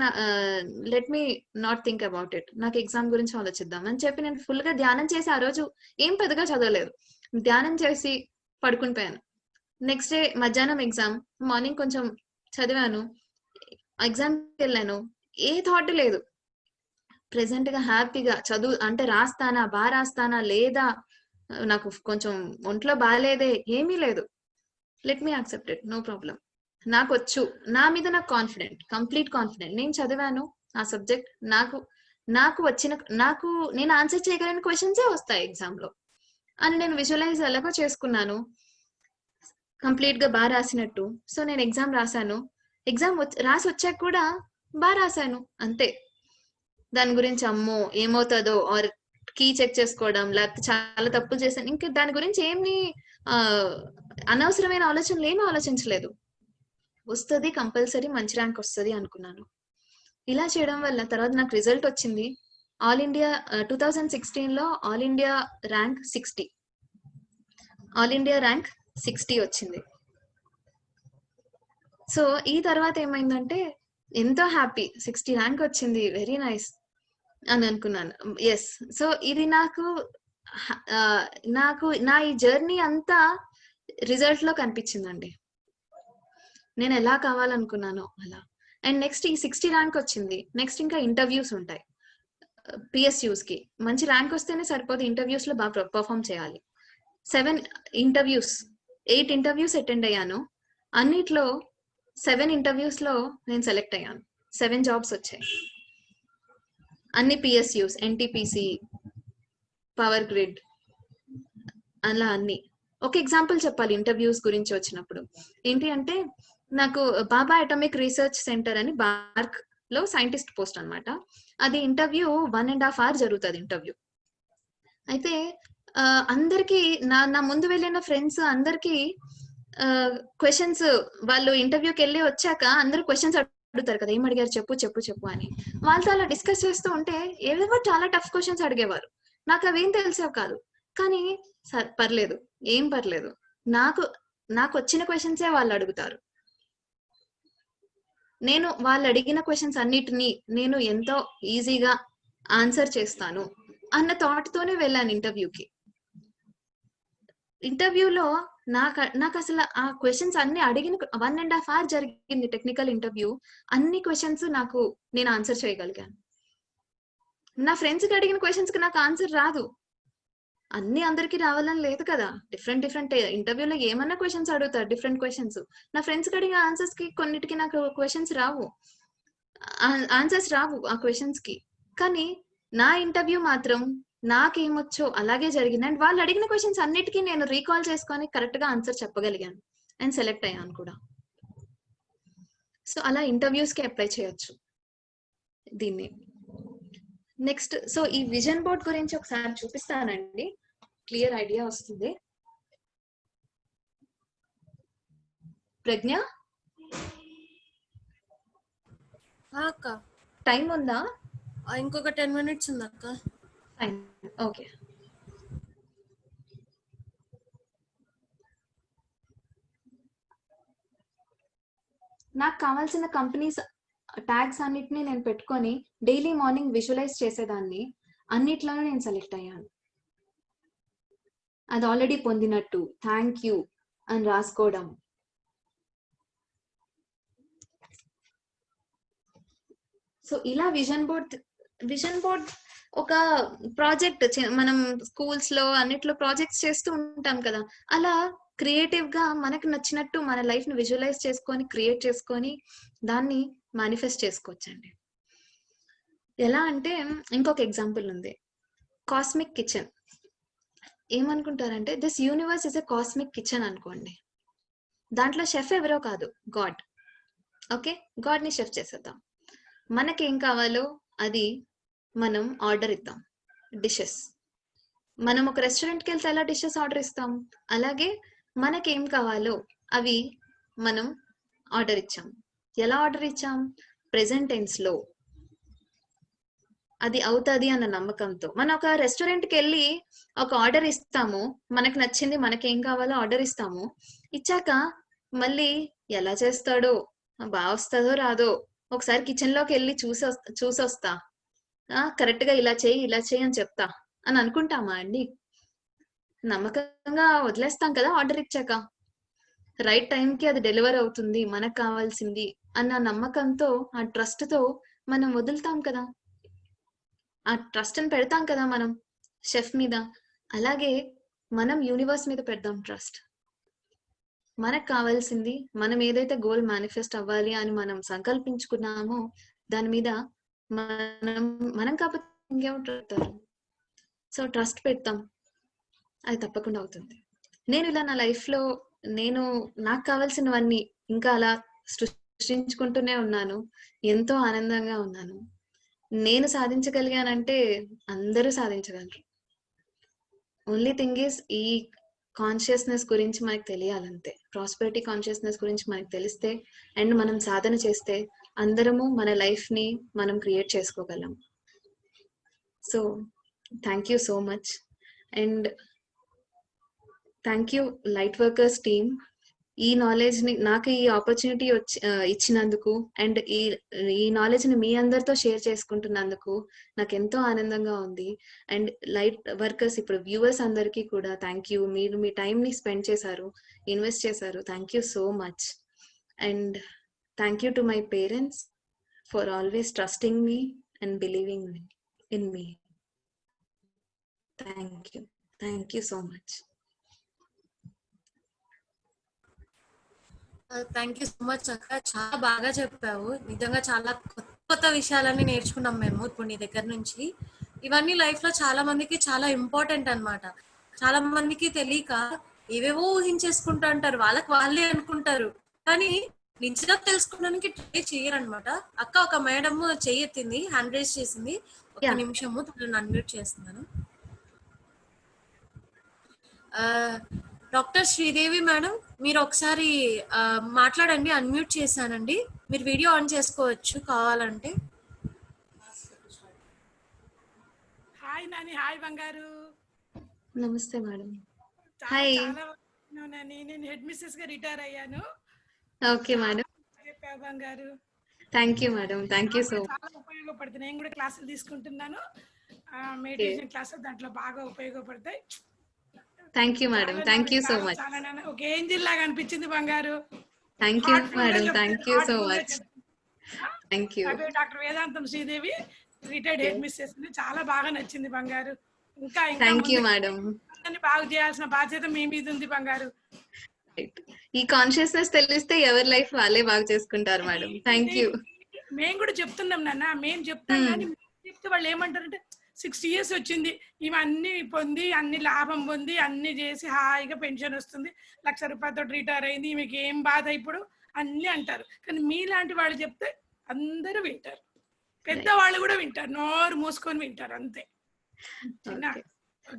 let me not think about it. నాకు ఎగ్జామ్ గురించి ఆలోచిద్దాం అని చెప్పి నేను ఫుల్‌గా ధ్యానం చేసి ఆ రోజు ఏం పెద్దగా చదవలేదు. ధ్యానం చేసి పడుకొని పోయాను. నెక్స్ట్ డే మధ్యాహ్నం ఎగ్జామ్. మార్నింగ్ కొంచెం చదివాను. ఎగ్జామ్‌కెళ్ళాను. ఏ థాట్ లేదు. ప్రెజెంట్‌గా హ్యాపీగా చదువు అంటే రాస్తానా? రాస్తానా? లేదా? నాకు కొంచెం ఒంట్లో బాలేదే ఏమీ లేదు. Let me accept it. No problem. నాకొచ్చు. నా మీద నాకు కాన్ఫిడెంట్. Complete confident. నేను చదివాను ఆ సబ్జెక్ట్. నాకు నాకు వచ్చిన నాకు నేను ఆన్సర్ చేయగలిగిన క్వెషన్సే వస్తాయి ఎగ్జామ్‌లో అని నేను విజువలైజ్ ఎలాగో చేసుకున్నాను. కంప్లీట్‌గా రాసినట్టు. సో, నేను ఎగ్జామ్ రాసాను. ఎగ్జామ్ రాసొచ్చాక కూడా రాసాను. అంతే. దాని గురించి అమ్మో! ఏమవుతదో ఆర్ కీ చెక్ చేసుకోవడం, లేకపోతే చాలా తప్పులు చేశాను. ఇంకా దాని గురించి ఏమి ఆహ్, అనవసరమైన ఆలోచనలేమి ఆలోచించలేదు. వస్తది కంపల్సరీ మంచి ర్యాంక్ వస్తది అనుకున్నాను. ఇలా చేయడం వల్ల తర్వాత నాకు రిజల్ట్ వచ్చింది. ఆల్ ఇండియా 2016లో all India rank 60. All India rank 60 వచ్చింది. సో, ఈ తర్వాత ఏమైందంటే ఎంతో హ్యాపీ 60 ర్యాంక్ వచ్చింది. వెరీ నైస్ అని అనుకున్నాను. యెస్. సో, ఇది హ ఆహ్, నాకు నా ఈ జర్నీ అంతా రిజల్ట్‌లో కనిపించిందండి. నేను ఎలా కావాలనుకున్నానో అలా. అండ్ నెక్స్ట్ ఈ 60 ర్యాంక్ వచ్చింది. నెక్స్ట్ ఇంకా ఇంటర్‌వ్యూస్ ఉంటాయి. పీఎస్‌యూస్‌కి. మంచి ర్యాంక్ వస్తేనే సరిపోదు. ఇంటర్‌వ్యూస్‌లో పెర్ఫార్మ్ చేయాలి. 7 ఇంటర్‌వ్యూస్, 8 ఇంటర్‌వ్యూస్ అటెండ్ అయ్యాను. అన్నిట్లో 7 ఇంటర్‌వ్యూస్‌లో నేను సెలెక్ట్ అయ్యాను. 7 జాబ్స్ వచ్చాయి. అన్ని పీఎస్‌యూస్, ఎన్‌టీపీసీ, పవర్ గ్రిడ్ అలా అన్ని. ఒక ఎగ్జాంపుల్ చెప్పాలి ఇంటర్‌వ్యూస్ గురించి వచ్చినప్పుడు. ఏంటి అంటే నాకు బాబా అటామిక్ రీసెర్చ్ సెంటర్ అని బార్క్‌లో సైంటిస్ట్ పోస్ట్ అన్నమాట. అది ఇంటర్వ్యూ 1 ½ అవర్ జరుగుతది ఇంటర్వ్యూ. అయితే అందరికి నా ముందు వెళ్ళిన ఫ్రెండ్స్ అందరికి క్వెషన్స్ వాళ్ళు ఇంటర్వ్యూకెళ్ళి వచ్చాక అందరూ క్వెషన్స్ అడుగుతారు కదా! ఏం అడిగారు చెప్పు, చెప్పు, చెప్పు అని. వాళ్ళతో అలా డిస్కస్ చేస్తూ ఉంటే ఏవేవో చాలా టఫ్ క్వెషన్స్ అడిగేవారు. నాకవేం తెలిసేవి కాదు. కానీ పర్లేదు. ఏం పర్లేదు. నాకు నాకొచ్చిన క్వెషన్సే వాళ్ళడుగుతారు. నేను వాళ్ళడిగిన క్వెషన్స్ అన్నిటిని నేను ఎంతో ఈజీగా ఆన్సర్ చేస్తాను అన్న థాట్‌తోనే వెళ్ళాను ఇంటర్వ్యూకి. ఇంటర్వ్యూలో నాకసల ఆ క్వెషన్స్ అన్ని అడిగిన 1 ½ అవర్ జరిగింది టెక్నికల్ ఇంటర్వ్యూ. అన్ని క్వెషన్స్ నేను ఆన్సర్ చేయగలిగాను. నా ఫ్రెండ్స్‌కి అడిగిన క్వెషన్స్‌కి నాకు ఆన్సర్ రాదు. అన్నీ అందరికి రావాలని లేదు కదా! డిఫరెంట్ ఇంటర్వ్యూలో ఏమన్నా క్వెషన్స్ అడుగుతారు. Different questions. నా ఫ్రెండ్స్‌కి అడిగిన ఆన్సర్స్‌కి కొన్నిటికి నాకు క్వెషన్స్ రావు. ఆన్సర్స్ రావు ఆ క్వెషన్స్‌కి. కానీ నా ఇంటర్వ్యూ మాత్రం నాకేమొచ్చో అలాగే జరిగింది. అండ్ వాళ్ళు అడిగిన క్వెషన్స్ అన్నిటికి నేను రీకాల్ చేసుకొని కరెక్ట్‌గా ఆన్సర్ చెప్పగలిగాను. అండ్ సెలెక్ట్ అయ్యాను కూడా. సో, అలా ఇంటర్వ్యూస్‌కి అప్లై చేయొచ్చు దీన్ని. నెక్స్ట్ ఈ విజన్ బోర్డ్ గురించి ఒకసారి చూపిస్తానండి. క్లియర్ ఐడియా వస్తుంది. ప్రజ్ఞ అక్క టైం ఉందా? ఇంకొక 10 మినిట్స్ ఉందక్క. ఫైన్. ఓకే. నాకు కావాల్సిన కంపెనీస్ ట్యాగ్స్ అన్నిటిని నేను పెట్టుకొని డైలీ మార్నింగ్ విజువలైజ్ చేసేదాన్ని. అన్నిట్లోనూ నేను సెలెక్ట్ అయ్యాను. అది ఆల్రెడీ పొందినట్టు థ్యాంక్ యూ అని రాసుకోవడం. సో ఇలా విజన్ బోర్డ్ ఒక ప్రాజెక్ట్ మనం స్కూల్స్ లో అన్నిట్లో ప్రాజెక్ట్స్ చేస్తూ ఉంటాం కదా, అలా క్రియేటివ్ గా మనకు నచ్చినట్టు మన లైఫ్ ని విజువలైజ్ చేసుకొని క్రియేట్ చేసుకొని దాన్ని మేనిఫెస్ట్ చేసుకోవచ్చండి. ఎలా అంటే ఇంకొక ఎగ్జాంపుల్ ఉంది, కాస్మిక్ కిచెన్. ఏమనుకుంటారంటే this universe is a cosmic kitchen అనుకోండి. దాంట్లో షెఫ్ ఎవరో కాదు, గాడ్. ఓకే, గాడ్ ని షెఫ్ చేసేద్దాం. మనకేం కావాలో అది మనం ఆర్డర్ ఇద్దాం. డిషెస్ మనం ఒక రెస్టారెంట్కి వెళ్తే ఎలా డిషెస్ ఆర్డర్ ఇస్తాం, అలాగే మనకేం కావాలో అవి మనం ఆర్డర్ ఇచ్చాం. ఎలా ఆర్డర్ ఇచ్చాం? ప్రెసెంట్ టెన్స్ లో. అది అవుతుంది అన్న నమ్మకంతో మనం ఒక రెస్టారెంట్కి వెళ్ళి ఒక ఆర్డర్ ఇస్తాము, మనకు నచ్చింది మనకేం కావాలో ఆర్డర్ ఇస్తాము. ఇచ్చాక మళ్ళీ ఎలా చేస్తాడో, బాగా వస్తుందో రాదో, ఒకసారి కిచెన్ లోకి వెళ్ళి చూసొస్తా, కరెక్ట్ గా ఇలా చేయి అని చెప్తా అని అనుకుంటామా అండి? నమ్మకంగా వదిలేస్తాం కదా ఆర్డర్ ఇచ్చాక. రైట్ టైంకి అది డెలివర్ అవుతుంది మనకు కావాల్సింది అన్న నమ్మకంతో, ఆ ట్రస్ట్ తో మనం వదులుతాం కదా, ఆ ట్రస్ట్ ని పెడతాం కదా మనం షెఫ్ మీద. అలాగే మనం యూనివర్స్ మీద పెడదాం ట్రస్ట్. మనకు కావాల్సింది, మనం ఏదైతే గోల్ మేనిఫెస్ట్ అవ్వాలి అని మనం సంకల్పించుకున్నామో దాని మీద మనం కాకపోతే ఇంకెవరు. సో ట్రస్ట్ పెడతాం, అది తప్పకుండా అవుతుంది. నేను ఇలా నా లైఫ్ లో నాకు కావాల్సినవన్నీ ఇంకా అలా సృష్టించుకుంటూనే ఉన్నాను. ఎంతో ఆనందంగా ఉన్నాను. నేను సాధించగలిగానంటే అందరూ సాధించగలరు. ఓన్లీ థింగ్ ఈస్ ఈ కాన్షియస్నెస్ గురించి మనకు తెలియాలంతే. ప్రాస్పెరిటీ కాన్షియస్నెస్ గురించి మనకు తెలిస్తే అండ్ మనం సాధన చేస్తే అందరము మన లైఫ్ ని మనం క్రియేట్ చేసుకోగలం. So thank you so much and thank you light workers team. ఈ నాలెడ్జ్ ని, నాకు ఈ ఆపర్చునిటీ ఇచ్చినందుకు అండ్ ఈ నాలెడ్జ్ ని మీ అందరితో షేర్ చేసుకుంటున్నందుకు నాకు ఎంతో ఆనందంగా ఉంది. అండ్ లైట్ వర్కర్స్ ఇప్పుడు వ్యూవర్స్ అందరికీ కూడా థ్యాంక్ యూ. మీరు మీ టైం ని స్పెండ్ చేశారు, ఇన్వెస్ట్ చేశారు. Thank you so much. And thank you to my parents for always trusting me and believing in me. Thank you so much. Thank you so much అక్క, చాలా బాగా చెప్పావు. నిజంగా చాలా కొత్త విషయాలన్నీ నేర్చుకున్నాం మేము ఇప్పుడు నీ దగ్గర నుంచి. ఇవన్నీ లైఫ్ లో చాలా మందికి చాలా ఇంపార్టెంట్ అన్నమాట. చాలా మందికి తెలియక ఏవేవో ఊహించేసుకుంటూ అంటారు, వాళ్ళకి వాళ్ళే అనుకుంటారు, కానీ నిజంగా తెలుసుకోవడానికి ట్రై చేయరనమాట. అక్క ఒక మేడం చెయ్యెత్తింది, హ్యాండ్ రైజ్ చేసింది. ఒక నిమిషము తనని అన్మ్యూట్ చేస్తున్నాను. డాక్టర్ శ్రీదేవి మేడం, మీరు ఒకసారి మాట్లాడండి. అన్మ్యూట్ చేశానండి, మీరు వీడియో ఆన్ చేసుకోవచ్చు కావాలంటే. హాయ్ నాని. హాయ్ బంగారు. నమస్తే మేడం. హాయ్. నేను హెడ్ మిస్సెస్ గా రిటైర్ అయ్యాను. Okay madam. చెప్పావు బంగారు. Thank you madam. Thank you so much. చాలా ఉపయోగపడుతుంది. నేను కూడా క్లాసులు తీసుకుంటున్నాను, మెడిటేషన్ క్లాసులు, దాంట్లో బాగా ఉపయోగపడతాయి. Thank you madam. Thank you so much. ఒక ఏంజిల్ లాగా అనిపించింది బంగారు. Thank you madam. Thank you so much. Thank you. Doctor Vedantam Sridevi, retired head missus. చాలా బాగా నచ్చింది బంగారు. ఇంకా థ్యాంక్ యూ మేడం. బాగా చేయాల్సిన బాధ్యత మీ మీద ఉంది బంగారు. ఈ కాన్షియస్నెస్ తెలిస్తే ఎవరి లైఫ్ వాళ్ళే బాగా చేసుకుంటారు మేడం. Thank you. మేము కూడా చెప్తున్నాం నాన్న, మేము చెప్తాం కానీ చెప్తే వాళ్ళు ఏమంటారంటే 60 years వచ్చింది, ఇవన్నీ పొంది అన్ని లాభం పొంది అన్ని చేసి హాయిగా పెన్షన్ వస్తుంది, 1,00,000 రూపాయలతో రిటైర్ అయింది, మీకు ఏం బాధ ఇప్పుడు అన్ని అంటారు. కానీ మీలాంటి వాళ్ళు చెప్తే అందరూ వింటారు, పెద్దవాళ్ళు కూడా వింటారు, నోరు మూసుకొని వింటారు అంతే.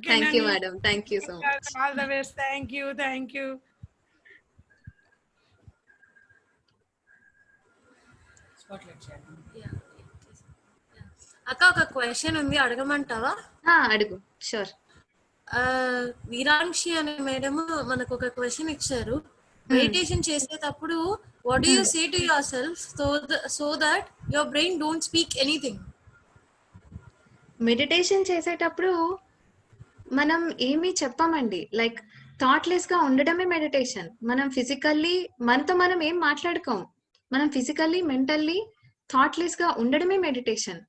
Thank you madam. Thank you so much. All the best. Thank you. Thank you. అక్క ఒక క్వశ్చన్ ఉంది, అడగమంటావా? అడుగు. షూర్. వీరాంక్షి అనే మేడం మనకు ఒక క్వశ్చన్ ఇచ్చారు. మెడిటేషన్ చేసేటప్పుడు what do you say to your self so that your brain don't speak anything? Meditation చేసేటప్పుడు మనం ఏమీ చెప్పమండి. లైక్ థాట్‌లెస్ గా ఉండడమే మెడిటేషన్. మనం ఫిజికల్లీ మనతో మనం ఏం మాట్లాడుకోం. మనం ఫిజికల్లీ, మెంటల్లీ థాట్‌లెస్ గా ఉండడమే meditation.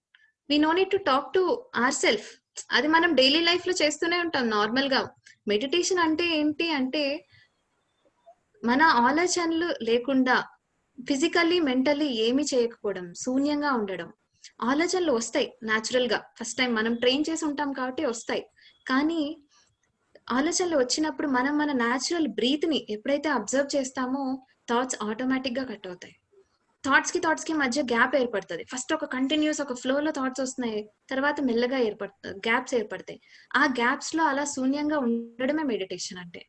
We no need to talk to our self. అది మనం డైలీ లైఫ్ లో చేస్తూనే ఉంటాం నార్మల్ గా. మెడిటేషన్ అంటే ఏంటి అంటే మన ఆలోచనలు లేకుండా ఫిజికల్లీ, మెంటల్లీ ఏమి చేయకపోవడం, శూన్యంగా ఉండడం. ఆలోచనలు వస్తాయి న్యాచురల్ గా. ఫస్ట్ టైం మనం ట్రైన్ చేసి ఉంటాం కాబట్టి వస్తాయి. కానీ ఆలోచనలు వచ్చినప్పుడు మనం మన న్యాచురల్ బ్రీత్ ని ఎప్పుడైతే అబ్జర్వ్ చేస్తామో థాట్స్ ఆటోమేటిక్ గా కట్ అవుతాయి. థాట్స్ కి మధ్య గ్యాప్ ఏర్పడుతుంది. ఫస్ట్ ఒక కంటిన్యూస్ ఒక ఫ్లో లో థాట్స్ వస్తున్నాయి, తర్వాత మెల్లగా గ్యాప్స్ ఏర్పడతాయి. ఆ గ్యాప్స్ లో అలా శూన్యంగా ఉండడమే మెడిటేషన్ అంటే.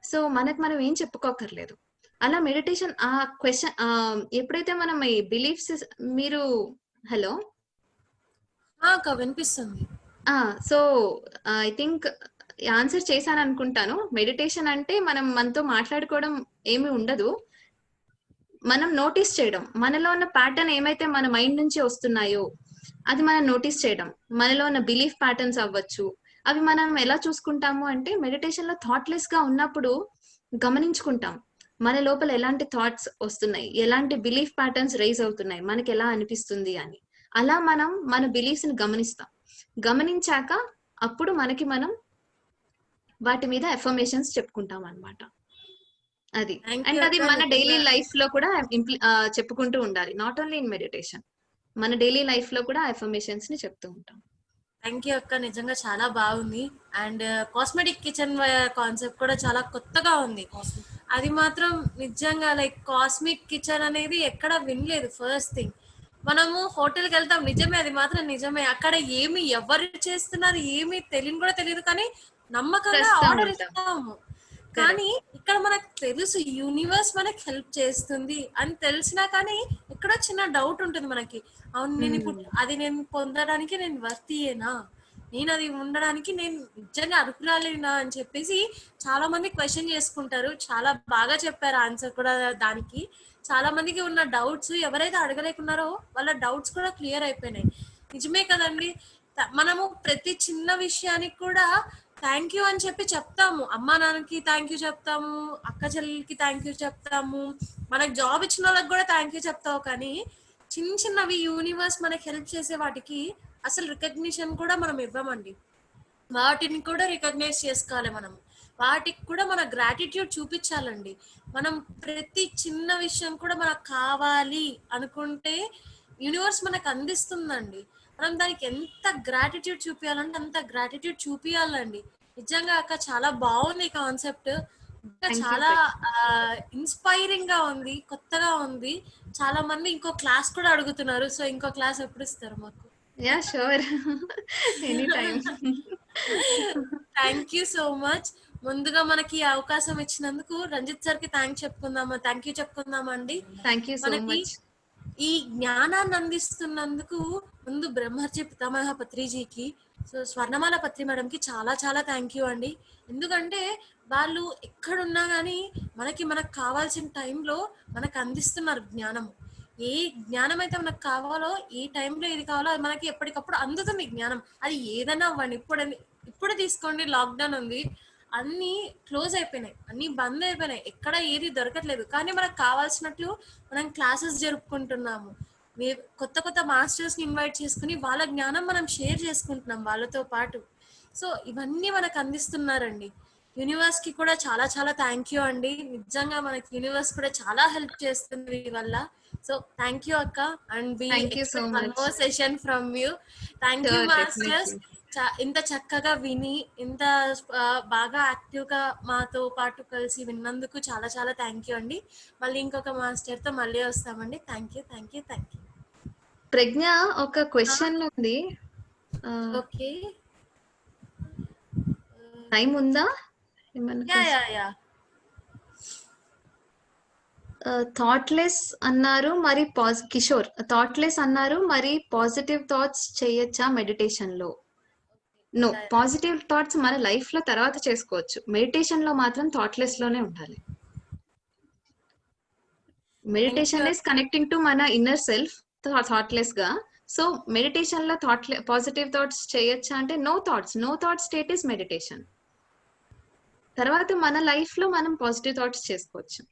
సో మనకు మనం ఏం చెప్పుకోకర్లేదు. అలా మెడిటేషన్ ఆ క్వశ్చన్ ఎప్పుడైతే మనం ఈ బిలీఫ్స్ మీరు హలో అక్క వినిపిస్తుంది. సో ఐ థింక్ ఆన్సర్ చేశాను అనుకుంటాను. మెడిటేషన్ అంటే మనం మనతో మాట్లాడుకోవడం ఏమి ఉండదు, మనం నోటీస్ చేయడం. మనలో ఉన్న ప్యాటర్న్ ఏమైతే మన మైండ్ నుంచి వస్తున్నాయో అది మనం నోటీస్ చేయడం. మనలో ఉన్న బిలీఫ్ ప్యాటర్న్స్ అవ్వచ్చు, అవి మనం ఎలా చూసుకుంటాము అంటే మెడిటేషన్ లో థాట్లెస్ గా ఉన్నప్పుడు గమనించుకుంటాం. మన లోపల ఎలాంటి థాట్స్ వస్తున్నాయి, ఎలాంటి బిలీఫ్ ప్యాటర్న్స్ రైజ్ అవుతున్నాయి, మనకి ఎలా అనిపిస్తుంది అని. అలా మనం మన బిలీఫ్స్ ని గమనిస్తాం. గమనించాక అప్పుడు మనకి మనం వాటి మీద ఎఫర్మేషన్స్ చెప్పుకుంటాం అన్నమాట. అది అండ్ అది మన డైలీ లైఫ్ లో కూడా చెప్పుకుంటూ ఉండాలి. నాట్ ఓన్లీ ఇన్ మెడిటేషన్, మన డైలీ లైఫ్ లో కూడా ఎఫర్మేషన్స్ ని చెప్తూ ఉంటాం. థ్యాంక్ యూ అక్క, నిజంగా చాలా బాగుంది. అండ్ కాస్మెటిక్ కిచెన్ కాన్సెప్ట్ కూడా చాలా కొత్తగా ఉంది. అది మాత్రం నిజంగా లైక్ కాస్మిక్ కిచెన్ అనేది ఎక్కడ వినలేదు. ఫస్ట్ థింగ్ మనము హోటల్కి వెళ్తాం, నిజమే, అది మాత్రం నిజమే. అక్కడ ఏమి ఎవరు చేస్తున్నారు ఏమి తెలియని కూడా తెలియదు, కానీ నమ్మకంగా ఆర్డర్ ఇస్తాము. కానీ ఇక్కడ మనకు తెలుసు యూనివర్స్ మనకి హెల్ప్ చేస్తుంది అని తెలిసినా కానీ ఎక్కడో చిన్న డౌట్ ఉంటుంది మనకి. అవును, నేను ఇప్పుడు అది నేను పొందడానికి నేను వర్తీయేనా, నేను అది ఉండడానికి నేను నిజంగా అర్హురాలేనా అని చెప్పేసి చాలా మంది క్వశ్చన్ చేసుకుంటారు. చాలా బాగా చెప్పారు ఆన్సర్ కూడా దానికి. చాలా మందికి ఉన్న డౌట్స్ ఎవరైతే అడగలేకున్నారో వాళ్ళ డౌట్స్ కూడా క్లియర్ అయిపోయినాయి. నిజమే కదండి, మనము ప్రతి చిన్న విషయానికి కూడా థ్యాంక్ యూ అని చెప్పి చెప్తాము. అమ్మా నాన్నకి థ్యాంక్ యూ చెప్తాము, అక్క చెల్లెలకి థ్యాంక్ యూ చెప్తాము, మనకు జాబ్ ఇచ్చిన వాళ్ళకి కూడా థ్యాంక్ యూ చెప్తావు. కానీ చిన్న చిన్నవి యూనివర్స్ మనకి హెల్ప్ చేసే వాటికి అసలు రికగ్నిషన్ కూడా మనం ఇవ్వమండి. వాటిని కూడా రికగ్నైజ్ చేసుకోవాలి మనం. వాటికి కూడా మన గ్రాటిట్యూడ్ చూపించాలండి. మనం ప్రతి చిన్న విషయం కూడా మనకు కావాలి అనుకుంటే యూనివర్స్ మనకు అందిస్తుందండి. మనం దానికి ఎంత గ్రాటిట్యూడ్ చూపించాలంటే అంత గ్రాటిట్యూడ్ చూపించాలండి. నిజంగా అక్క చాలా బాగుంది కాన్సెప్ట్. చాలా ఇన్స్పైరింగ్ గా ఉంది, కొత్తగా ఉంది. చాలా మంది ఇంకో క్లాస్ కూడా అడుగుతున్నారు. సో ఇంకో క్లాస్ ఎప్పుడు ఇస్తారు మాకు? Yeah sure, any time. Thank you so much. ముందుగా మనకి ఈ అవకాశం ఇచ్చినందుకు రంజిత్ సార్ కి థ్యాంక్ యూ చెప్పుకుందామండి. Thank you so much. ఈ జ్ఞానాన్ని అందిస్తున్నందుకు ముందు బ్రహ్మర్షి పితామహ పత్రిజీకి, సో స్వర్ణమాల పత్రి మేడంకి చాలా చాలా థ్యాంక్ యూ అండి. ఎందుకంటే వాళ్ళు ఎక్కడున్నా కానీ మనకు కావాల్సిన టైంలో మనకు అందిస్తున్నారు జ్ఞానము. ఏ జ్ఞానం అయితే మనకు కావాలో, ఏ టైంలో ఏది కావాలో అది మనకి ఎప్పటికప్పుడు అందుతుంది జ్ఞానం. అది ఏదైనా అవ్వండి. ఇప్పుడు తీసుకోండి, లాక్డౌన్ ఉంది, అన్ని క్లోజ్ అయిపోయినాయి, అన్ని బంద్ అయిపోయినాయి, ఎక్కడ ఏది దొరకట్లేదు. కానీ మనకు కావాల్సినట్లు మనం క్లాసెస్ జరుపుకుంటున్నాము. కొత్త కొత్త మాస్టర్స్ ని ఇన్వైట్ చేసుకుని వాళ్ళ జ్ఞానం మనం షేర్ చేసుకుంటున్నాం వాళ్ళతో పాటు. సో ఇవన్నీ మనకు అందిస్తున్నారండి. యూనివర్స్ కి కూడా చాలా చాలా థ్యాంక్ యూ అండి. నిజంగా మనకి యూనివర్స్ కూడా చాలా హెల్ప్ చేస్తుంది ఈ వల్ల. సో థ్యాంక్ యూ అక్క. And we expect one more session from you. Thank you masters, ఇంత చక్కగా విని ఇంత బాగా యాక్టివ్ గా మాతో పాటు కలిసి విన్నందుకు చాలా చాలా థ్యాంక్ యూ అండి. మళ్ళీ ఇంకొక మాస్టర్ తో మళ్ళీ వస్తామండి. Thank you thank you thank you. Pragna, ఒక క్వశ్చన్ ఉంది. ఓకే, టైం ఉందా? థాట్లెస్ అన్నారు, మరి కిషోర్ థాట్లెస్ అన్నారు, మరి పాజిటివ్ థాట్స్ చేయొచ్చా మెడిటేషన్ లో? నో, పాజిటివ్ థాట్స్ మన లైఫ్ లో తర్వాత చేసుకోవచ్చు, మెడిటేషన్ లో మాత్రం థాట్లెస్ లోనే ఉండాలి. మెడిటేషన్ ఇస్ కనెక్టింగ్ టు మన ఇన్నర్ సెల్ఫ్ థాట్లెస్ గా. సో మెడిటేషన్ లో పాజిటివ్ థాట్స్ చేయొచ్చా అంటే no thoughts state is meditation. తర్వాత మన లైఫ్ లో మనం పాజిటివ్ థాట్స్ చేసుకోవచ్చు.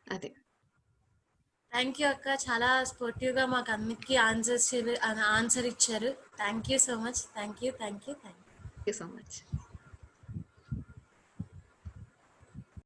అదే. థ్యాంక్ యూ అక్క, చాలా స్పోర్టివ్ గా మాకు అన్నిటికీ ఆన్సర్ ఇచ్చారు. Thank you so much. Thank you. Thank you so much.